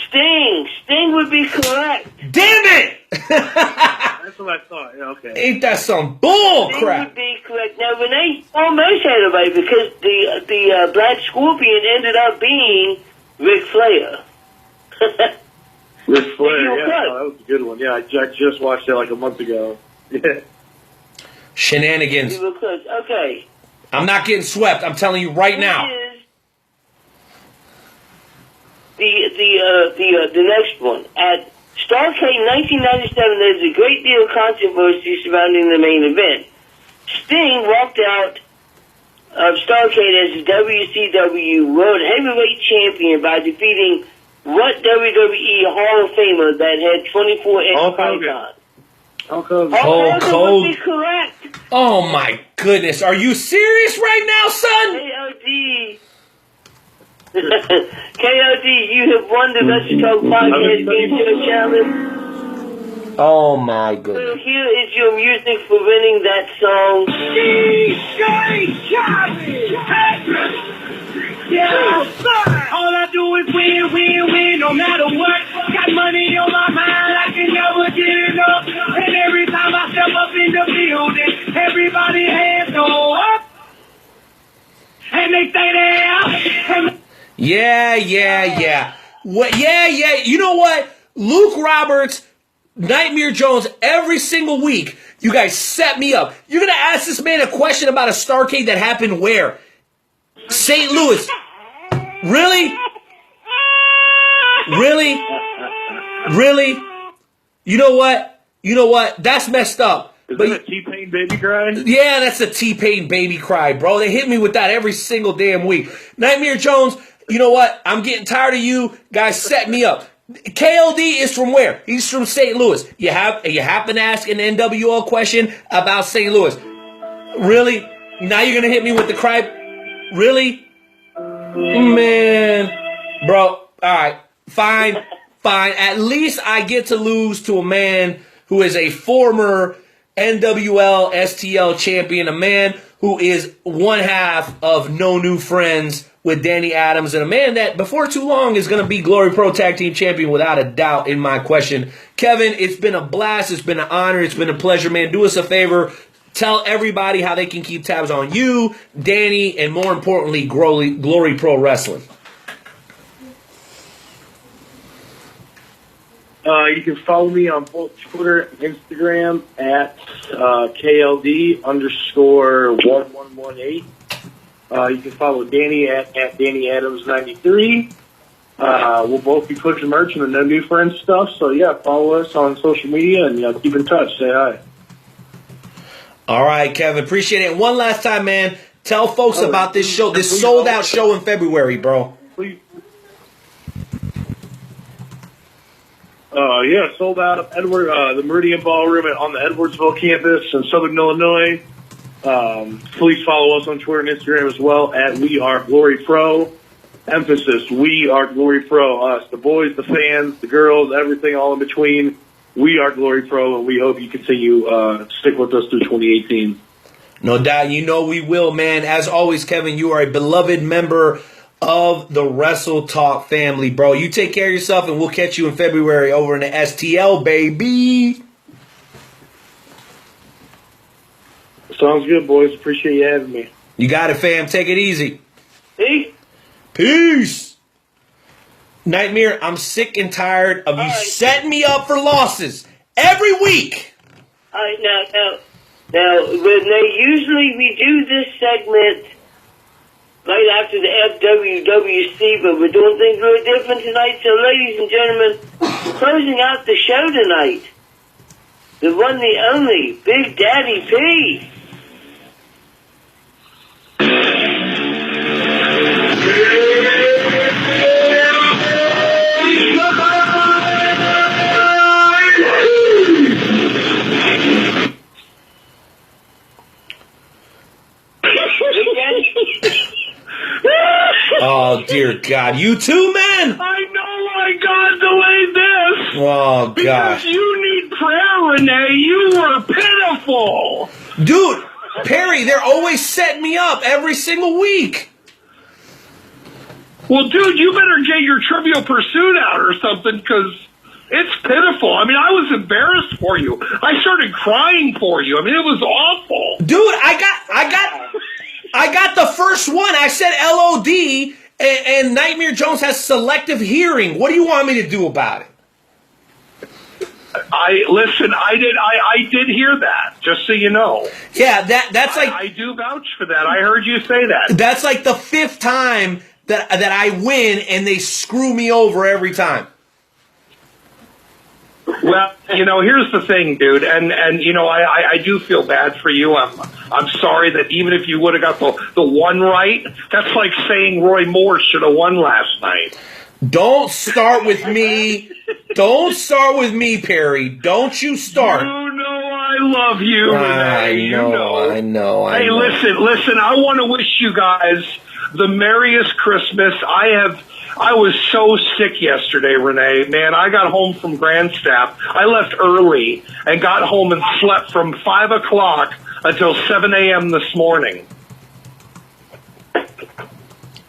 Sting would be correct. Damn it! That's what I thought. Yeah, okay. Ain't that some bull Sting crap? would be correct. Now, Rene almost had it right because the Black Scorpion ended up being Ric Flair. Ric Flair, yeah, that was a good one. Yeah, I just watched that like a month ago. Yeah. Shenanigans. You were close. Okay. I'm not getting swept. I'm telling you right now. The next one. At Starrcade 1997, there's a great deal of controversy surrounding the main event. Sting walked out of Starrcade as the WCW World Heavyweight Champion by defeating what WWE Hall of Famer that had 24 icons? Hulk Hogan. Hulk Hogan would be correct. Oh my goodness. Are you serious right now, son? KLD, you have won the Wrestle Talk Podcast Game Show Challenge. Oh my So goodness. here is your music for winning that song. Yeah, all I do is win, win, win, no matter what. Got money on my mind, I can never get enough. And every time I step up in the building, everybody hands go up. And they say they out. Yeah. What? Yeah. You know what? Luke Roberts, Nightmare Jones, every single week, you guys set me up. You're going to ask this man a question about a Starrcade that happened where? St. Louis. Really? You know what? That's messed up. Is that a T-Pain baby cry? Yeah, that's a T-Pain baby cry, bro. They hit me with that every single damn week. Nightmare Jones, you know what? I'm getting tired of you guys. Set me up. KLD is from where? He's from St. Louis. You happen to ask an NWO question about St. Louis. Really? Now you're gonna hit me with the cry? Really? Man. Bro, alright. Fine. At least I get to lose to a man who is a former NWL STL champion, a man who is one half of No New Friends with Danny Adams, and a man that before too long is going to be Glory Pro Tag Team Champion without a doubt in my question. Kevin, it's been a blast. It's been an honor. It's been a pleasure, man. Do us a favor. Tell everybody how they can keep tabs on you, Danny, and more importantly, Glory Pro Wrestling. You can follow me on both Twitter and Instagram at KLD_1118. You can follow Danny at Danny Adams 93. We'll both be pushing merch and the No New Friends stuff. So yeah, follow us on social media and keep in touch. Say hi. All right, Kevin, appreciate it. One last time, man, tell folks about this show, this sold out show in February, bro. Please. Yeah, sold out of the Meridian Ballroom on the Edwardsville campus in Southern Illinois. Please follow us on Twitter and Instagram as well at We Are Glory Pro. Emphasis, We Are Glory Pro. Us, the boys, the fans, the girls, everything all in between. We Are Glory Pro, and we hope you continue stick with us through 2018. No doubt. You know we will, man. As always, Kevin, you are a beloved member of the Wrestle Talk family, bro. You take care of yourself, and we'll catch you in February over in the STL, baby. Sounds good, boys. Appreciate you having me. You got it, fam. Take it easy. Peace. Nightmare, I'm sick and tired of you setting me up for losses every week. All right, now, Rene, usually we do this segment right after the FWWC, but we're doing things a little different tonight. So, ladies and gentlemen, closing out the show tonight, the one, the only, Big Daddy P. dear God. You too, man? I know I got delayed this. Oh, because God. you need prayer, Rene. You were pitiful. Dude, Perry, they're always setting me up every single week. Well, dude, you better get your Trivial Pursuit out or something, because it's pitiful. I mean, I was embarrassed for you. I started crying for you. I mean, it was awful. Dude, I got the first one. I said LOD, and Nightmare Jones has selective hearing. What do you want me to do about it? I did hear that, just so you know. Yeah, that's like... I do vouch for that. I heard you say that. That's like the 5th time that I win, and they screw me over every time. Well, here's the thing, dude, and I do feel bad for you. I'm sorry that even if you would have got the one right, that's like saying Roy Moore should have won last night. Don't start with me. Don't start with me, Perry. Don't you start. You know I love you, Rene. I know. Hey, listen, I want to wish you guys the merriest Christmas. I was so sick yesterday, Rene. Man, I got home from Grandstaff. I left early and got home and slept from 5 o'clock until 7 a.m. this morning.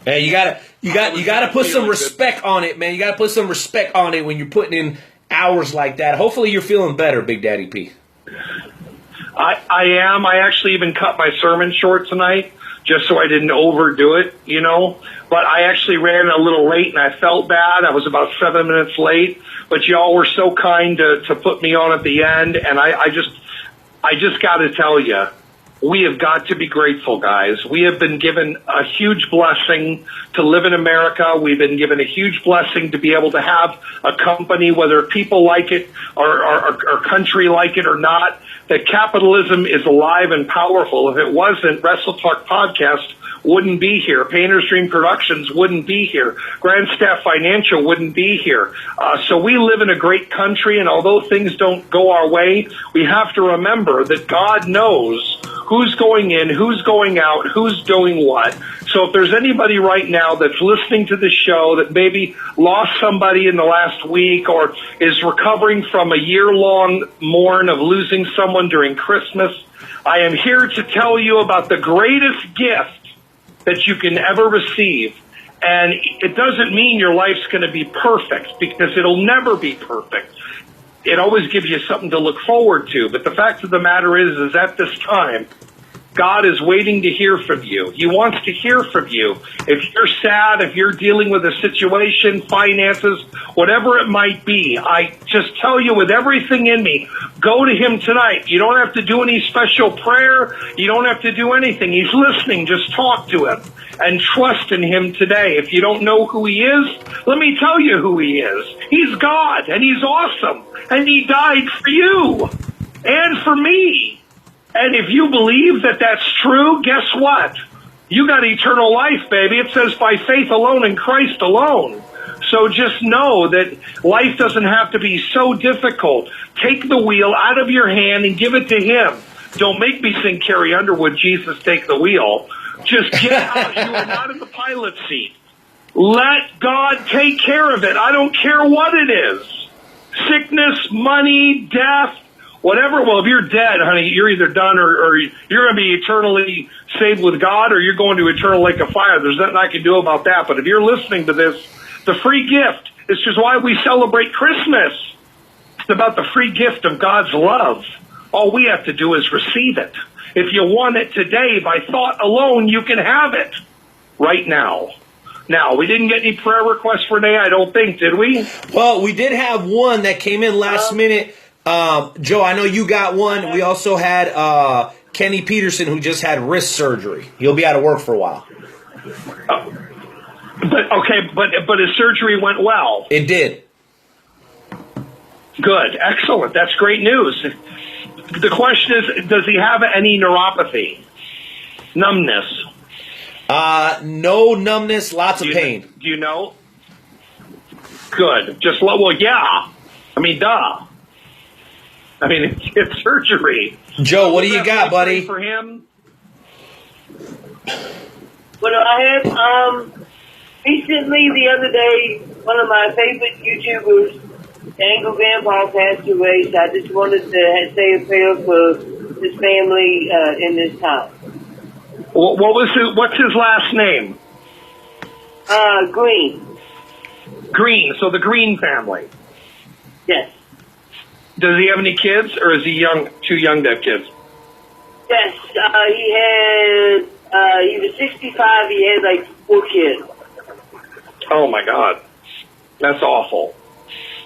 Hey, you gotta put some respect on it, man. You gotta put some respect on it when you're putting in hours like that. Hopefully you're feeling better, Big Daddy P. I am. I actually even cut my sermon short tonight, just so I didn't overdo it, But I actually ran a little late, and I felt bad. I was about 7 minutes late, but y'all were so kind to put me on at the end, and I just got to tell you, we have got to be grateful, guys. We have been given a huge blessing to live in America. We've been given a huge blessing to be able to have a company, whether people like it or our country like it or not, that capitalism is alive and powerful. If it wasn't, Wrestle Talk Podcast wouldn't be here. Painter's Dream Productions wouldn't be here. Grandstaff Financial wouldn't be here. So we live in a great country, and although things don't go our way, we have to remember that God knows who's going in, who's going out, who's doing what. So if there's anybody right now that's listening to the show that maybe lost somebody in the last week or is recovering from a year-long mourn of losing someone during Christmas, I am here to tell you about the greatest gift that you can ever receive. And it doesn't mean your life's going to be perfect, because it'll never be perfect. It always gives you something to look forward to. But the fact of the matter is at this time, God is waiting to hear from you. He wants to hear from you. If you're sad, if you're dealing with a situation, finances, whatever it might be, I just tell you with everything in me, go to Him tonight. You don't have to do any special prayer. You don't have to do anything. He's listening. Just talk to Him and trust in Him today. If you don't know who He is, let me tell you who He is. He's God, and He's awesome, and He died for you and for me. And if you believe that that's true, guess what? You got eternal life, baby. It says by faith alone in Christ alone. So just know that life doesn't have to be so difficult. Take the wheel out of your hand and give it to Him. Don't make me sing Carrie Underwood, Jesus, take the wheel. Just get out. You are not in the pilot seat. Let God take care of it. I don't care what it is. Sickness, money, death, whatever. Well, if you're dead, honey, you're either done or you're going to be eternally saved with God, or you're going to eternal lake of fire. There's nothing I can do about that. But if you're listening to this, the free gift, this is why we celebrate Christmas. It's about the free gift of God's love. All we have to do is receive it. If you want it today by thought alone, you can have it right now. Now, we didn't get any prayer requests, Rene, I don't think, did we? Well, we did have one that came in last minute. Joe, I know you got one. We also had Kenny Peterson, who just had wrist surgery. He'll be out of work for a while. But his surgery went well. It did. Good, excellent. That's great news. The question is, does he have any neuropathy? Numbness? No numbness, lots of pain. Do you know? Good. Yeah. I mean, duh. I mean, it's surgery. Joe, what do you got, buddy? For him? What do I have? Recently, the other day, one of my favorite YouTubers, Angle Grandpa, passed away, so I just wanted to say a prayer for his family in this time. What's his last name? Green. Green, so the Green family. Yes. Does he have any kids, or is he too young to have kids? Yes, he was 65, he had like 4 kids. Oh my God. That's awful.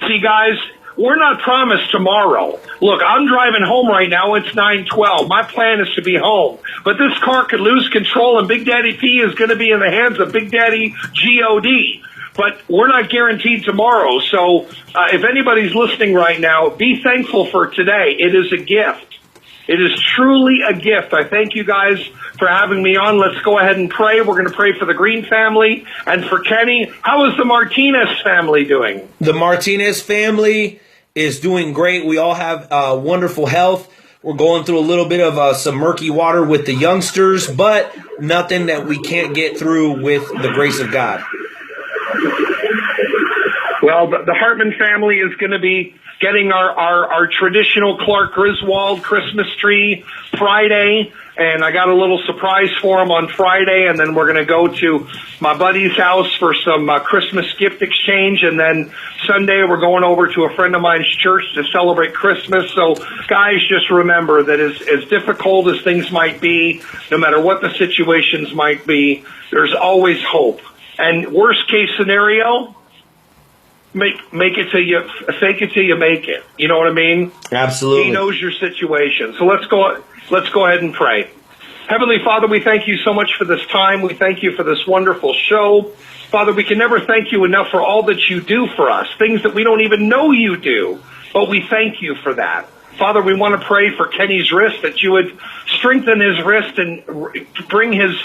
See, guys, we're not promised tomorrow. Look, I'm driving home right now. It's 9:12. My plan is to be home. But this car could lose control, and Big Daddy P is going to be in the hands of Big Daddy G.O.D. But we're not guaranteed tomorrow. So if anybody's listening right now, be thankful for today. It is a gift. It is truly a gift. I thank you guys for having me on. Let's go ahead and pray. We're going to pray for the Green family and for Kenny. How is the Martinez family doing? The Martinez family is doing great. We all have wonderful health. We're going through a little bit of some murky water with the youngsters, but nothing that we can't get through with the grace of God. Well, the Hartman family is going to be getting our traditional Clark Griswold Christmas tree Friday, and I got a little surprise for them on Friday, and then we're going to go to my buddy's house for some Christmas gift exchange, and then Sunday we're going over to a friend of mine's church to celebrate Christmas. So, guys, just remember that as difficult as things might be, no matter what the situations might be, there's always hope. And worst case scenario, make it till you fake it till you make it. You know what I mean? Absolutely. He knows your situation. So let's go ahead and pray. Heavenly Father, we thank you so much for this time. We thank you for this wonderful show. Father, we can never thank you enough for all that you do for us, things that we don't even know you do, but we thank you for that. Father, we want to pray for Kenny's wrist, that you would strengthen his wrist and bring his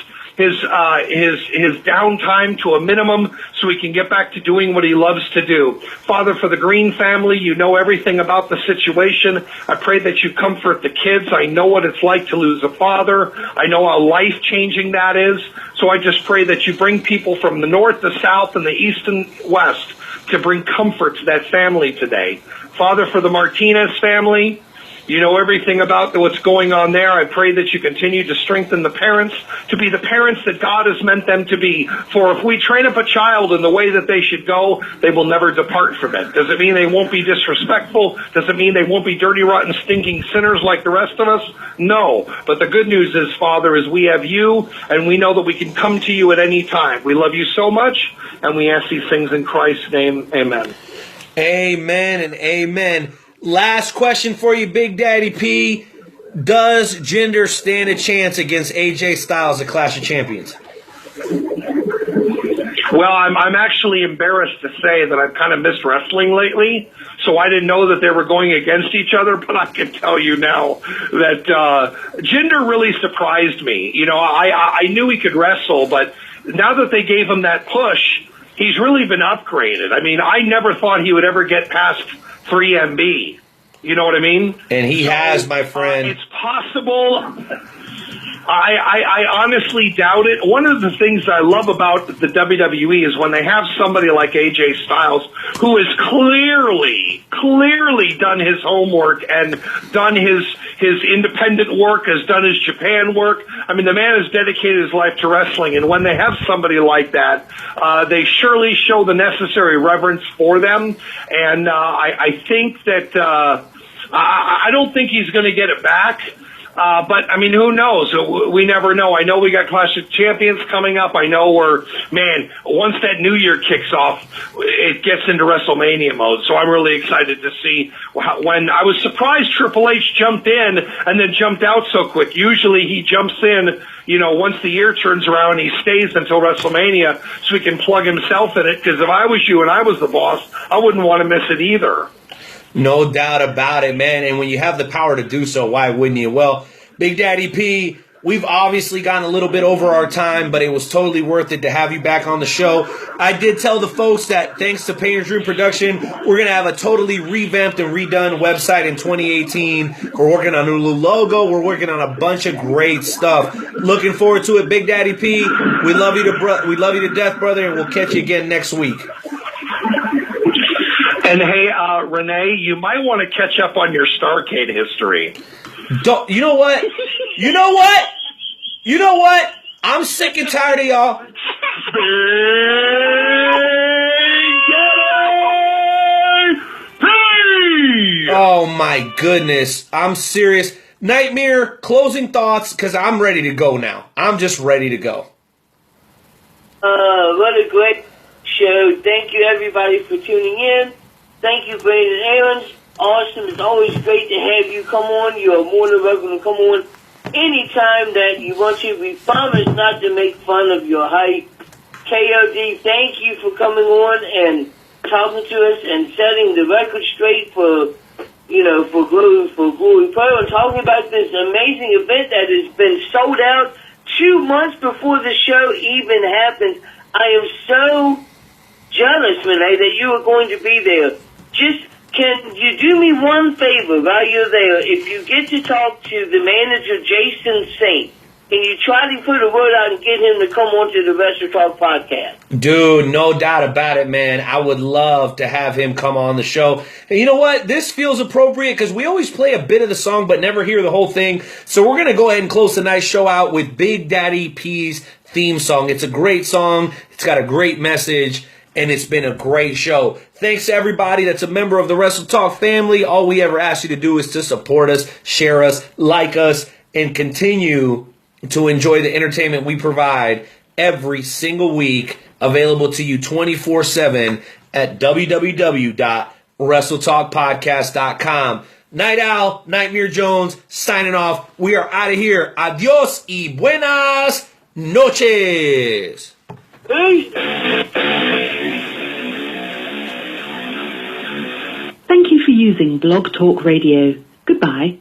downtime to a minimum so he can get back to doing what he loves to do. Father, for the Green family, you know everything about the situation. I pray that you comfort the kids. I know what it's like to lose a father. I know how life-changing that is. So I just pray that you bring people from the north, the south, and the east and west to bring comfort to that family today. Father, for the Martinez family, you know everything about what's going on there. I pray that you continue to strengthen the parents to be the parents that God has meant them to be. For if we train up a child in the way that they should go, they will never depart from it. Does it mean they won't be disrespectful? Does it mean they won't be dirty, rotten, stinking sinners like the rest of us? No. But the good news is, Father, is we have you, and we know that we can come to you at any time. We love you so much, and we ask these things in Christ's name. Amen. Amen and amen. Last question for you, Big Daddy P. Does Jinder stand a chance against AJ Styles at Clash of Champions? Well, I'm actually embarrassed to say that I've kind of missed wrestling lately, so I didn't know that they were going against each other, but I can tell you now that Jinder really surprised me. You know, I knew he could wrestle, but now that they gave him that push, he's really been upgraded. I mean, I never thought he would ever get past 3MB. You know what I mean? And he has, my friend. It's possible. I honestly doubt it. One of the things I love about the WWE is when they have somebody like AJ Styles who has clearly done his homework and done his independent work, has done his Japan work. I mean, the man has dedicated his life to wrestling, and when they have somebody like that, they surely show the necessary reverence for them. And I think that I don't think he's going to get it back. But, I mean, who knows? We never know. I know we got Clash of Champions coming up. I know once that New Year kicks off, it gets into WrestleMania mode. So I'm really excited to see when I was surprised Triple H jumped in and then jumped out so quick. Usually he jumps in, once the year turns around, he stays until WrestleMania so he can plug himself in it. Because if I was you and I was the boss, I wouldn't want to miss it either. No doubt about it, man. And when you have the power to do so, why wouldn't you? Well, Big Daddy P, We've obviously gone a little bit over our time, but it was totally worth it to have you back on the show. I did tell the folks that thanks to Painter's Dream Production, we're going to have a totally revamped and redone website in 2018. We're working on a new logo. We're working on a bunch of great stuff. Looking forward to it, Big Daddy P. We love you to death, brother, and we'll catch you again next week. And hey, Rene, you might want to catch up on your Starrcade history. You know what? I'm sick and tired of y'all. Oh my goodness. I'm serious. Nightmare, closing thoughts, because I'm ready to go now. I'm just ready to go. What a great show. Thank you, everybody, for tuning in. Thank you, Brandon Aarons. Awesome. It's always great to have you come on. You are more than welcome to come on anytime that you want to. We promise not to make fun of your height. KLD, thank you for coming on and talking to us and setting the record straight for Glory Pro and talking about this amazing event that has been sold out 2 months before the show even happened. I am so jealous, Rene, that you are going to be there. Just can you do me one favor while you're there? If you get to talk to the manager, Jason Saint, can you try to put a word out and get him to come onto the Wrestle Talk podcast? Dude, no doubt about it, man. I would love to have him come on the show. And you know what? This feels appropriate because we always play a bit of the song but never hear the whole thing. So we're going to go ahead and close tonight's show out with Big Daddy P's theme song. It's a great song. It's got a great message. And it's been a great show. Thanks to everybody that's a member of the Wrestle Talk family. All we ever ask you to do is to support us, share us, like us, and continue to enjoy the entertainment we provide every single week. Available to you 24/7 at www.WrestleTalkPodcast.com. Night Owl, Nightmare Jones, signing off. We are out of here. Adios y buenas noches. Peace. Thank you for using Blog Talk Radio. Goodbye.